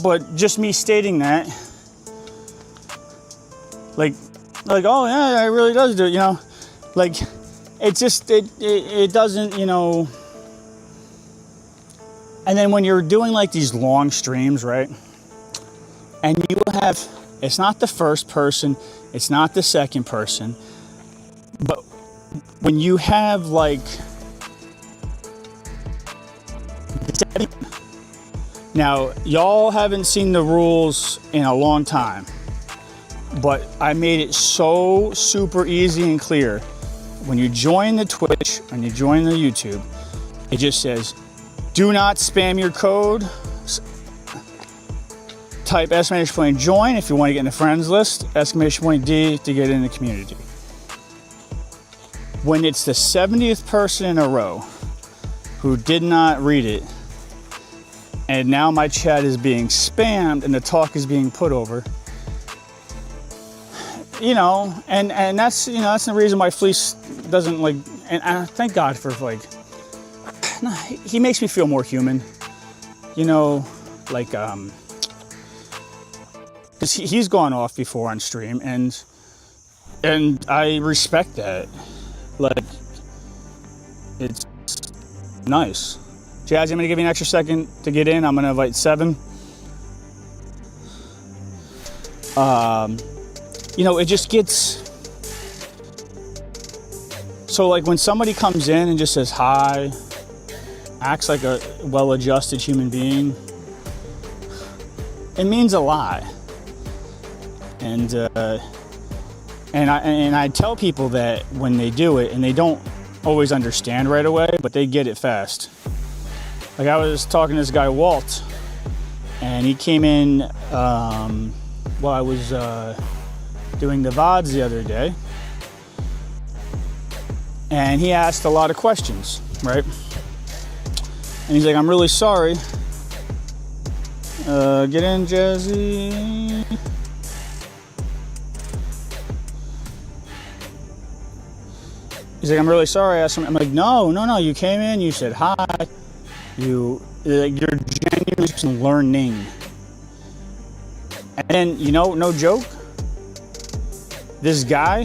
But just me stating that, like, oh yeah, it really does do it, like, it just, it doesn't, and then when you're doing like these long streams, right? And you have It's not the first person, it's not the second person, but when you have like, now y'all haven't seen the rules in a long time, but I made it so super easy and clear. When you join the Twitch and you join the YouTube, it just says, do not spam your code. Type exclamation point join if you want to get in the friends list, exclamation point D to get in the community. When it's the 70th person in a row who did not read it, and now my chat is being spammed and the talk is being put over, you know, and that's, you know, that's the reason why Fleece doesn't like, and I thank God for like, he makes me feel more human, you know, like, because he's gone off before on stream, and I respect that. Like, it's nice. Jazzy, I'm gonna give you an extra second to get in. I'm gonna invite 7. You know, it just gets, so like when somebody comes in and just says hi, acts like a well-adjusted human being, it means a lot. And I tell people that when they do it, and they don't always understand right away, but they get it fast. Like I was talking to this guy Walt, and he came in while I was doing the VODs the other day, and he asked a lot of questions, right? And he's like, "I'm really sorry. Get in, Jazzy." He's like, "I'm really sorry." I asked him, I'm like, no, you came in, you said hi, you're genuinely learning. And then, you know, no joke, this guy,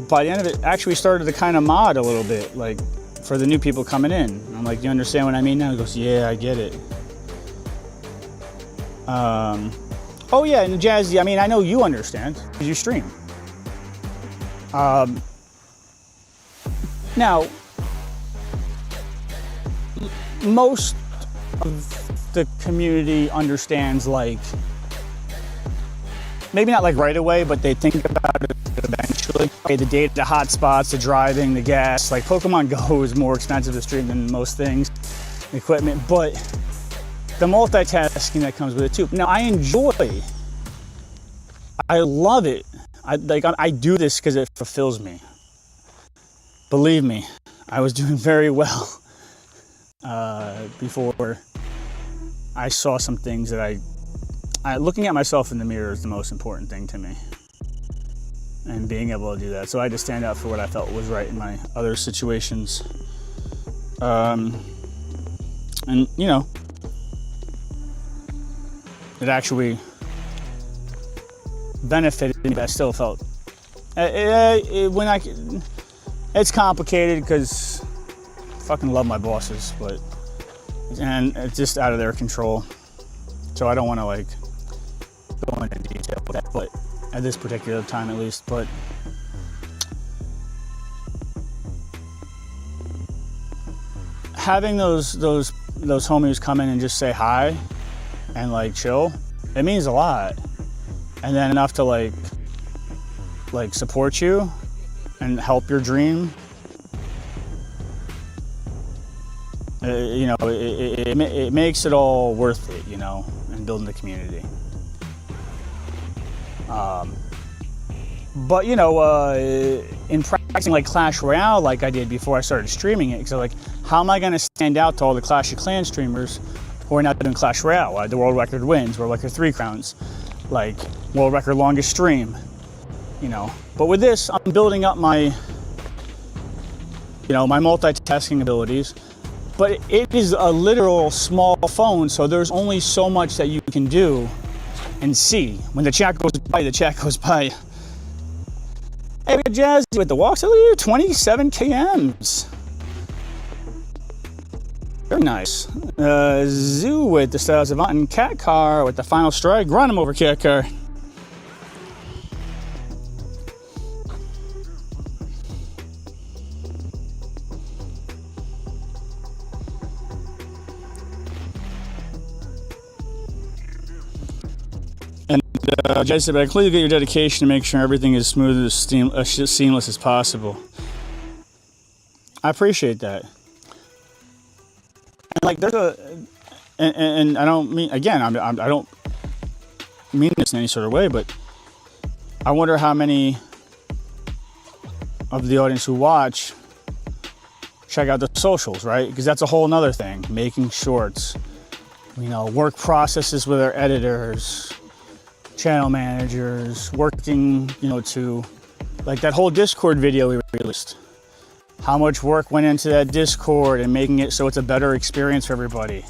by the end of it, actually started to kind of mod a little bit, like, for the new people coming in. I'm like, you understand what I mean now? He goes, yeah, I get it. Oh yeah, and Jazzy, I mean, I know you understand, because you stream. Now, most of the community understands, like, maybe not like right away, but they think about it eventually. Okay, the data, the hotspots, the driving, the gas, like Pokemon Go is more expensive to stream than most things, equipment, but the multitasking that comes with it too. Now, I love it. I do this because it fulfills me. Believe me, I was doing very well before I saw some things that looking at myself in the mirror is the most important thing to me, and being able to do that. So I had to stand up for what I felt was right in my other situations. And you know, it actually benefited me, but I still felt it's complicated because I fucking love my bosses, and it's just out of their control. So I don't want to like go into detail with that, but at this particular time at least. But having those homies come in and just say hi and like chill, it means a lot. And then enough to like support you and help your dream. You know, it makes it all worth it, you know, and building the community. But you know, in practicing like Clash Royale, like I did before I started streaming it, because I'm like, how am I going to stand out to all the Clash of Clans streamers who are not doing Clash Royale? The world record wins, world record 3 crowns, like world record longest stream, you know. But with this, I'm building up my, you know, my multitasking abilities. But it is a literal small phone, so there's only so much that you can do and see. When the chat goes by, the chat goes by. Hey, we got Jazzy with the walks earlier, 27 kms. Very nice. Zoo with the Styles Avant and Cat Car with the final strike. Run him over, Cat Car. And Jay said, but I clearly get your dedication to make sure everything is smooth as seamless as possible. I appreciate that. And like, there's and I don't mean, again, I don't mean this in any sort of way, but I wonder how many of the audience who watch check out the socials, right? Because that's a whole nother thing. Making shorts, work processes with our editors, channel managers, working, to, like that whole Discord video we released. How much work went into that Discord and making it so it's a better experience for everybody.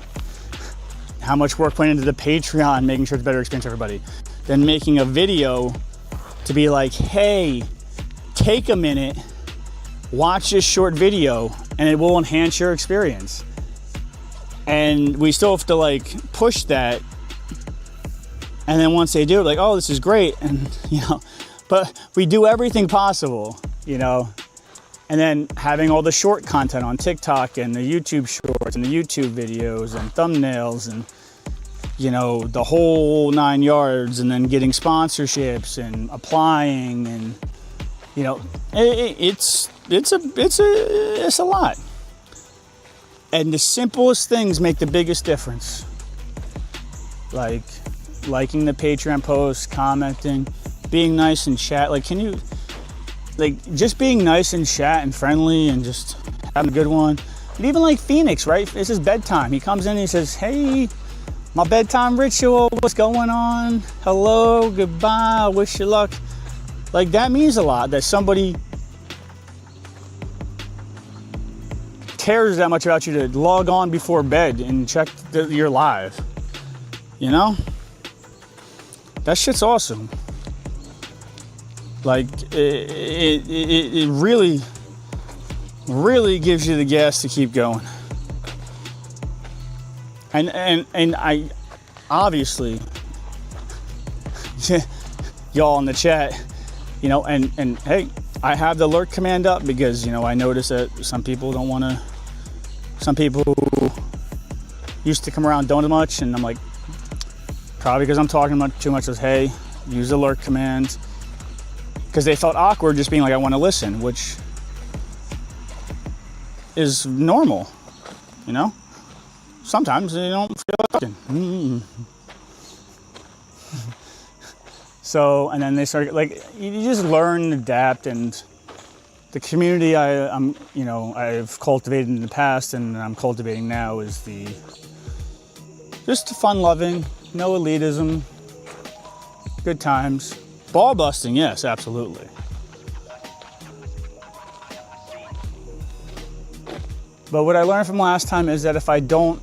How much work went into the Patreon, making sure it's a better experience for everybody. Then making a video to be like, hey, take a minute, watch this short video, and it will enhance your experience. And we still have to like push that. And then once they do it, like, oh, this is great. And, but we do everything possible, And then having all the short content on TikTok and the YouTube shorts and the YouTube videos and thumbnails and, the whole 9 yards, and then getting sponsorships and applying and, it's a lot. And the simplest things make the biggest difference. Like liking the Patreon posts, commenting, being nice in chat. Like, just being nice in chat and friendly and just having a good one. And even like Phoenix, right? This is bedtime. He comes in and he says, hey, my bedtime ritual, what's going on? Hello, goodbye, wish you luck. Like, that means a lot that somebody cares that much about you to log on before bed and check that you're live. That shit's awesome. Like, it really, really gives you the gas to keep going. And I, obviously, y'all in the chat, and hey, I have the alert command up because, I notice that some people used to come around, don't as much, and I'm like, probably because I'm talking too much, says, hey, use the alert command. Because they felt awkward just being like, I want to listen, which is normal, Sometimes you don't feel like talking. So, and then they start, like, you just learn and adapt, and the community I've cultivated in the past and I'm cultivating now is just fun-loving, no elitism, good times. Ball busting, yes, absolutely. But what I learned from last time is that if I don't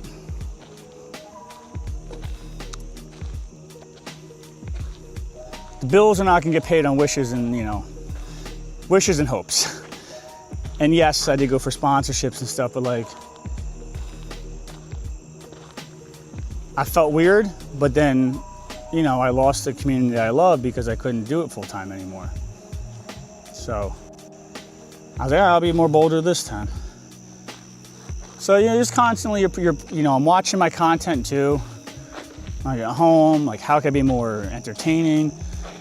the bills are not going to get paid on wishes and, wishes and hopes. And yes, I did go for sponsorships and stuff, but like, I felt weird, but then, I lost the community that I love because I couldn't do it full time anymore. So I was like, I'll be more bolder this time. So, just constantly, I'm watching my content too. When I get home, like, how can I be more entertaining?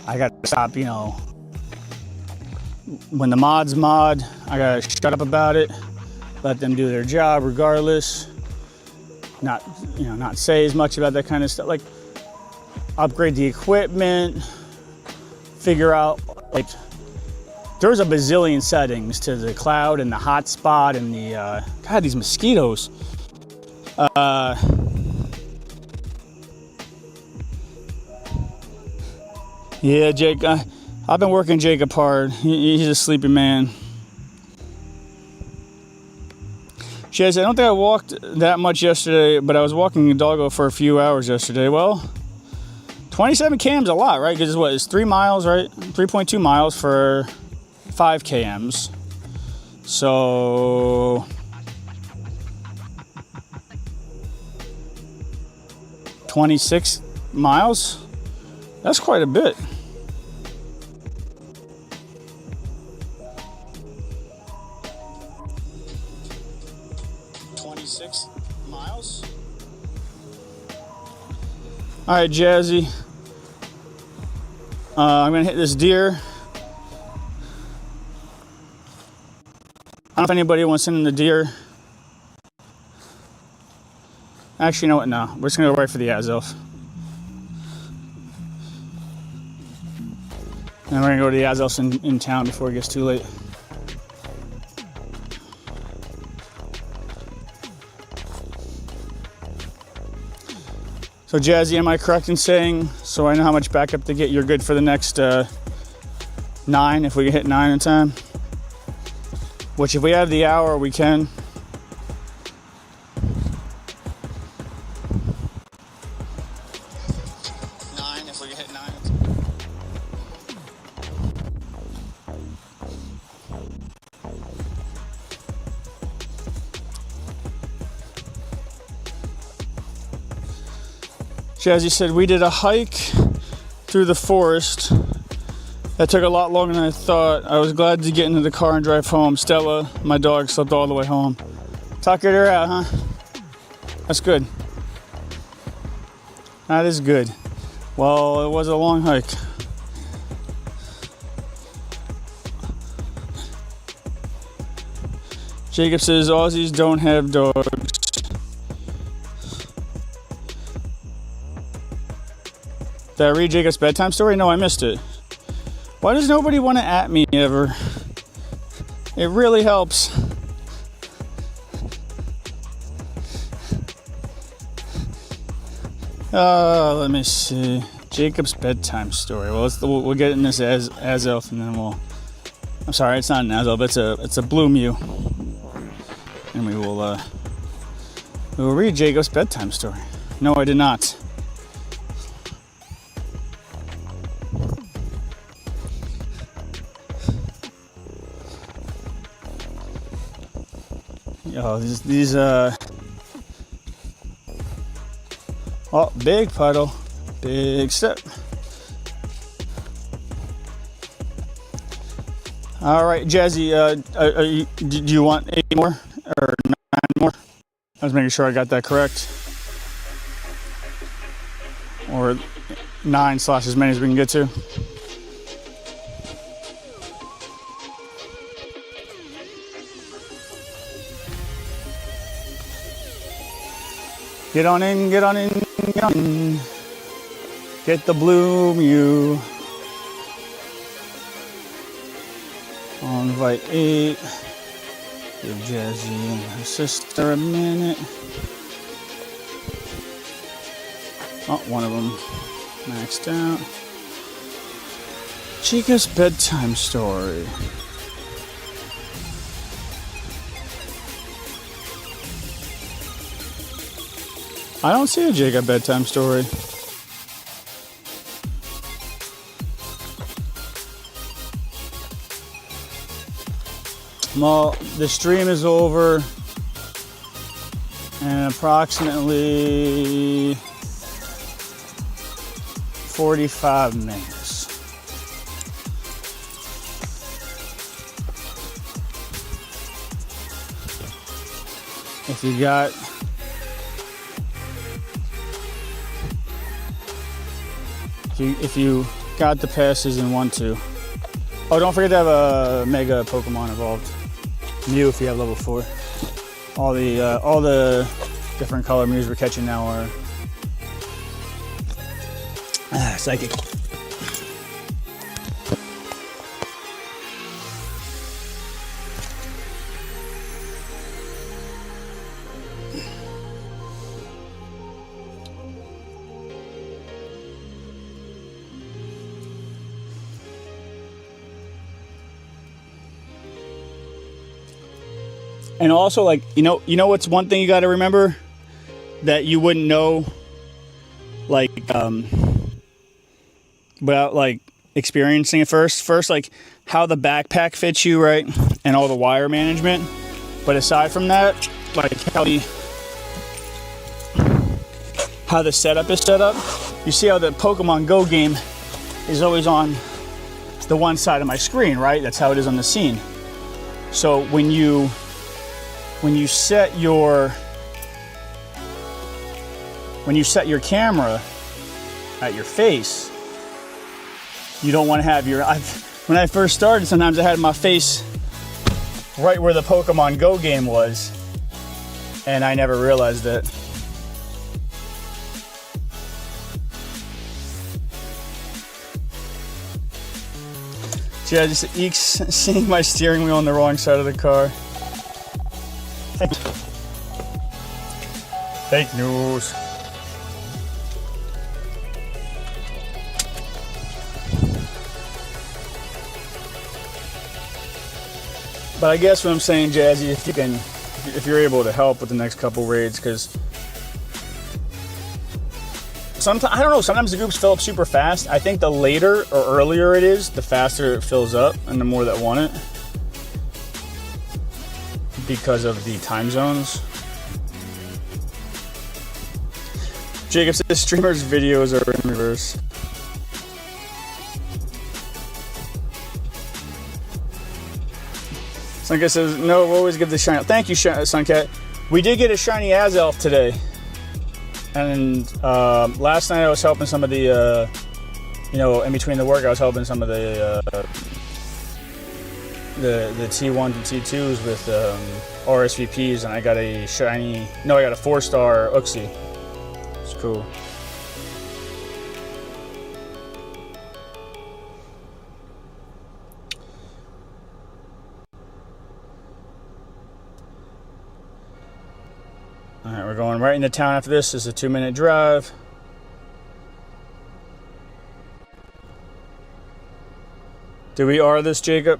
I got to stop, when the mods mod, I got to shut up about it, let them do their job regardless. Not say as much about that kind of stuff. Like, upgrade the equipment, figure out, like, there's a bazillion settings to the cloud and the hotspot and the, God, these mosquitoes. Yeah, Jake, I've been working Jacob hard. He's a sleepy man. She said, I don't think I walked that much yesterday, but I was walking a doggo for a few hours yesterday. Well, 27 km's a lot, right? Because it's 3 miles, right? 3.2 miles for 5 kms. So 26 miles? That's quite a bit. Miles. All right, Jazzy. I'm gonna hit this deer. I don't know if anybody wants in the deer. Actually, you know what? No, we're just gonna go right for the Azelf. And we're gonna go to the Azelfs in town before it gets too late. So Jazzy, am I correct in saying, so I know how much backup to get, you're good for the next 9, if we can hit 9 in time? Which if we have the hour, we can. If we can hit 9. Jazzy said, we did a hike through the forest that took a lot longer than I thought. I was glad to get into the car and drive home. Stella, my dog, slept all the way home. Tuckered her out, huh? That's good. That is good. Well, it was a long hike. Jacob says, Aussies don't have dogs. Did I read Jacob's bedtime story? No, I missed it. Why does nobody want to at me ever? It really helps. Let me see. Jacob's bedtime story. Well, we'll get in this as elf, and then we'll. I'm sorry, it's not an as elf. It's a blue mew, and we will read Jacob's bedtime story. No, I did not. Oh, these oh, big puddle, big step. All right, Jazzy, do you want 8 more or 9 more? I was making sure I got that correct. Or 9 / as many as we can get to. Get on in, get on in, get on in. Get the blue mew. I'll invite 8. Give Jazzy and her sister a minute. Oh, one of them maxed out. Chica's bedtime story. I don't see a Jacob bedtime story. Well, the stream is over in approximately 45 minutes. If you got If you got the passes and want to. Oh, don't forget to have a Mega Pokemon involved. Mew if you have level 4. All the different color Mews we're catching now are Psychic. And also, like, you know what's one thing you got to remember that you wouldn't know, like, without like experiencing it first, like how the backpack fits you, right, and all the wire management. But aside from that, like how how the setup is set up. You see how the Pokemon Go game is always on the one side of my screen, right? That's how it is on the scene. So when you set your camera at your face, you don't want to have your, when I first started, sometimes I had my face right where the Pokemon Go game was, and I never realized it. Yeah, just seeing my steering wheel on the wrong side of the car. Fake news. But I guess what I'm saying, Jazzy, if you're able to help with the next couple raids, because sometimes, I don't know, sometimes the groups fill up super fast. I think the later or earlier it is, the faster it fills up and the more that want it, because of the time zones. Jacob says streamers' videos are in reverse. Suncat says, no, we'll always give the shiny. Thank you, Suncat. We did get a shiny Azelf today. And last night I was helping some of the, in between the work, I was helping some of the T1s and T2s with RSVPs, and I got a shiny, I got a 4-star Uxie. It's cool. All right, we're going right into town after this. This is a 2-minute drive. Do we R this, Jacob?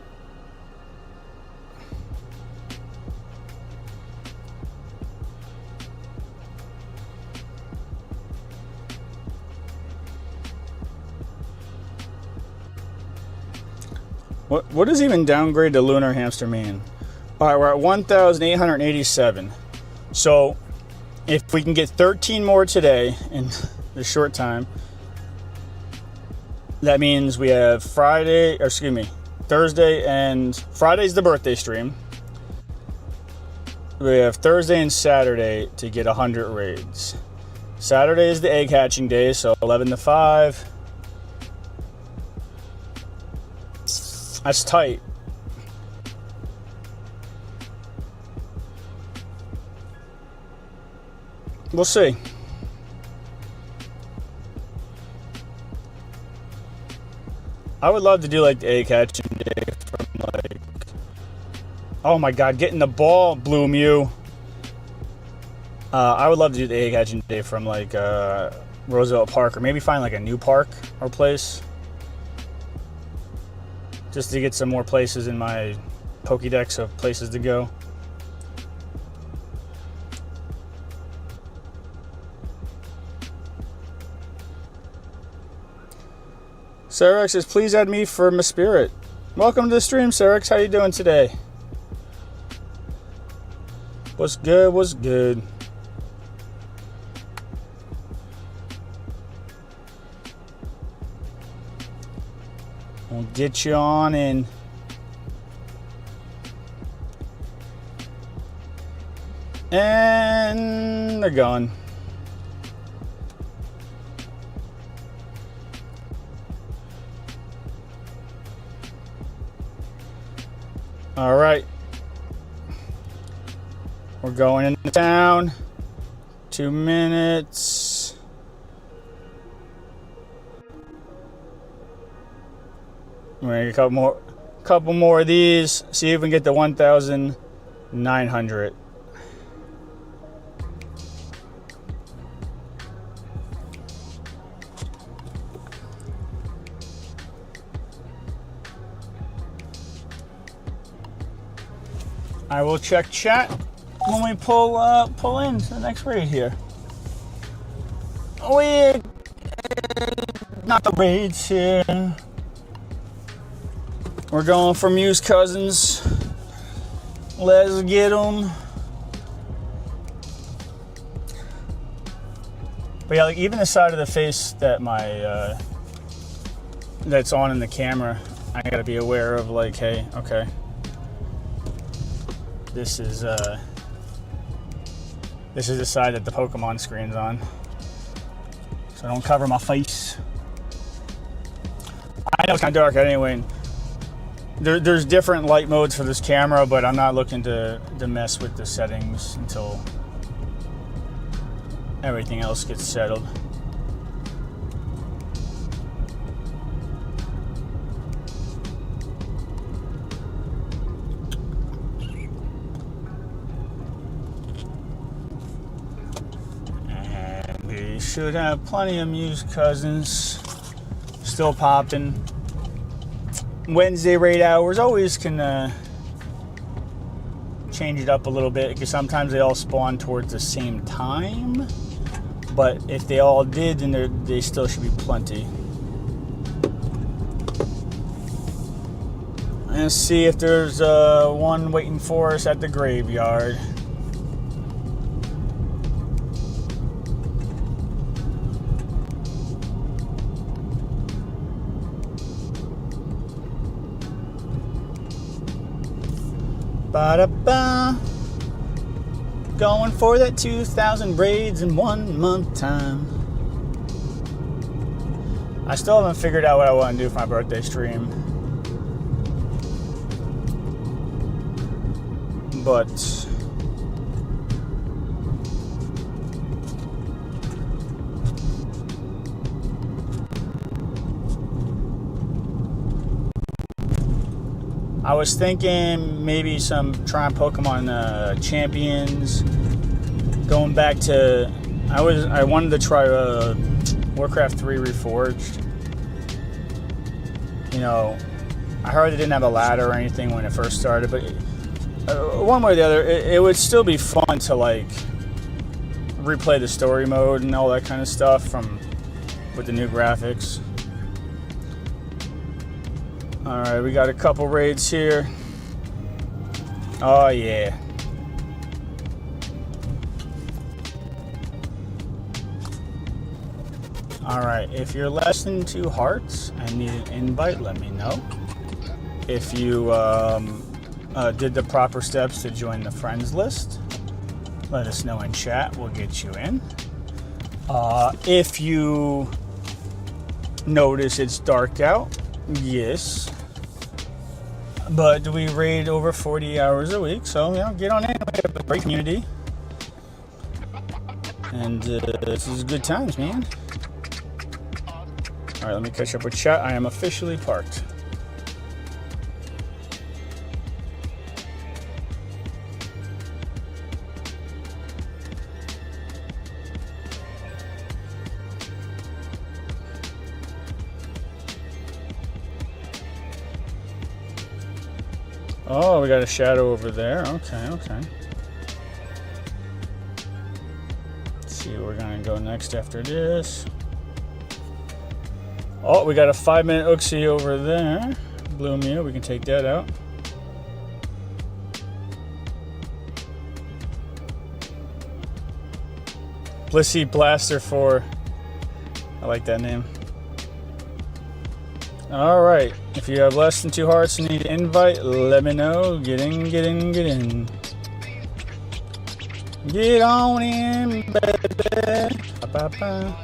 What does even downgrade to lunar hamster mean? All right, we're at 1,887. So if we can get 13 more today in the short time, that means we have Thursday, and Friday's the birthday stream. We have Thursday and Saturday to get 100 raids. Saturday is the egg hatching day, so 11 to 5. That's tight. We'll see. I would love to do like the egg hatching day from like, oh my god, getting the ball, Blue Mew. I would love to do the egg hatching day from like Roosevelt Park, or maybe find like a new park or place, just to get some more places in my Pokédex of places to go. Sarex says, please add me for my spirit. Welcome to the stream, Sarex. How you doing today? What's good? What's good? We'll get you on in. And they're gone. All right. We're going into town. 2 minutes. We're gonna get a couple more of these. See if we can get to 1,900. I will check chat when we pull in to the next raid here. We not the raids here. We're going for Muse Cousins. Let's get them. But yeah, like even the side of the face that my that's on in the camera, I gotta be aware of, like, hey, okay, this is the side that the Pokemon screen's on, so I don't cover my face. I know it's kind of dark anyway. There's different light modes for this camera, but I'm not looking to mess with the settings until everything else gets settled. And we should have plenty of Muse cousins still popping. Wednesday raid hours always can change it up a little bit, because sometimes they all spawn towards the same time. But if they all did, then they still should be plenty. Let's see if there's one waiting for us at the graveyard. Ba-da-ba. Going for that 2,000 braids in 1 month time. I still haven't figured out what I want to do for my birthday stream. But I was thinking maybe trying Pokemon Champions. Going back to, I wanted to try Warcraft 3 Reforged. You know, I heard they didn't have a ladder or anything when it first started, but one way or the other, it would still be fun to like replay the story mode and all that kind of stuff with the new graphics. All right, we got a couple raids here. Oh yeah. All right, if you're less than 2 hearts and need an invite, let me know. If you did the proper steps to join the friends list, let us know in chat. We'll get you in. If you notice it's dark out, yes. But we raid over 40 hours a week, so you know, get on in. We have a great community. And this is good times, man. All right, let me catch up with chat. I am officially parked. Oh, we got a shadow over there. Okay. Let's see where we're gonna go next after this. Oh, we got a 5-minute Uxie over there. Blue Mew, we can take that out. Blissey Blaster 4. I like that name. All right. If you have less than 2 hearts and need an invite, let me know. Get in. Get on in, baby. Ba-ba-ba.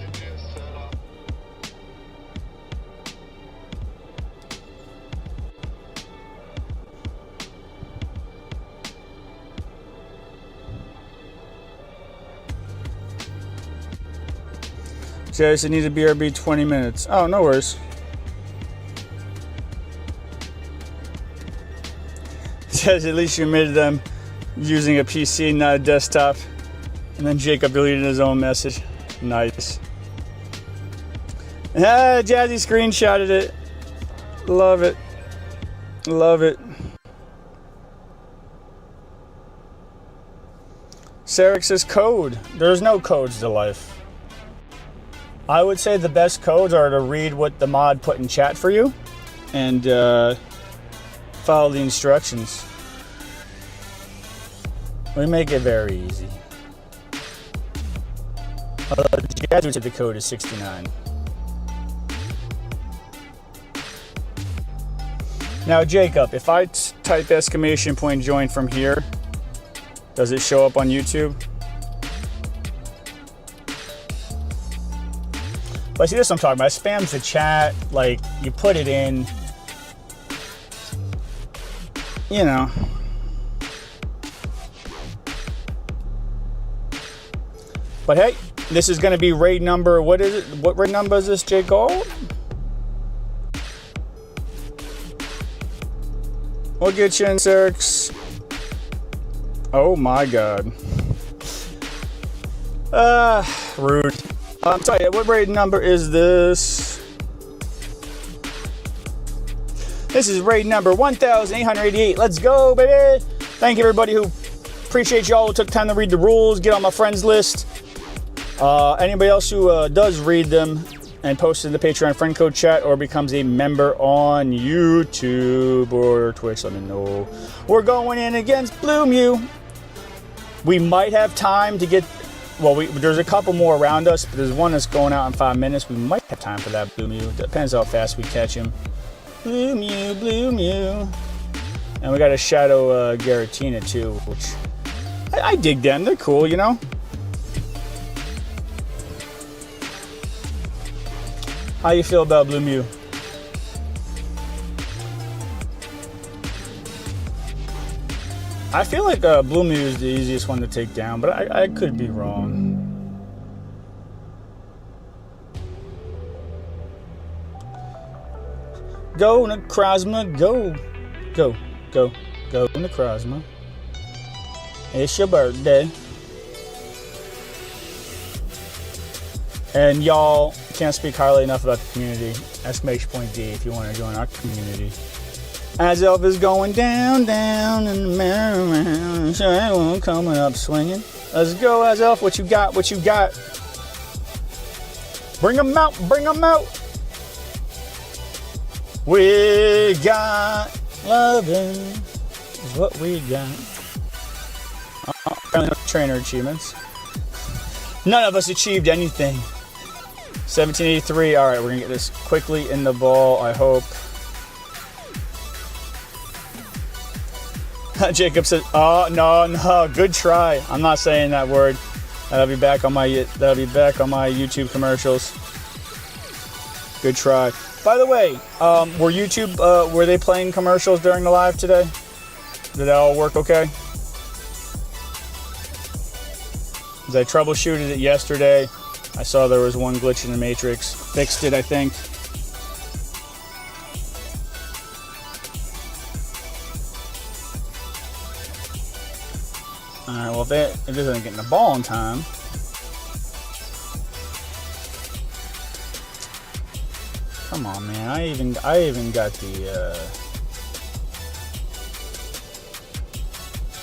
Says it needs a BRB 20 minutes. Oh, no worries. Says at least you admitted them using a PC, not a desktop. And then Jacob deleted his own message. Nice. Jazzy screenshotted it. Love it. Sarek says code. There's no codes to life. I would say the best codes are to read what the mod put in chat for you and follow the instructions. We make it very easy. Jazz said the code is 69. Now, Jacob, if I type exclamation point join from here, does it show up on YouTube? But see, this is what I'm talking about. It spams the chat. Like, you put it in, you know. But hey, this is going to be raid number, what is it? What raid number is this, Jay Gold? We'll get you in, Sirx. Oh my God. Rude. I'm sorry, what raid number is this? This is raid number 1,888. Let's go, baby. Thank you, everybody who appreciate y'all who took time to read the rules, get on my friends list. Anybody else who does read them and post in the Patreon friend code chat or becomes a member on YouTube or Twitch, let me know. We're going in against Blue Mew. We might have time to get, well, there's a couple more around us, but there's one that's going out in 5 minutes. We might have time for that Blue Mew. Depends how fast we catch him. Blue Mew, Blue Mew. And we got a Shadow Garatina too, which I dig them. They're cool, you know? How you feel about Blue Mew? I feel like Blue Mew is the easiest one to take down, but I could be wrong. Go, Necrozma, go. Go, go, go, Necrozma. It's your birthday. And y'all can't speak highly enough about the community. Exclamation point D if you want to join our community. As Elf is going down, down, and the merry-round, sure, coming up swinging. Let's go, As Elf. What you got? What you got? Bring them out. Bring them out. We got loving is what we got. Apparently no trainer achievements. None of us achieved anything. 1783. All right, we're gonna get this quickly in the ball, I hope. Jacob says, "Oh no, good try." I'm not saying that word. That'll be back on my YouTube commercials. Good try. By the way, were they playing commercials during the live today? Did that all work okay? As I troubleshooted it yesterday, I saw there was one glitch in the matrix. Fixed it, I think. Alright, well if it doesn't get in the ball in time. Come on, man. I even got the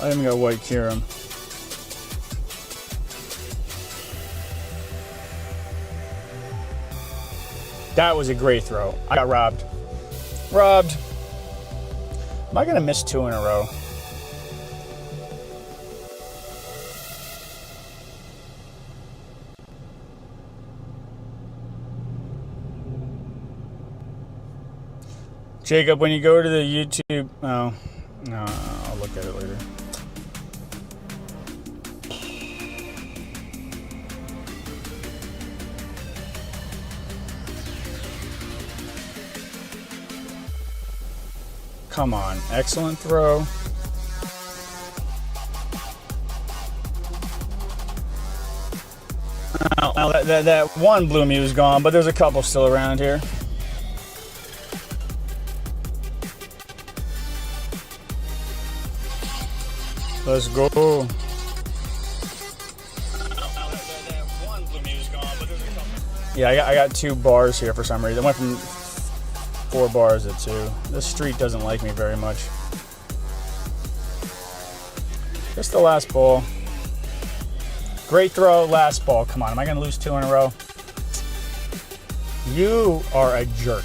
I even got White Kirim. That was a great throw. I got robbed. Robbed. Am I gonna miss 2 in a row? Jacob, when you go to the YouTube, oh, no, I'll look at it later. Come on, excellent throw. That one Blue Mew is gone, but there's a couple still around here. Let's go. Yeah, I got 2 bars here for some reason. I went from 4 bars to 2. This street doesn't like me very much. Just the last ball. Great throw, last ball. Come on, am I going to lose 2 in a row? You are a jerk.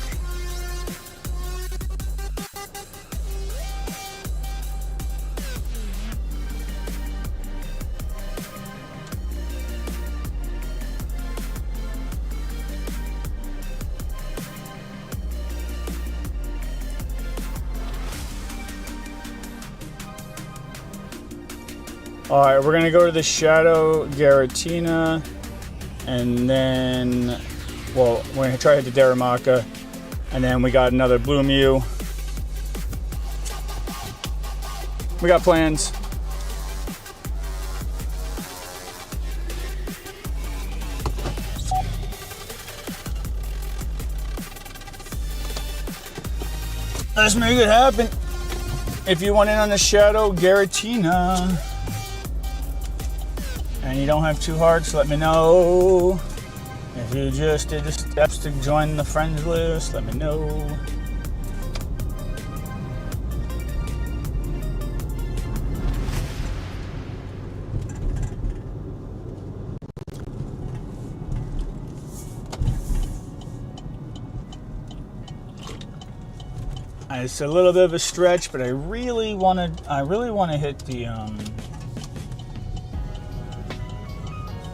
All right, we're gonna go to the Shadow Garatina, and then, well, we're gonna try to hit the Darumaka, and then we got another Blue Mew. We got plans. Let's make it happen. If you want in on the Shadow Garatina and you don't have 2 hearts, let me know. If you just did the steps to join the friends list, let me know. It's a little bit of a stretch, but I really want to hit the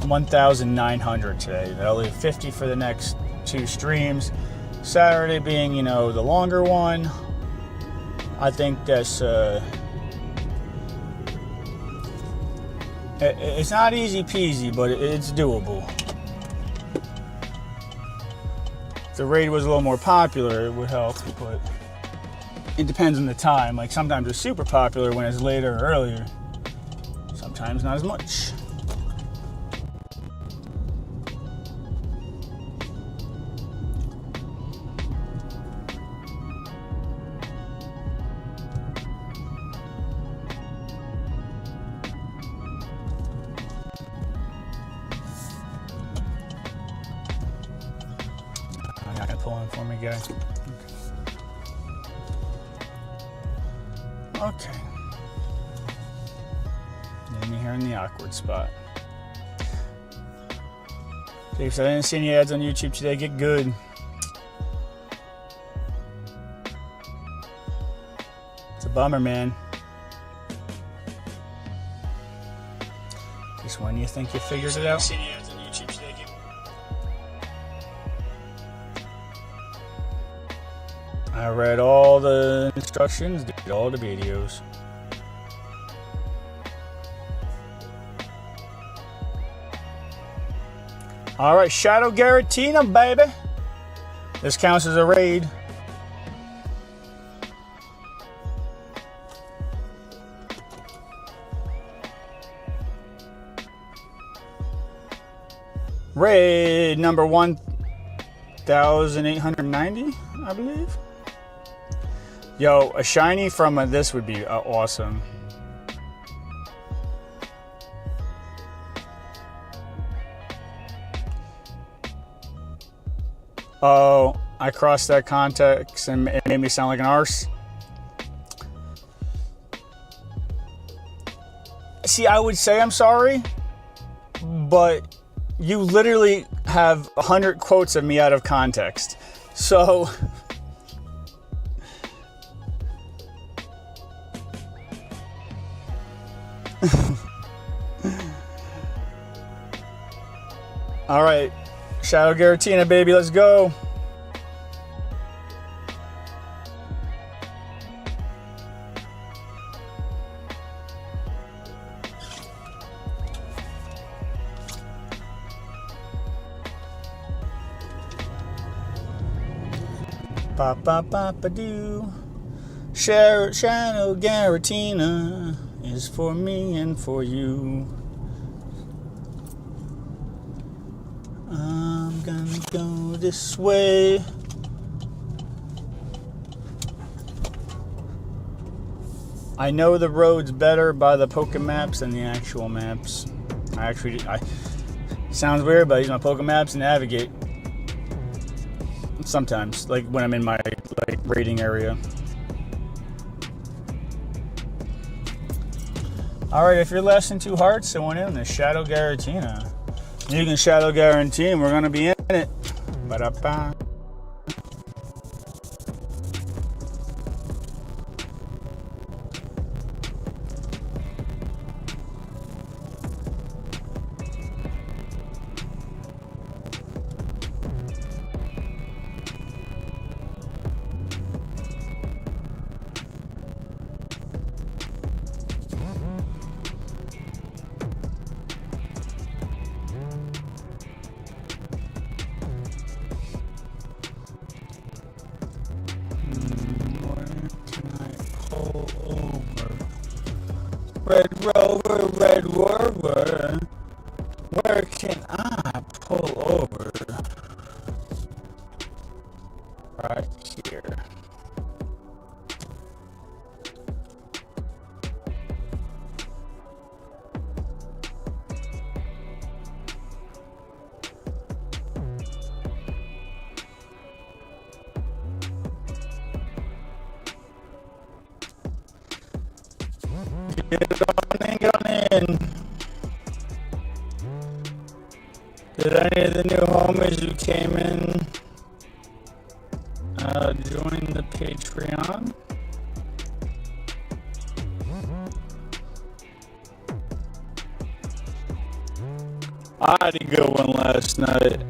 1,900 today. That'll leave 50 for the next 2 streams. Saturday being, you know, the longer one. I think that's it's not easy peasy, but it's doable. If the raid was a little more popular, it would help, but it depends on the time. Like sometimes it's super popular when it's later or earlier. Sometimes not as much. I'm not gonna pull in for me, guys. Okay. Getting me here in the awkward spot. Dave said, I didn't see any ads on YouTube today. Get good. It's a bummer, man. Just when you think you figured it out. I read all the instructions, did all the videos. All right, Shadow Garatina, baby. This counts as a raid. Raid number 1,890, I believe. Yo, a shiny from this would be awesome. Oh, I crossed that context and it made me sound like an arse. See, I would say I'm sorry, but you literally have 100 quotes of me out of context. So all right, Shadow Garatina, baby, let's go. Ba ba ba ba doo. Shadow Garatina is for me and for you. I'm gonna go this way. I know the roads better by the Poké Maps than the actual maps. Sounds weird, but I use my Poké Maps to navigate. Sometimes, like when I'm in my raiding area. All right, if you're less than 2 hearts, I went in the Shadow Garatina. You can Shadow Guarantee, and we're gonna be in it. Ba-da-ba. Red Rover, Red Rover, where can I pull over? Right here. Get on in. Did any of the new homies who came in join the Patreon? I had a good one last night.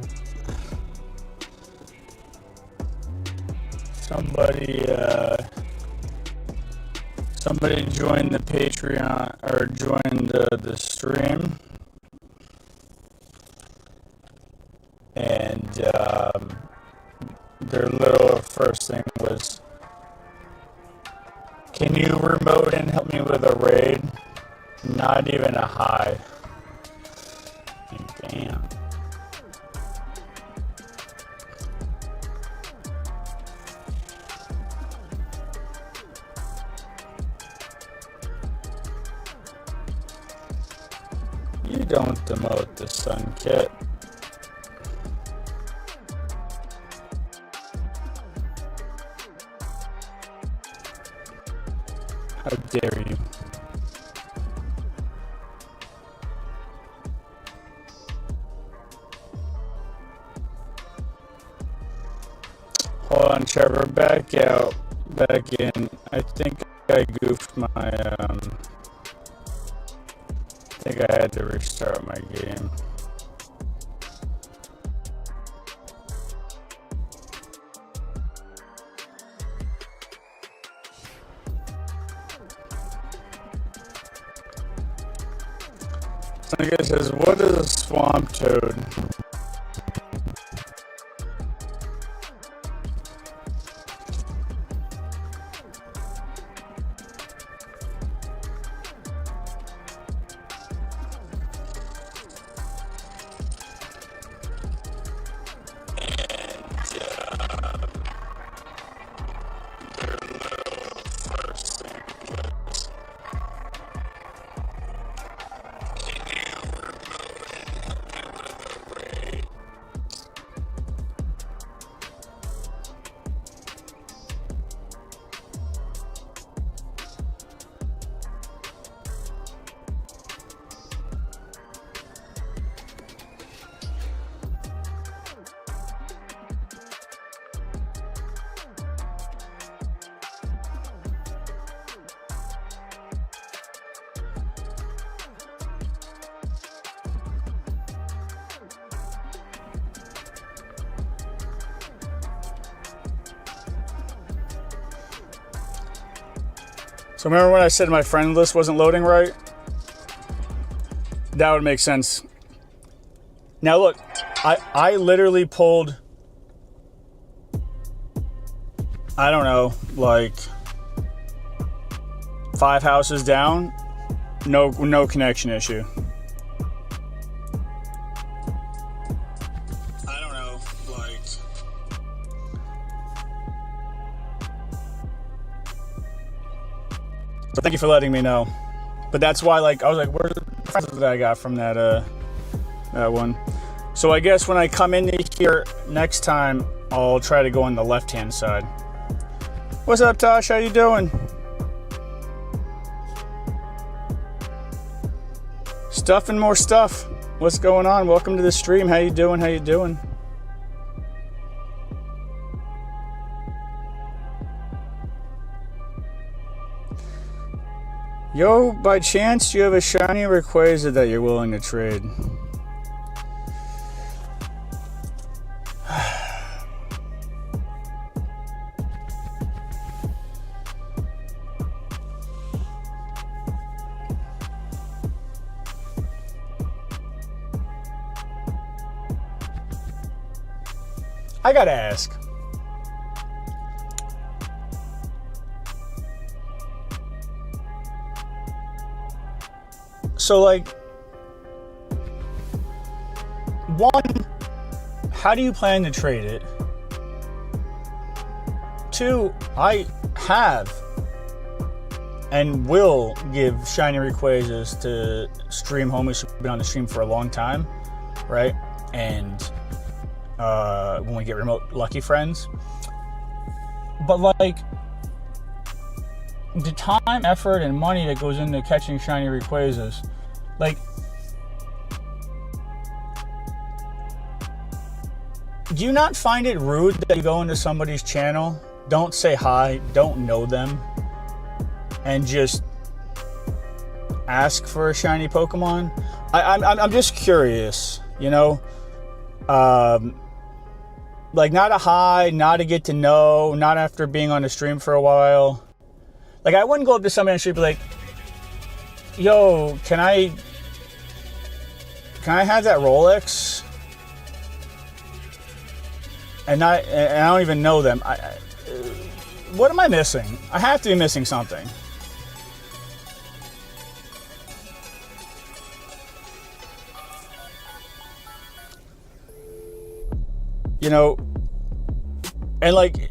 Somebody joined the Patreon or joined the stream, and their little first thing was, "Can you remote and help me with a raid?" Not even a hi. Damn. You don't demote the Sun Kit. How dare you? Hold on, Trevor. Back out. Back in. I think I goofed my, I think I had to restart my game. So I guess says, what is a swamp toad? So remember when I said my friend list wasn't loading right? That would make sense. Now look, I literally pulled, I don't know, like 5 houses down, no connection issue. I don't know, like, so thank you for letting me know. But that's why, like, I was like, where's the friends that I got from that one? So I guess when I come in here next time, I'll try to go on the left-hand side. What's up, Tosh? How you doing? Stuff and more stuff. What's going on? Welcome to the stream. How you doing? How you doing? Yo, by chance, do you have a shiny Rayquaza that you're willing to trade? I gotta ask. So, like, one, how do you plan to trade it? Two, I have and will give shiny Rayquazas to stream homies who've been on the stream for a long time, right? And when we get remote lucky friends. But, like, the time, effort, and money that goes into catching shiny Rayquazas, like, do you not find it rude that you go into somebody's channel, don't say hi, don't know them, and just ask for a shiny Pokemon? I'm just curious, you know? Like, not a hi, not a get to know, not after being on the stream for a while. Like, I wouldn't go up to somebody on the street and be like, yo, can I have that Rolex? And I don't even know them. What am I missing? I have to be missing something. You know, and, like,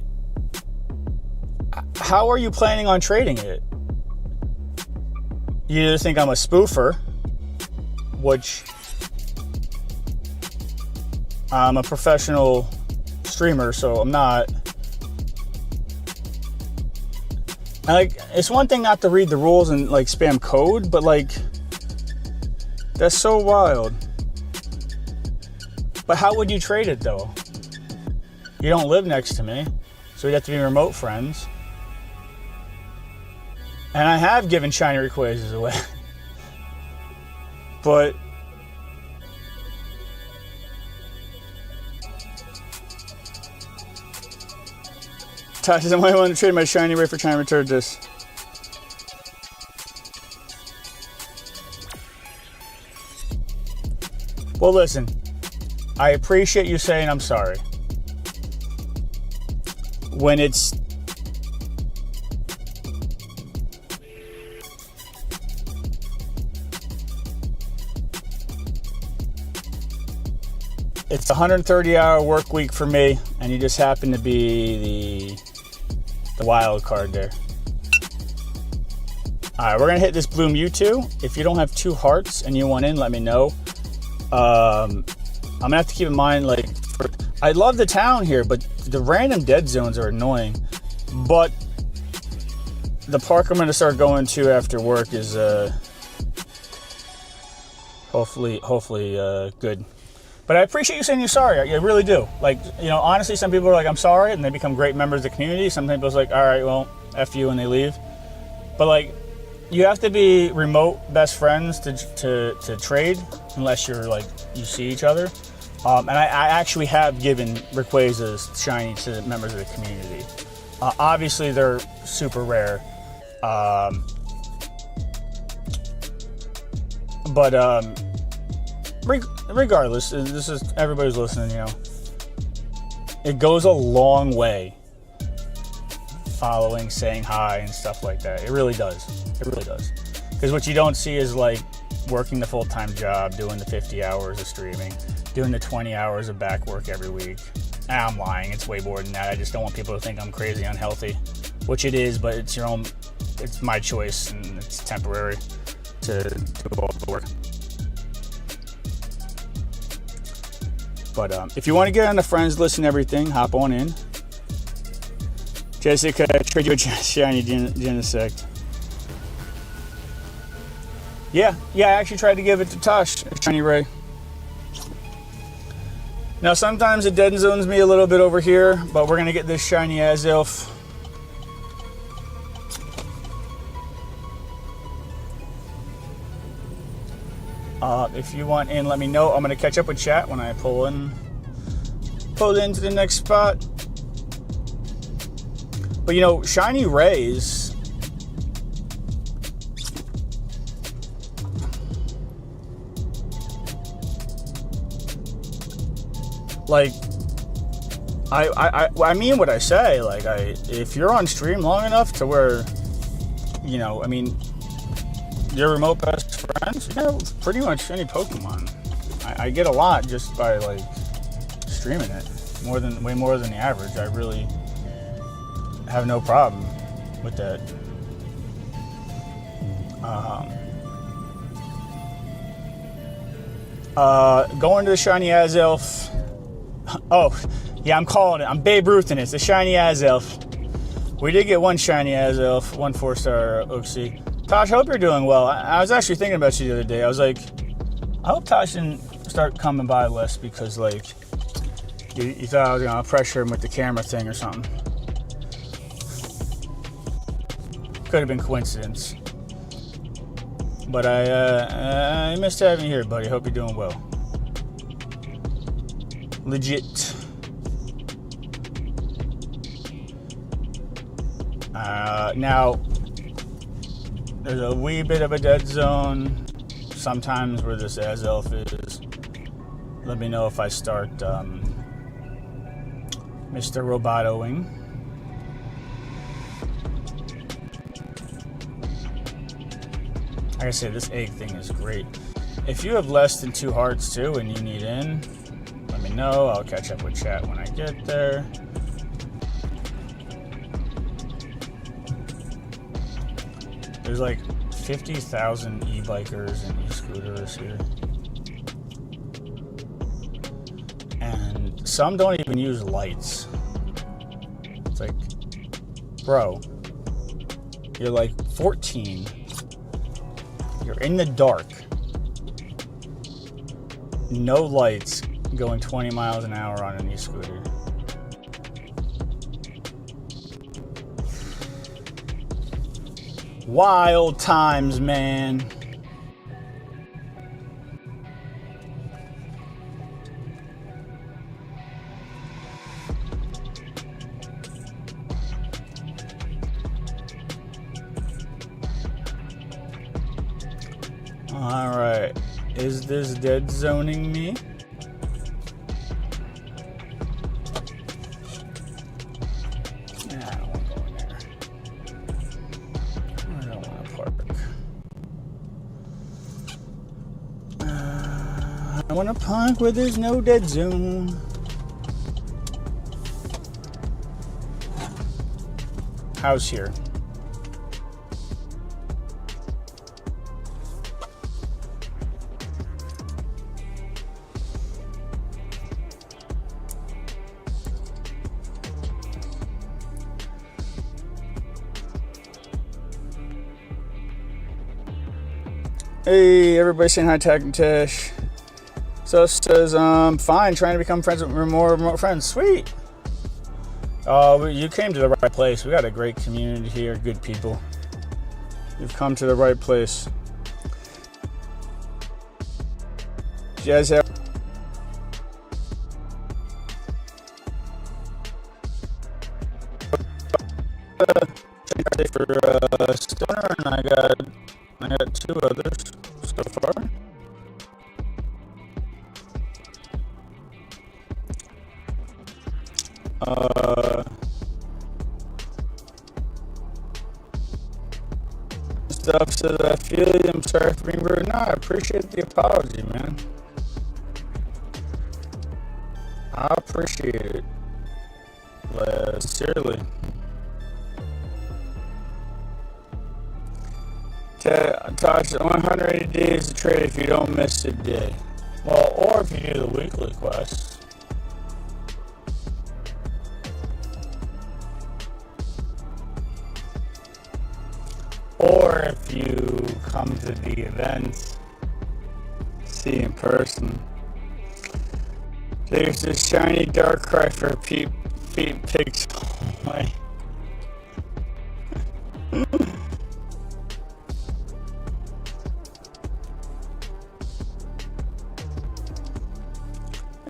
how are you planning on trading it? You either think I'm a spoofer, which I'm a professional streamer, so I'm not. And, like, it's one thing not to read the rules and, like, spam code, but, like, that's so wild. But how would you trade it, though? You don't live next to me, so we'd have to be remote friends. And I have given shiny Rayquazas away. But Tosh says, I might want to trade my shiny Ray for trying to return this. Well, listen, I appreciate you saying I'm sorry. When it's a 130-hour work week for me, and you just happen to be the wild card there. All right, we're gonna hit this blue Mewtwo. If you don't have 2 hearts and you want in, let me know. I'm gonna have to keep in mind, like, I love the town here, but the random dead zones are annoying. But the park I'm going to start going to after work is hopefully good. But I appreciate you saying you're sorry. I really do. Like, you know, honestly, some people are like, I'm sorry, and they become great members of the community. Some people are like, all right, well, F you, and they leave. But, like, you have to be remote best friends to trade, unless you're, like, you see each other. And I actually have given Rayquazas shiny to members of the community. Obviously, they're super rare. But regardless, this is everybody's listening, you know. It goes a long way following, saying hi, and stuff like that. It really does. It really does. Because what you don't see is, like, working the full-time job, doing the 50 hours of streaming, doing the 20 hours of back work every week. I'm lying. It's way more than that. I just don't want people to think I'm crazy unhealthy, which it is, but it's your own. It's my choice, and it's temporary to do all the work. But if you want to get on the friends list and everything, hop on in. Jessica, trade you a shiny Genesect. Yeah, I actually tried to give it to Tosh, a shiny Ray. Now, sometimes it dead zones me a little bit over here, but we're going to get this shiny Azelf. If you want in, let me know. I'm going to catch up with chat when I pull into the next spot. But, you know, shiny Rays, like, I mean what I say. Like, if you're on stream long enough to where, you know, I mean, your remote best friend, friends? Yeah, pretty much any Pokemon. I get a lot just by like streaming it. Way more than the average. I really have no problem with that. Going to the Shiny Azelf. Oh, yeah, I'm calling it. I'm Babe Ruth in it. It's the Shiny Azelf. We did get one Shiny Azelf, one 4-star Uxie. Tosh, I hope you're doing well. I was actually thinking about you the other day. I was like, I hope Tosh didn't start coming by less because, like, you thought I was going to pressure him with the camera thing or something. Could have been coincidence. But I missed having you here, buddy. Hope you're doing well. Legit. Now, there's a wee bit of a dead zone sometimes where this Azelf is. Let me know if I start Mr. Robotoing. Like I said, this egg thing is great. If you have less than 2 hearts too and you need in, let me know. I'll catch up with chat when I get there. There's like 50,000 e-bikers and e-scooters here. And some don't even use lights. It's like, bro, you're like 14. You're in the dark. No lights, going 20 miles an hour on an e-scooter. Wild times, man. All right. Is this dead zoning me? I want to park where there's no dead zone. House here. Hey, everybody saying hi, Tag and Tish. So says, fine, trying to become friends with more remote friends. Sweet. You came to the right place. We got a great community here, good people. You've come to the right place. Do you guys have for Stoner, and I got 2 others so far. Stuff says, I feel you. I'm sorry for being rude. No, I appreciate the apology, man. I appreciate it. Sincerely. Tosh, 180 days to trade if you don't miss a day. Well, or if you do the weekly quests. Or if you come to the event, see in person. There's this shiny dark cry for Pete Pigs.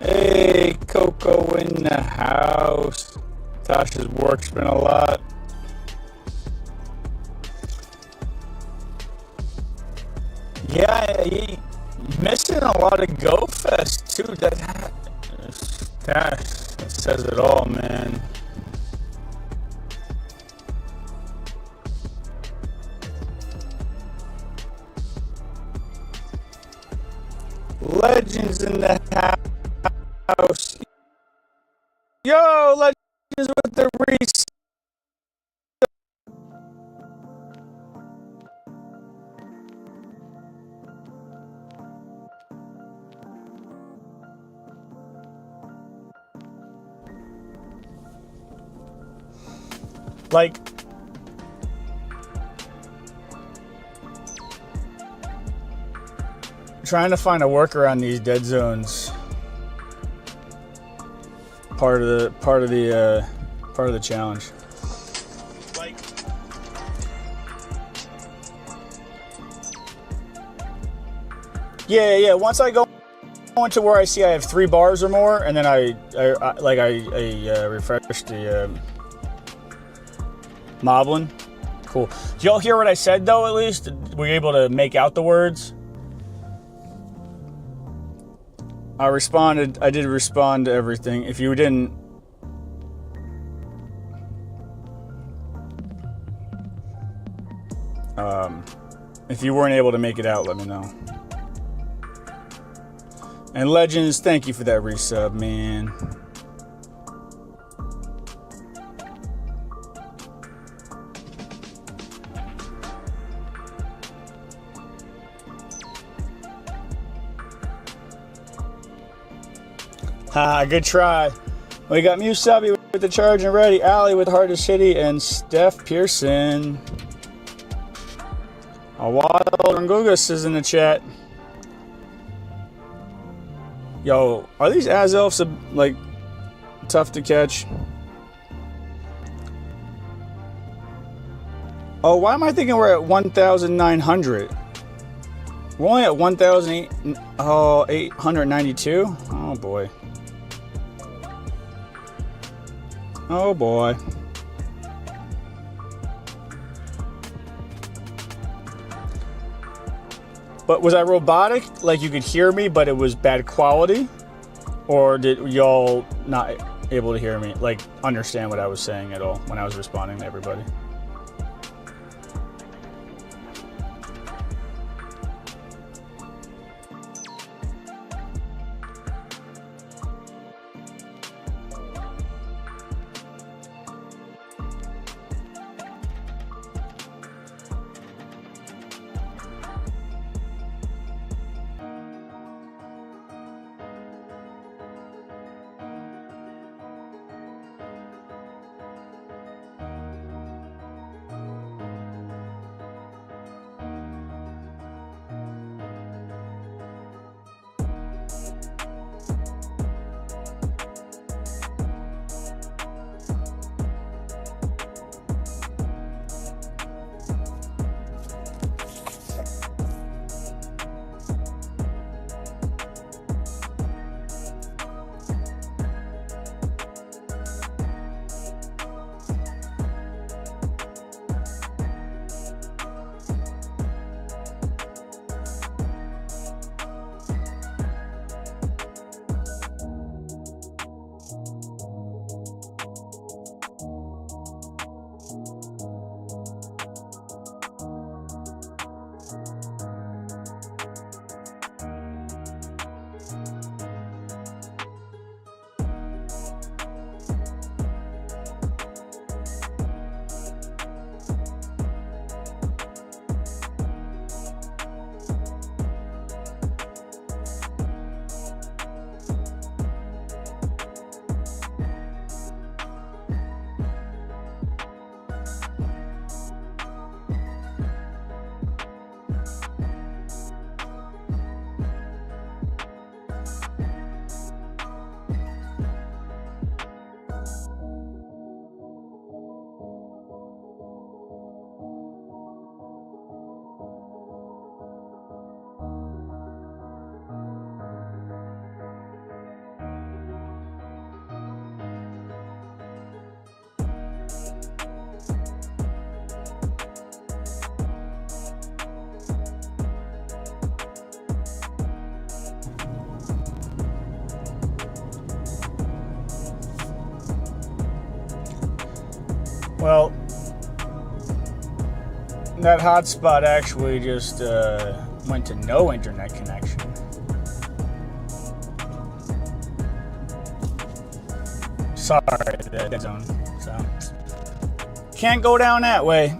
Hey, Coco in the house. Tasha's work's been a lot. Yeah, you're missing a lot of Go Fest too. That says it all, man. Legends in the house. Yo, Legends with the Reese. Like, trying to find a workaround these dead zones. Part of the challenge. Like, yeah. Once I go into where I see I have 3 bars or more, and then I refresh the Moblin. Cool. Did y'all hear what I said though? At least were you able to make out the words? I did respond to everything. If you didn't, if you weren't able to make it out, let me know. And Legends, thank you for that resub, man. Good try. We got Musabi with the charge and ready, Allie with Hardest City, and Steph Pearson. A Wild Rangugas is in the chat. Yo, are these Azelfs like tough to catch? Oh, why am I thinking we're at 1,900? We're only at 1,892? Oh boy. Oh boy. But was I robotic? Like you could hear me, but it was bad quality? Or did y'all not able to hear me? Like understand what I was saying at all when I was responding to everybody? Well, that hotspot actually just went to no internet connection. Sorry, the dead zone. So can't go down that way.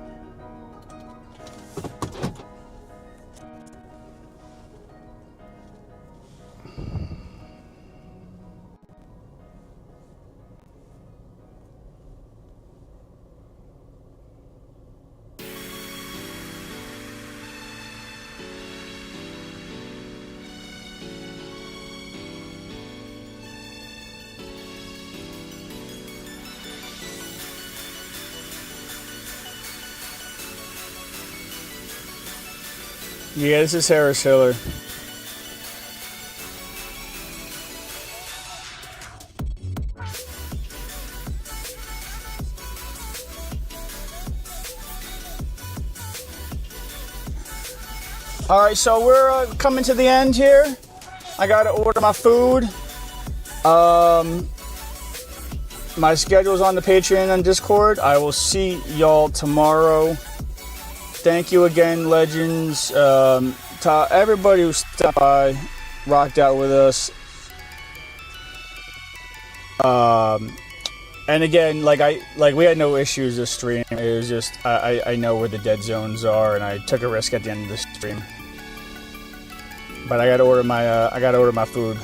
Yeah, this is Harris Hiller. All right, so we're coming to the end here. I gotta order my food. My schedule's on the Patreon and Discord. I will see y'all tomorrow. Thank you again, legends. To everybody who stopped by, rocked out with us. And again, we had no issues this stream. It was just I know where the dead zones are, and I took a risk at the end of the stream. But I gotta order my food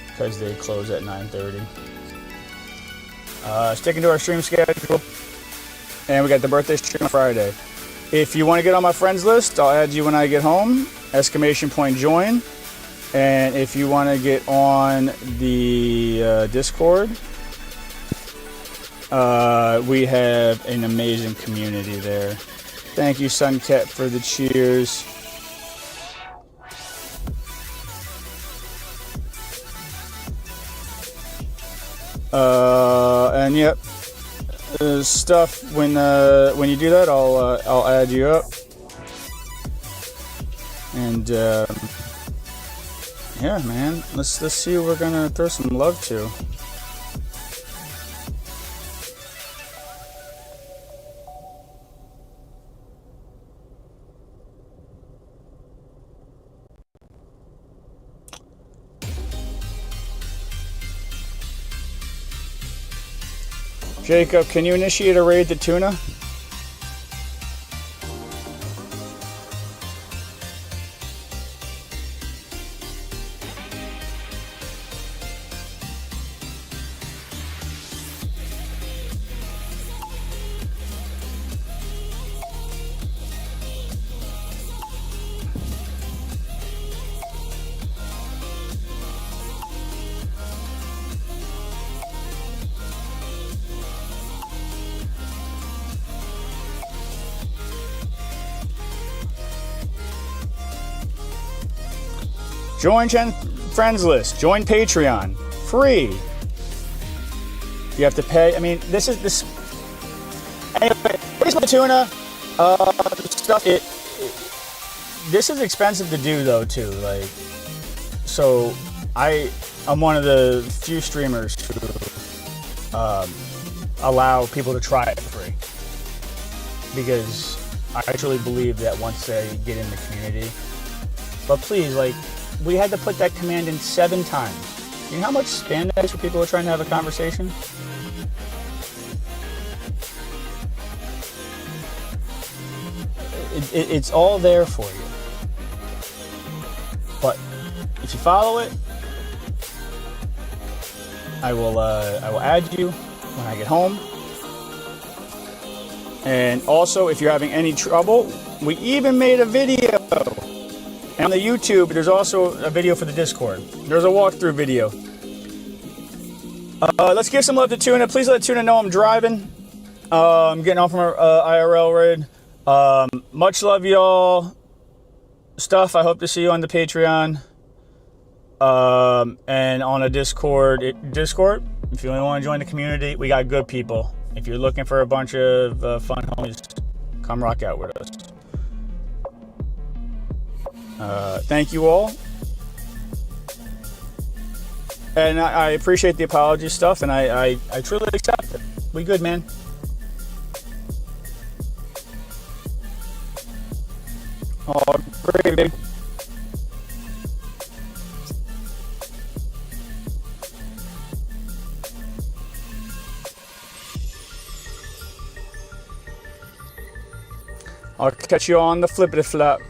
because they close at 9:30. Sticking to our stream schedule. And we got the birthday stream on Friday. If you want to get on my friends list, I'll add you when I get home. Exclamation point join. And if you want to get on the Discord, we have an amazing community there. Thank you, Suncat, for the cheers. And yep. Stuff when you do that, I'll add you up, and yeah, man, let's see who we're gonna throw some love to. Jacob, can you initiate a raid to Tuna? Join friends list. Join Patreon. Free. You have to pay. I mean, this. Anyway, what is the tuna? Stuff. This is expensive to do though too. Like, so I'm one of the few streamers who allow people to try it for free because I actually believe that once they get in the community. But please, like. We had to put that command in 7 times. You know how much spam that is for people who are trying to have a conversation? It's all there for you. But if you follow it, I will add you when I get home. And also, if you're having any trouble, we even made a video. And on the YouTube, there's also a video for the Discord. There's a walkthrough video. Let's give some love to Tuna. Please let Tuna know I'm driving. I'm getting off from our IRL raid. Much love, y'all. Stuff, I hope to see you on the Patreon. And on a Discord. Discord, if you want to join the community, we got good people. If you're looking for a bunch of fun homies, come rock out with us. Thank you all. And I appreciate the apology stuff, and I truly accept it. We good, man. Oh, great, baby. Catch you on the flippity flop.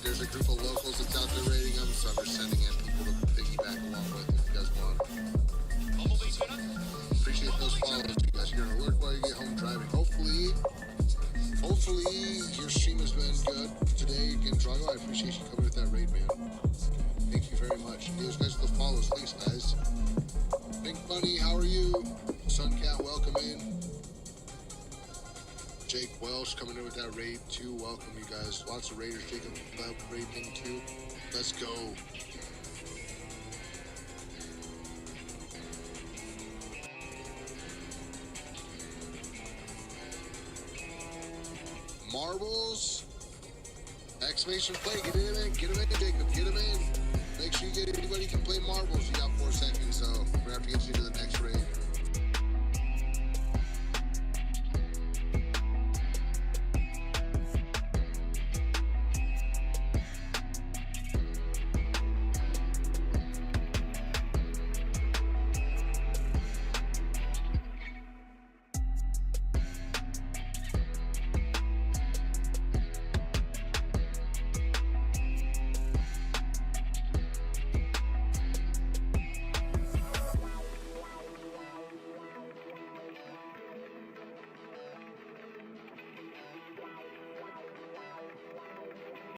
There's a group of locals that's out there rating them, so I'm just sending in people to piggyback along with if you guys want. Appreciate those follows, you guys. You're gonna work while you get home driving. Hopefully your stream has been good today again, Drago. I appreciate you coming with that raid, man. Thank you very much. Those guys with the follows, thanks guys. Pink Bunny, how are you? Suncat, welcome in. Jake Welsh coming in with that raid too. Welcome, you guys. Lots of raiders taking that raid thing too. Let's go. Marbles. Exclamation play. Get him in. Get him in, Jacob. Get him in. Make sure you get anybody can play marbles. You got 4 seconds, so we're gonna have to get you to the next